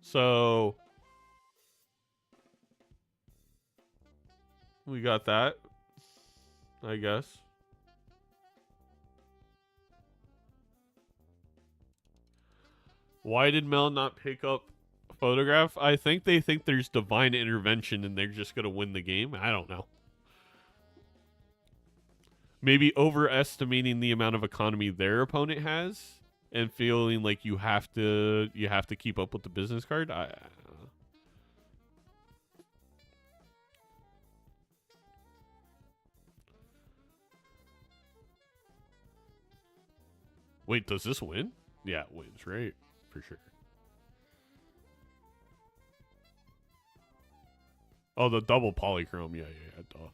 Speaker 2: So... we got that, I guess. Why did Mel not pick up a photograph? I think they think there's divine intervention and they're just going to win the game. I don't know. Maybe overestimating the amount of economy their opponent has and feeling like you have to keep up with the business card. I don't know. Wait, does this win? Yeah, it wins, right? For sure. Oh, the double polychrome. Yeah, duh.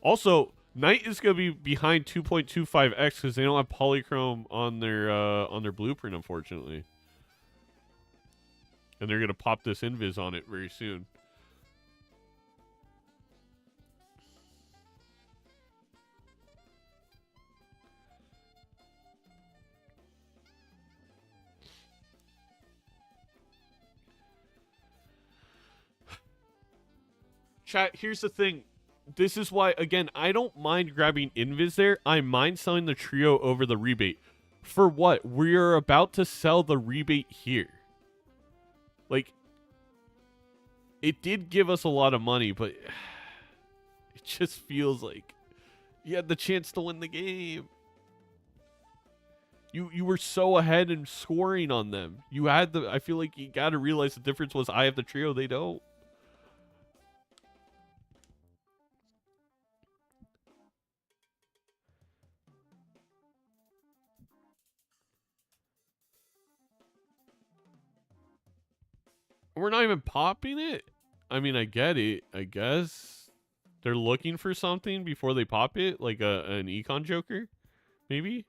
Speaker 2: Also, Knight is going to be behind 2.25x because they don't have polychrome on their blueprint, unfortunately. And they're going to pop this invis on it very soon. Chat, here's the thing. This is why, again, I don't mind grabbing invis there. I mind selling the trio over the rebate. For what? We're about to sell the rebate here. Like, it did give us a lot of money, but it just feels like you had the chance to win the game. You were so ahead in scoring on them. You had the... I feel like you got to realize the difference was I have the trio, they don't. We're not even popping it. I mean, I get it. I guess they're looking for something before they pop it, like an econ joker, maybe.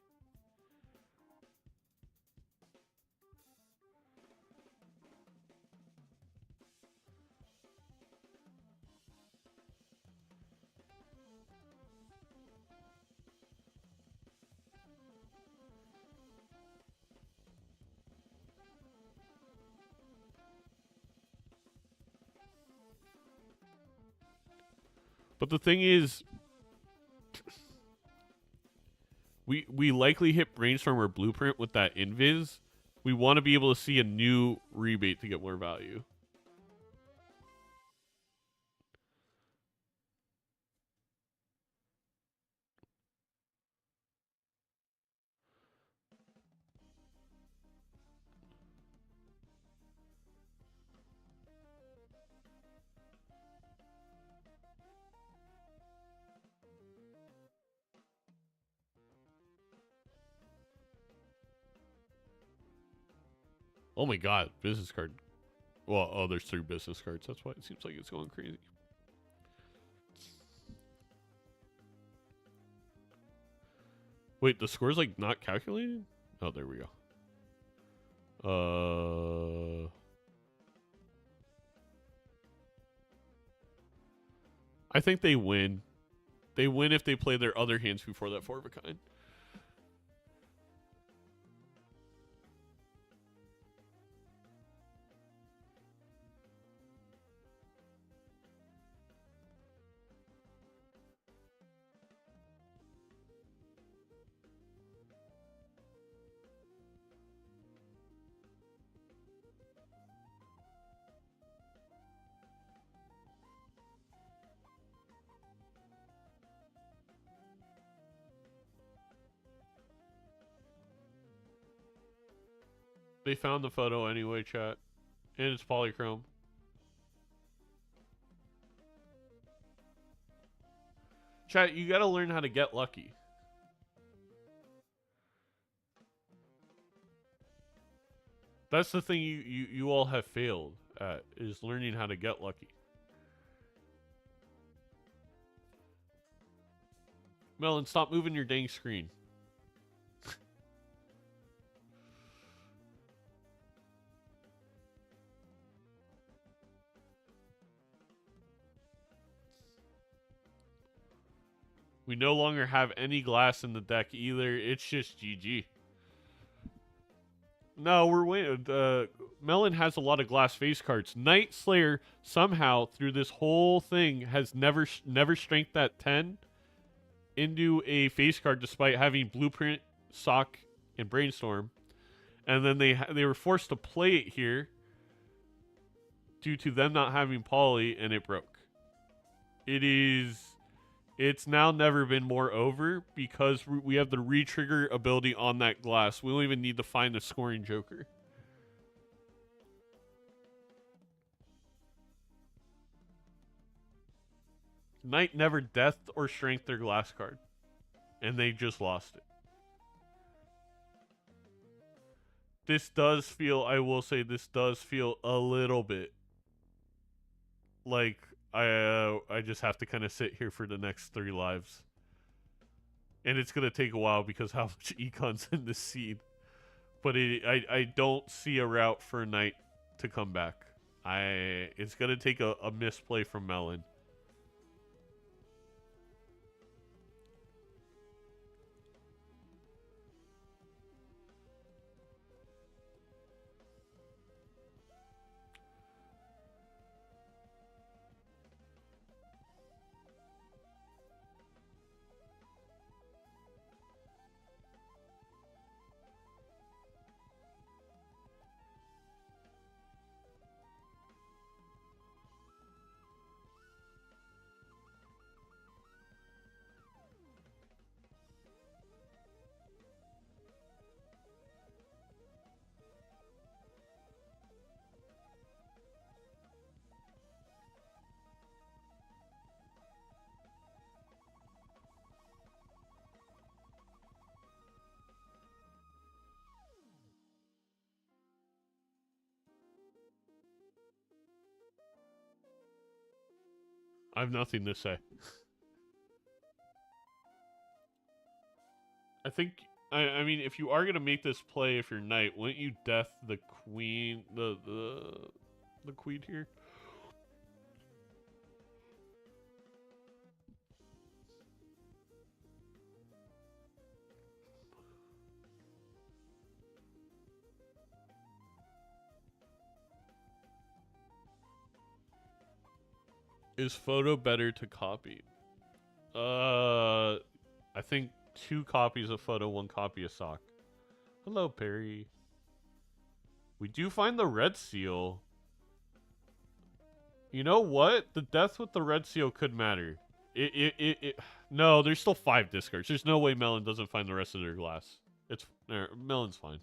Speaker 2: But the thing is, we likely hit Brainstorm or Blueprint with that invis, We want to be able to see a new rebate to get more value. Oh my god, business card. Well, oh, there's 3 business cards. That's why it seems like it's going crazy. Wait, the score's like not calculated? Oh, there we go. I think they win. They win if they play their other hands before that 4 of a kind. They found the photo anyway, chat. And it's polychrome. Chat, you gotta learn how to get lucky. That's the thing you all have failed at, is learning how to get lucky. Melon, stop moving your dang screen. We no longer have any glass in the deck either. It's just GG. No, we're waiting. Melon has a lot of glass face cards. Night Slayer somehow through this whole thing has never strength that 10 into a face card despite having Blueprint, Sock, and Brainstorm. And then they were forced to play it here due to them not having Poly, and it broke. It's now never been more over because we have the re-trigger ability on that glass. We don't even need to find the scoring joker. Knight never deathed or strength their glass card. And they just lost it. This does feel, I will say, this does feel a little bit like I just have to kind of sit here for the next 3 lives. And it's going to take a while because how much econ's in the seed. But I don't see a route for a Knight to come back. It's going to take a misplay from Melon. I have nothing to say. I think, I mean, if you are going to make this play, if you're Knight, wouldn't you death the queen, the queen here? Is photo better to copy? I think 2 copies of photo, 1 copy of sock. Hello, Perry. We do find the red seal. You know what? The death with the red seal could matter. No, there's still 5 discards. There's no way Melon doesn't find the rest of their glass. Melon's fine.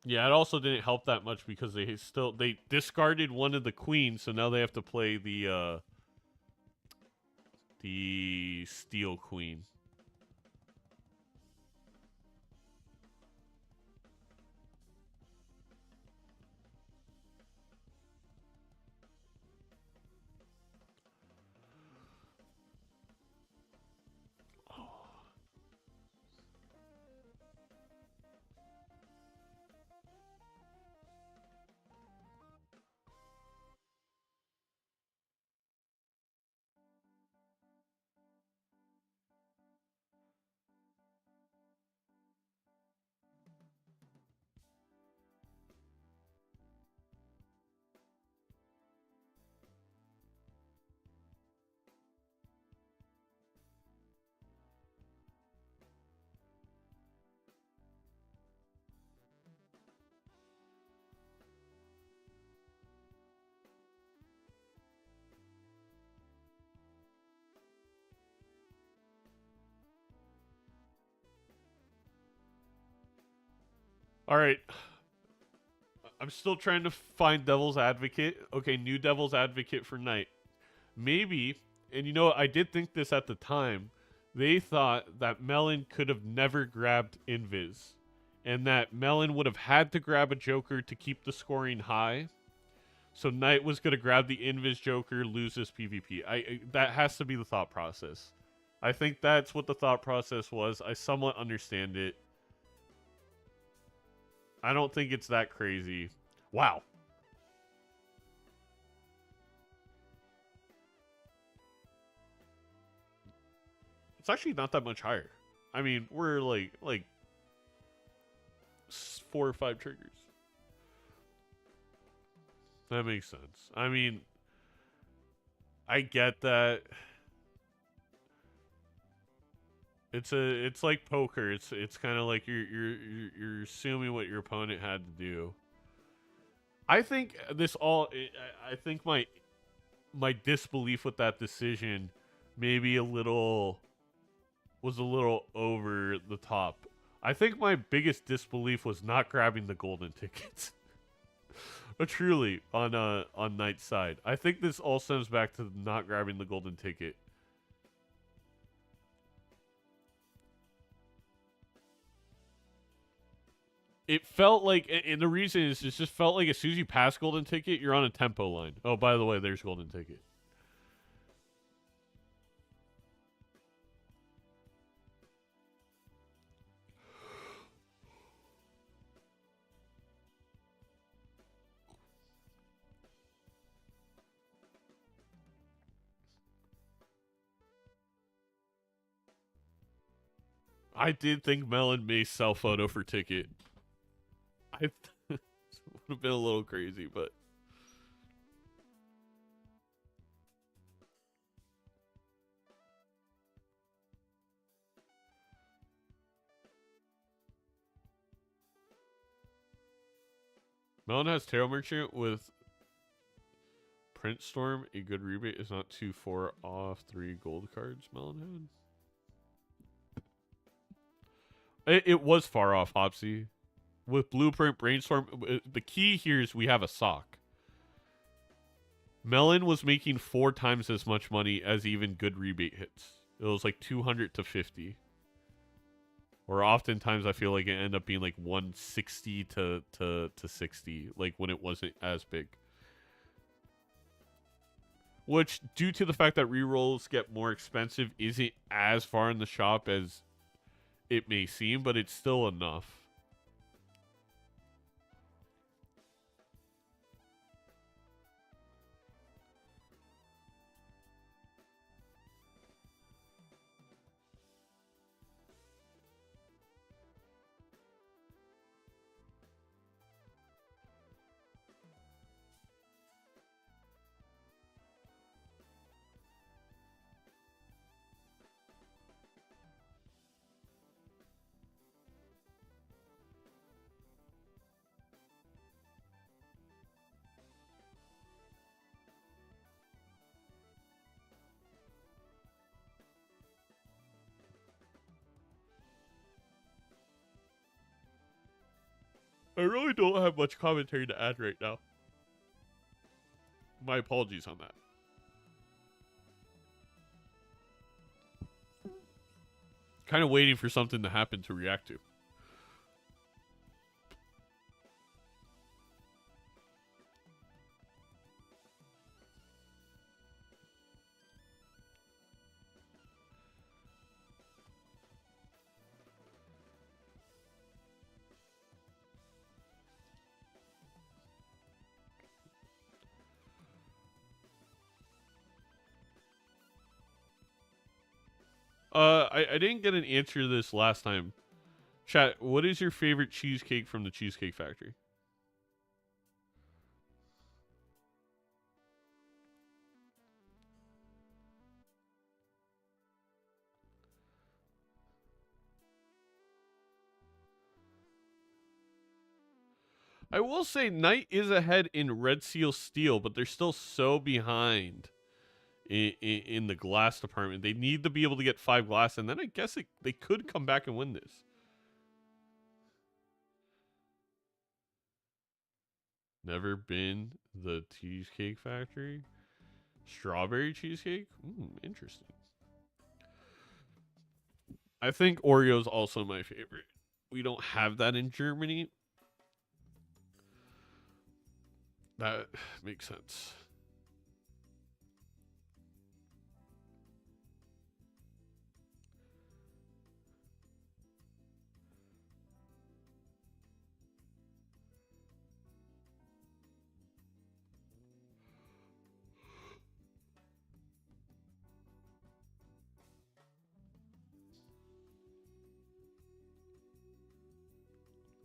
Speaker 2: Yeah, it also didn't help that much because they discarded one of the queens, so now they have to play the steel queen. All right. I'm still trying to find Devil's Advocate. Okay, new Devil's Advocate for Knight. Maybe, and you know, I did think this at the time, they thought that Melon could have never grabbed Invis, and that Melon would have had to grab a Joker to keep the scoring high. So Knight was going to grab the Invis Joker, lose this PvP. That has to be the thought process. I think that's what the thought process was. I somewhat understand it. I don't think it's that crazy. Wow. It's actually not that much higher. I mean, we're like 4 or 5 triggers. That makes sense. I mean, I get that. It's like poker. It's kind of like you're assuming what your opponent had to do. I think I think my disbelief with that decision maybe was a little over the top. I think my biggest disbelief was not grabbing the golden tickets. Truly, on Knight's side. I think this all stems back to not grabbing the golden ticket. It felt like, and the reason is, it just felt like as soon as you pass golden ticket, you're on a tempo line. Oh, by the way, there's golden ticket. I did think Melon may sell photo for ticket. I would have been a little crazy, but Melon has Tarot Merchant with Print Storm. A good rebate is not 2-4 off 3 gold cards. Melon had. It was far off, Hopsy. With Blueprint Brainstorm, the key here is we have a sock. Melon was making 4 times as much money as even good rebate hits. It was like 200 to 50. Or oftentimes I feel like it ended up being like 160 to 60, like when it wasn't as big. Which, due to the fact that rerolls get more expensive, isn't as far in the shop as it may seem, but it's still enough. I really don't have much commentary to add right now. My apologies on that. Kind of waiting for something to happen to react to. I didn't get an answer to this last time. Chat, what is your favorite cheesecake from the Cheesecake Factory? I will say Knight is ahead in Red Seal Steel, but they're still so behind in the glass department. They need to be able to get 5 glass, and then I guess they could come back and win this. Never been the Cheesecake Factory? Strawberry cheesecake? Interesting. I think Oreo's also my favorite. We don't have that in Germany. That makes sense.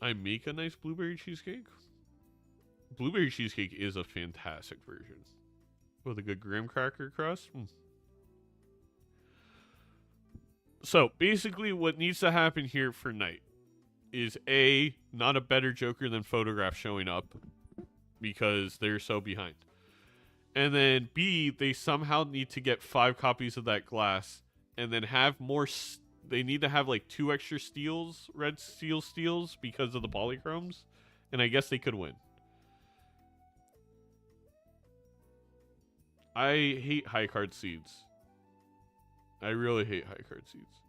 Speaker 2: I make a nice blueberry cheesecake. Blueberry cheesecake is a fantastic version. With a good graham cracker crust. So, basically what needs to happen here for Knight is A, not a better Joker than Photograph showing up because they're so behind. And then B, they somehow need to get 5 copies of that glass and then have more... They need to have like 2 extra steals, red seal steals, because of the polychromes. And I guess they could win. I hate high card seeds. I really hate high card seeds.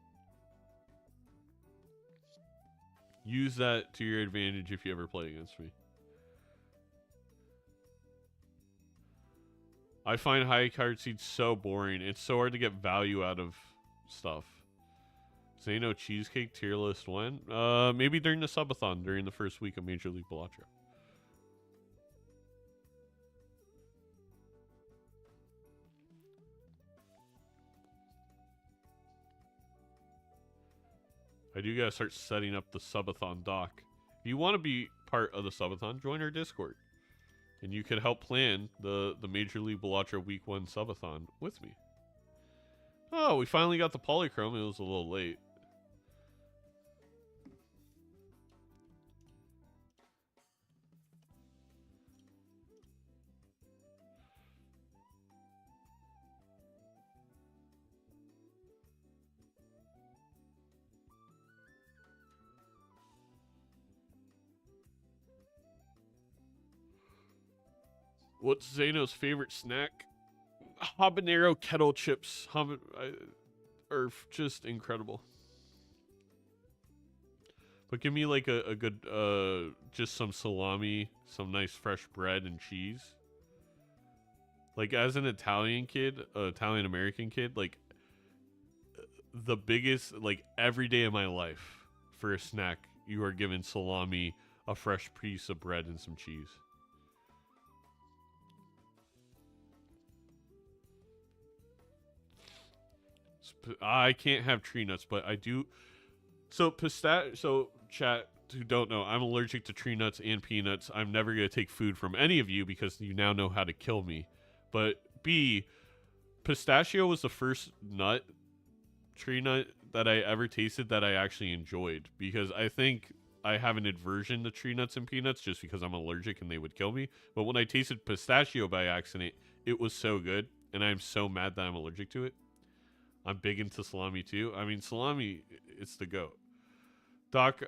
Speaker 2: Use that to your advantage if you ever play against me. I find high card seeds so boring. It's so hard to get value out of stuff. Zeno cheesecake tier list when? Maybe during the subathon during the first week of Major League Balatro. I do gotta start setting up the subathon doc. If you want to be part of the subathon, join our Discord. And you can help plan the Major League Balatro Week 1 subathon with me. Oh, we finally got the polychrome. It was a little late. What's Zeno's favorite snack? Habanero kettle chips are just incredible. But give me like a good, just some salami, some nice fresh bread and cheese. Like as an Italian kid, Italian American kid, like the biggest, like every day of my life for a snack, you are given salami, a fresh piece of bread, and some cheese. I can't have tree nuts, but I do. So chat who don't know, I'm allergic to tree nuts and peanuts. I'm never gonna take food from any of you because you now know how to kill me. But B, pistachio was the first tree nut that I ever tasted that I actually enjoyed, because I think I have an aversion to tree nuts and peanuts just because I'm allergic and they would kill me. But when I tasted pistachio by accident, it was so good, and I'm so mad that I'm allergic to it. I'm big into salami too. I mean, salami, it's the GOAT. Doc,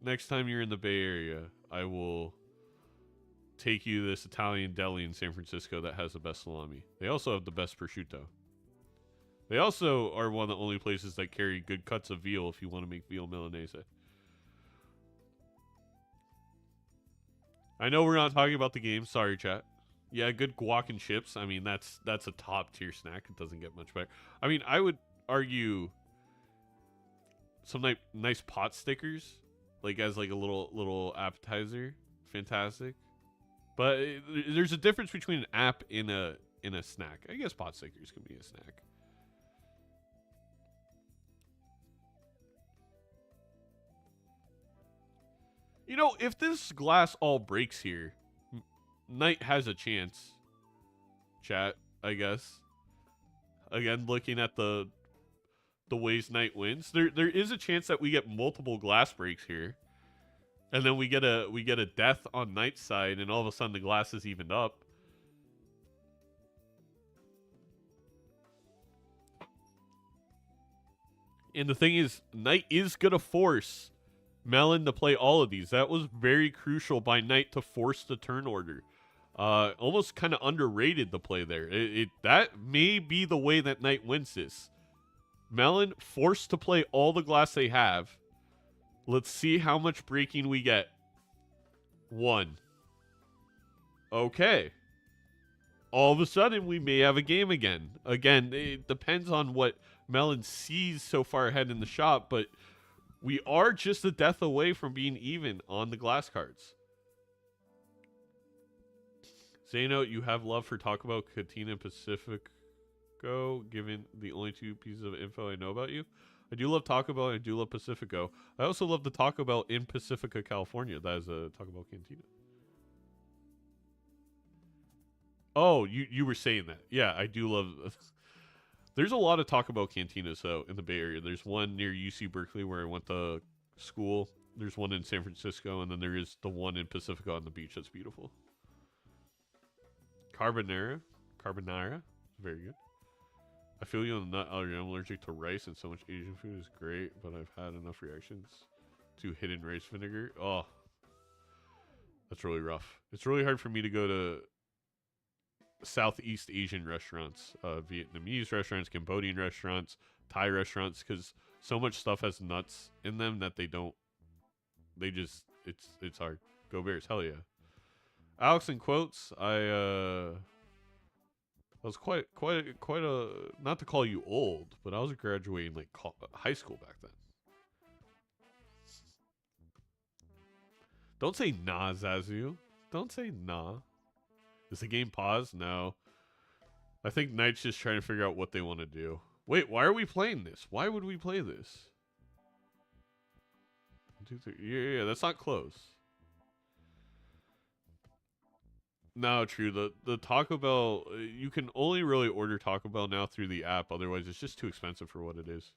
Speaker 2: next time you're in the Bay Area, I will take you to this Italian deli in San Francisco that has the best salami. They also have the best prosciutto. They also are one of the only places that carry good cuts of veal if you want to make veal Milanese. I know we're not talking about the game. Sorry, chat. Yeah, good guac and chips. I mean, that's a top tier snack. It doesn't get much better. I mean, I would argue some nice pot stickers, like as like a little appetizer. Fantastic. But there's a difference between an app and a snack. I guess pot stickers can be a snack. You know, if this glass all breaks here, Knight has a chance. Chat, I guess. Again, looking at the ways Knight wins, there is a chance that we get multiple glass breaks here, and then we get a death on Knight's side, and all of a sudden the glass is evened up. And the thing is, Knight is gonna force Melon to play all of these. That was very crucial by Knight to force the turn order. Almost kind of underrated the play there. That may be the way that Knight wins this. Melon forced to play all the glass they have. Let's see how much breaking we get. 1. Okay. All of a sudden, we may have a game again. Again, it depends on what Melon sees so far ahead in the shop, but we are just a death away from being even on the glass cards. Zeno, you have love for Taco Bell, Cantina, and Pacifico, given the only 2 pieces of info I know about you. I do love Taco Bell, and I do love Pacifico. I also love the Taco Bell in Pacifica, California. That is a Taco Bell Cantina. Oh, you were saying that. Yeah, I do love... There's a lot of Taco Bell cantinas, though, in the Bay Area. There's one near UC Berkeley where I went to school. There's one in San Francisco, and then there is the one in Pacifica on the beach. That's beautiful. Carbonara. Very good. I feel you on the nut allergy. I'm allergic to rice, and so much Asian food is great, but I've had enough reactions to hidden rice vinegar. Oh, that's really rough. It's really hard for me to go to Southeast Asian restaurants, Vietnamese restaurants, Cambodian restaurants, Thai restaurants, because so much stuff has nuts in them that it's hard. Go Bears, hell yeah. Alex in quotes, I was quite a, not to call you old, but I was graduating like high school back then. Don't say nah, Zazu. Don't say nah. Is the game paused? No. I think Knight's just trying to figure out what they want to do. Wait, why are we playing this? Why would we play this? 1, 2, 3. Yeah, that's not close. No, true. The Taco Bell, you can only really order Taco Bell now through the app. Otherwise, it's just too expensive for what it is.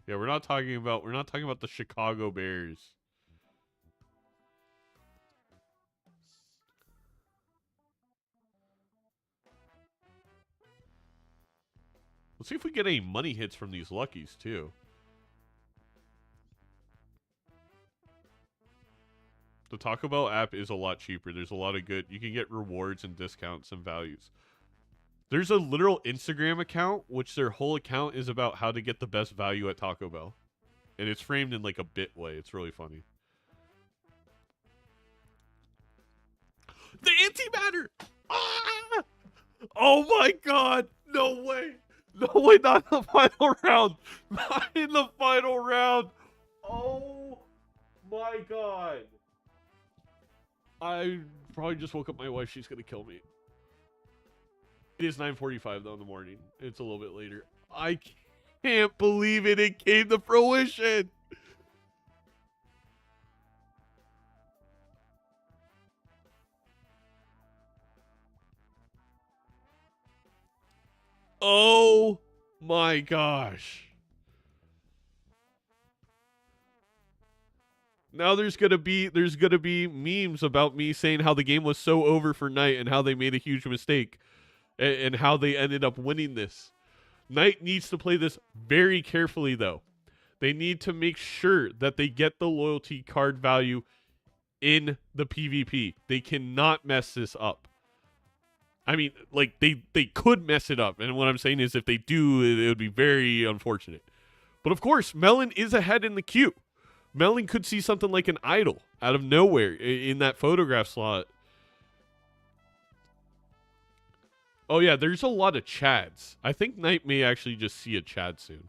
Speaker 2: Yeah, we're not talking about the Chicago Bears. Let's see if we get any money hits from these luckies too. The Taco Bell app is a lot cheaper. There's a lot of good, you can get rewards and discounts and values. There's a literal Instagram account, which their whole account is about how to get the best value at Taco Bell. And it's framed in like a bit way. It's really funny. The antimatter! Ah! Oh my god! No way! No way, not in the final round! Not in the final round! Oh my god! I probably just woke up my wife. She's gonna kill me. It is 9:45 though in the morning. It's a little bit later. I can't believe it. It came to fruition. Oh my gosh. Now there's gonna be memes about me saying how the game was so over for Knight and how they made a huge mistake and how they ended up winning this. Knight needs to play this very carefully, though. They need to make sure that they get the loyalty card value in the PvP. They cannot mess this up. I mean, like, they could mess it up. And what I'm saying is if they do, it would be very unfortunate. But, of course, Melon is ahead in the queue. Melon could see something like an idol out of nowhere in that photograph slot. Oh, yeah, there's a lot of Chads. I think Knight may actually just see a Chad soon.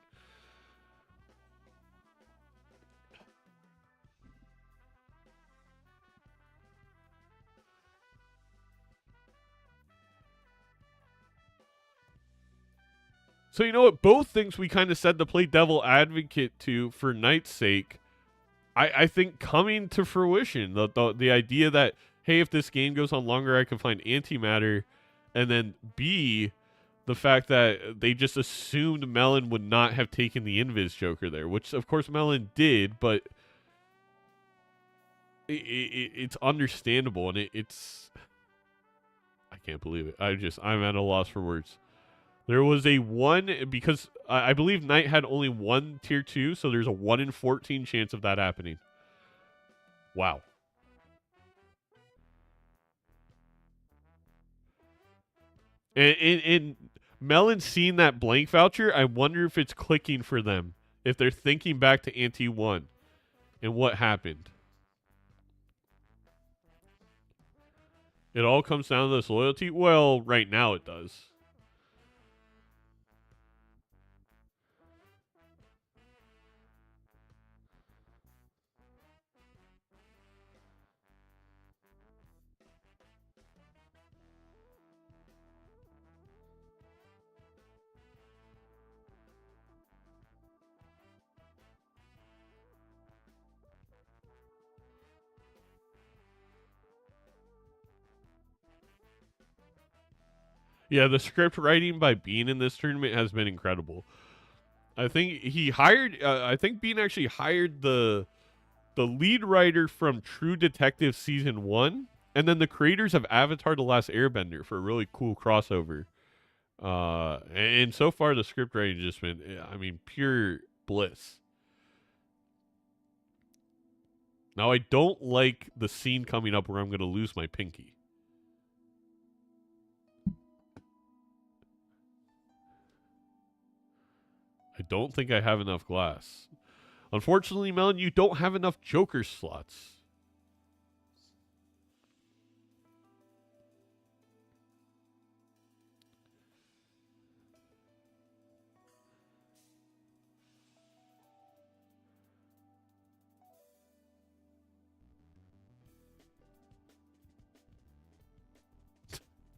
Speaker 2: So, you know what? Both things we kind of said to play devil advocate to for Knight's sake, I think coming to fruition. The idea that, hey, if this game goes on longer, I can find antimatter. And then B, the fact that they just assumed Melon would not have taken the Invis Joker there, which, of course, Melon did, but it's understandable, and it's... I can't believe it. I'm at a loss for words. There was a 1, because I believe Knight had only 1 tier 2, so there's a 1 in 14 chance of that happening. Wow. And Melon seeing that blank voucher, I wonder if it's clicking for them. If they're thinking back to Ante 1 and what happened. It all comes down to this loyalty? Well, right now it does. Yeah, the script writing by Bean in this tournament has been incredible. I think he hired. I think Bean actually hired the lead writer from True Detective Season 1, and then the creators of Avatar: The Last Airbender for a really cool crossover. And so far the script writing has just been, I mean, pure bliss. Now I don't like the scene coming up where I'm going to lose my pinky. I don't think I have enough glass. Unfortunately, Melon, you don't have enough Joker slots.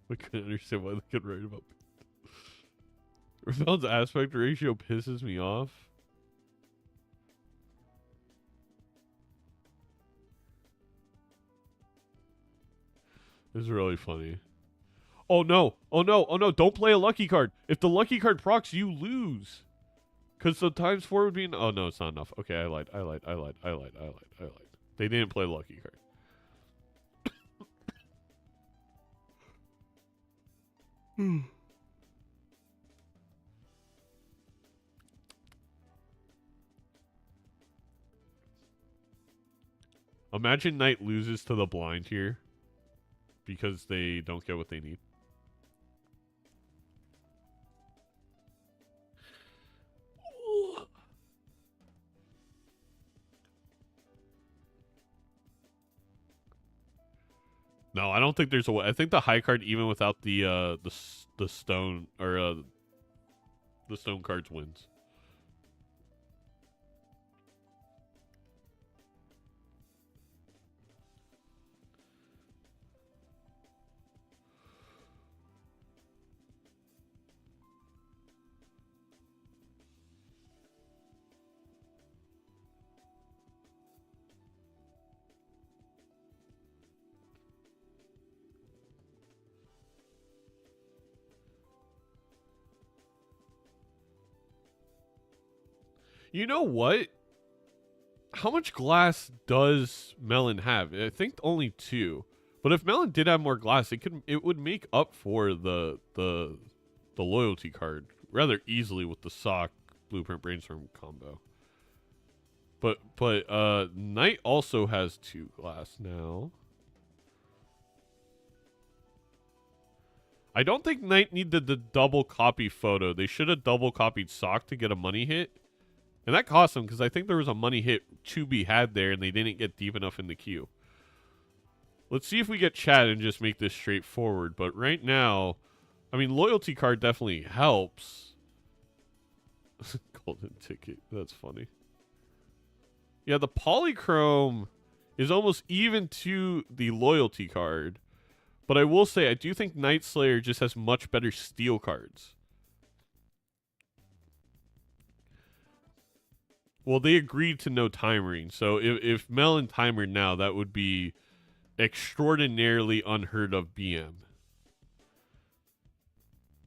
Speaker 2: I couldn't understand why they could write about it. Rafel's aspect ratio pisses me off. This is really funny. Oh no! Oh no! Oh no! Don't play a lucky card. If the lucky card procs, you lose. Because the times 4 would be... Oh no, it's not enough. Okay, I lied. They didn't play lucky card. Imagine Knight loses to the blind here because they don't get what they need. No, I don't think there's a way. I think the high card, even without the stone or the stone cards, wins. You know what? How much glass does Melon have? I think only 2. But if Melon did have more glass, it would make up for the loyalty card rather easily with the sock blueprint brainstorm combo. But Knight also has 2 glass now. I don't think Knight needed the double copy photo. They should have double copied sock to get a money hit. And that cost them because I think there was a money hit to be had there and they didn't get deep enough in the queue. Let's see if we get chat and just make this straightforward. But right now, I mean, loyalty card definitely helps. Golden ticket. That's funny. Yeah, the polychrome is almost even to the loyalty card. But I will say, I do think Night Slayer just has much better steel cards. Well, they agreed to no timering. So if Melon timered now, that would be extraordinarily unheard of BM.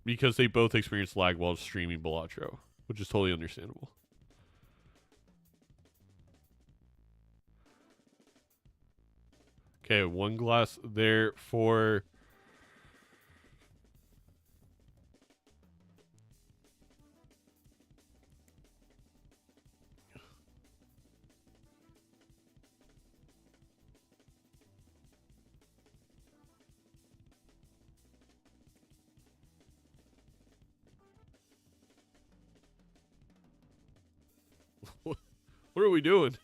Speaker 2: Because they both experienced lag while streaming Balatro, which is totally understandable. Okay, 1 glass there for... What are we doing?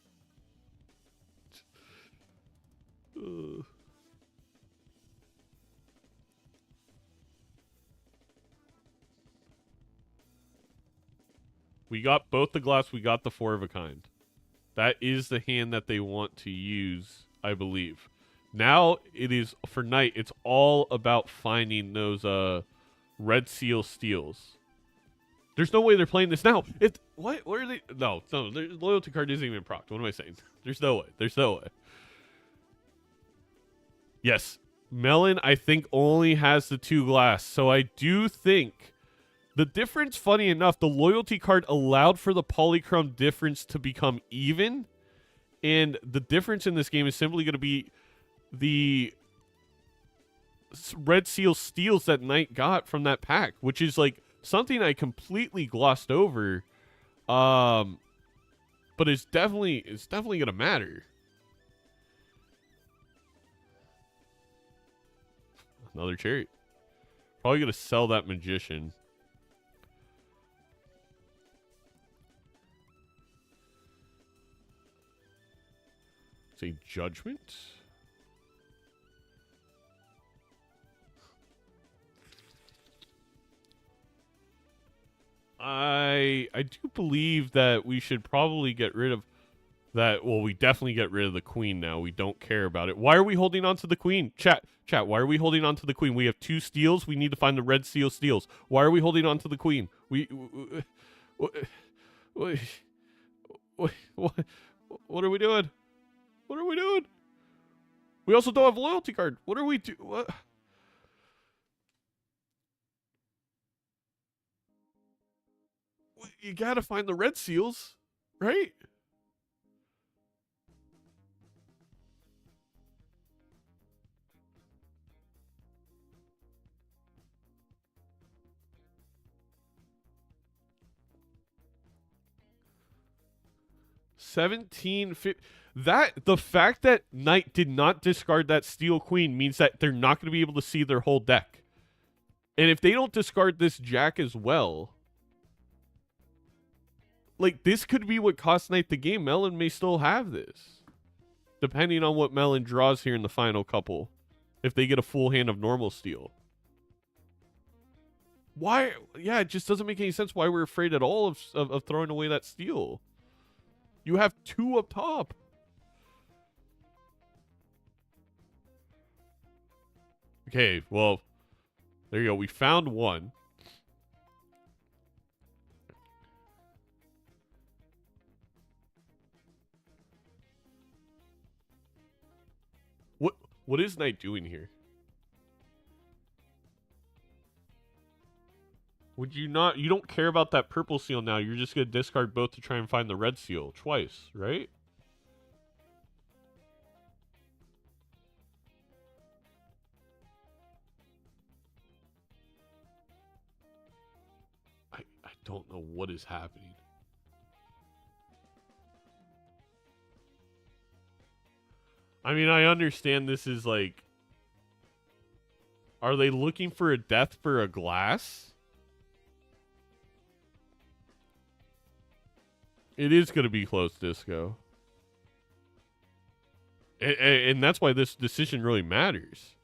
Speaker 2: We got both the glass. We got the 4 of a kind. That is the hand that they want to use, I believe. Now it is, for Knight, it's all about finding those red seal steals. There's no way they're playing this now. What are they? No, the loyalty card isn't even procced. What am I saying? There's no way. There's no way. Yes. Melon, I think, only has the 2 glass. So I do think the difference, funny enough, the loyalty card allowed for the polychrome difference to become even. And the difference in this game is simply going to be the red seal steals that Knight got from that pack, which is like something I completely glossed over. But it's definitely going to matter. Another chariot. Probably going to sell that magician. Say judgment. I do believe that we should probably get rid of that. Well, we definitely get rid of the queen now. We don't care about it. Why are we holding on to the queen? Chat, why are we holding on to the queen? We have 2 steals. We need to find the red seal steals. Why are we holding on to the queen? What are we doing? What are we doing? We also don't have a loyalty card. What are we doing? What? You gotta find the red seals, right? The fact that Knight did not discard that steel queen means that they're not going to be able to see their whole deck. And if they don't discard this jack as well, like, this could be what cost Knight the game. Melon may still have this, depending on what Melon draws here in the final couple, if they get a full hand of normal steel. Why? Yeah, it just doesn't make any sense why we're afraid at all of throwing away that steel. You have 2 up top. Okay, well, there you go. We found 1. What is Knight doing here? Would you not? You don't care about that purple seal now. You're just going to discard both to try and find the red seal twice, right? don't know what is happening. I mean, I understand this is like... Are they looking for a death for a glass? It is going to be close, Disco. And that's why this decision really matters.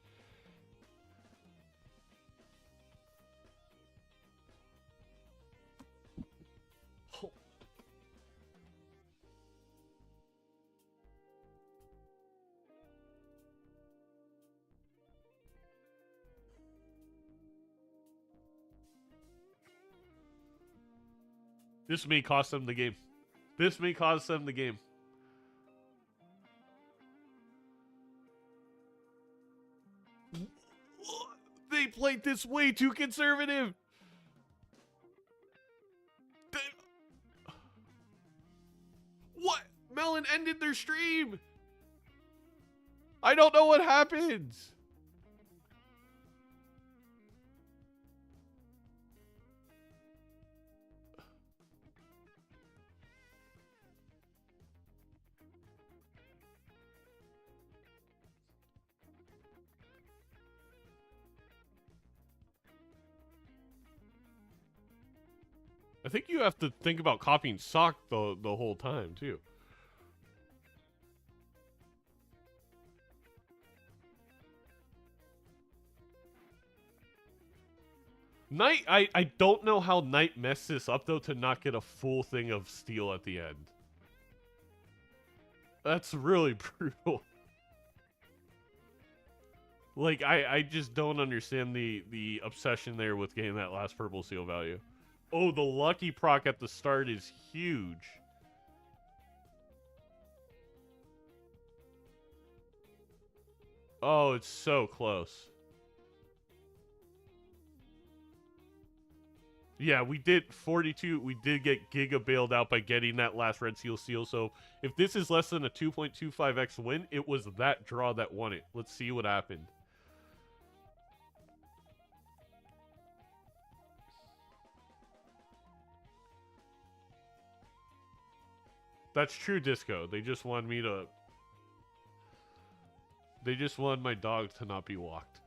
Speaker 2: This may cost them the game. This may cost them the game. They played this way too conservative. What? Melon ended their stream. I don't know what happens. I think you have to think about copying sock the whole time, too. Knight, I don't know how Knight messed this up, though, to not get a full thing of steel at the end. That's really brutal. Like, I just don't understand the obsession there with getting that last purple seal value. Oh, the lucky proc at the start is huge. Oh, it's so close. Yeah, we did 42. We did get Giga bailed out by getting that last red seal. So if this is less than a 2.25x win, it was that draw that won it. Let's see what happened. That's true, Disco. They just want me to... They just want my dog to not be walked.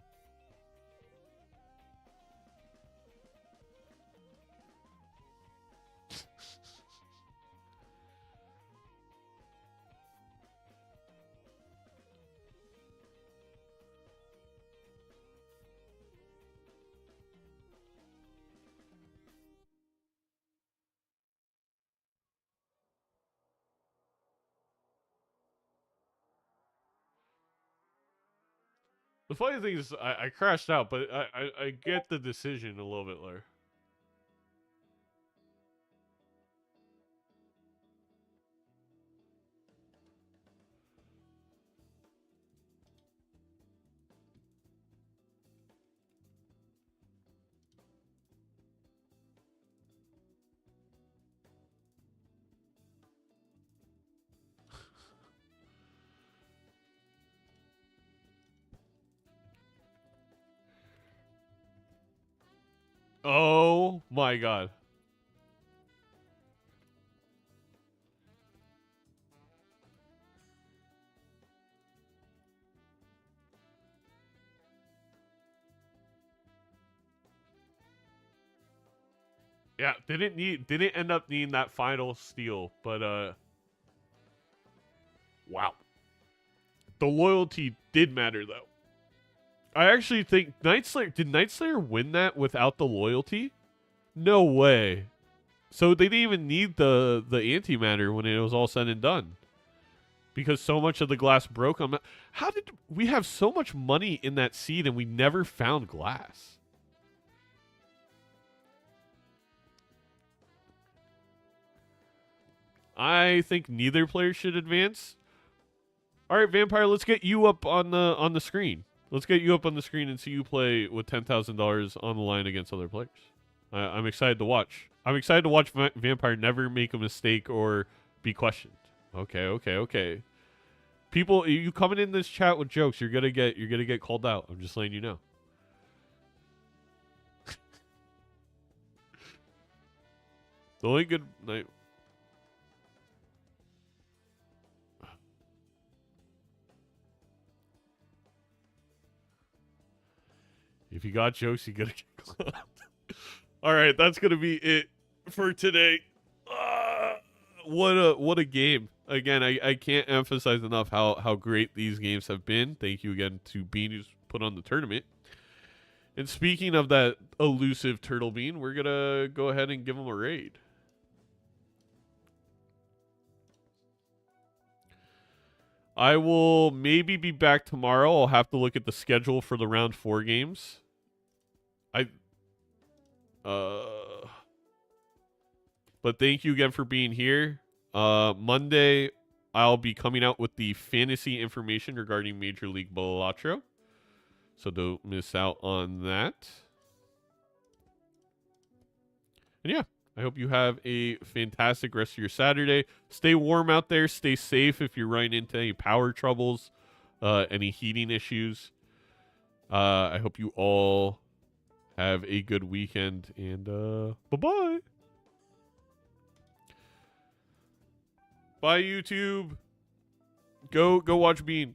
Speaker 2: The funny thing is, I crashed out, but I get the decision a little bit later. Oh my god. Yeah, didn't end up needing that final steal, but wow. The loyalty did matter though. I actually think did Night Slayer win that without the loyalty? No way. So they didn't even need the antimatter when it was all said and done. Because so much of the glass broke. How did we have so much money in that seed and we never found glass? I think neither player should advance. All right, Vampire, let's get you up on the screen. Let's get you up on the screen and see you play with $10,000 on the line against other players. I'm excited to watch. I'm excited to watch Vampire never make a mistake or be questioned. Okay. People, you coming in this chat with jokes, you're gonna get called out. I'm just letting you know. The only good night. If you got jokes, you gotta get clapped. All right, that's gonna be it for today. What a game! Again, I can't emphasize enough how great these games have been. Thank you again to Bean who's put on the tournament. And speaking of that elusive Turtle Bean, we're gonna go ahead and give him a raid. I will maybe be back tomorrow. I'll have to look at the schedule for the round 4 games. But thank you again for being here. Monday, I'll be coming out with the fantasy information regarding Major League Balatro. So don't miss out on that. And yeah, I hope you have a fantastic rest of your Saturday. Stay warm out there. Stay safe if you're running into any power troubles, any heating issues. I hope you all have a good weekend, and bye-bye. Bye, YouTube. Go watch Bean.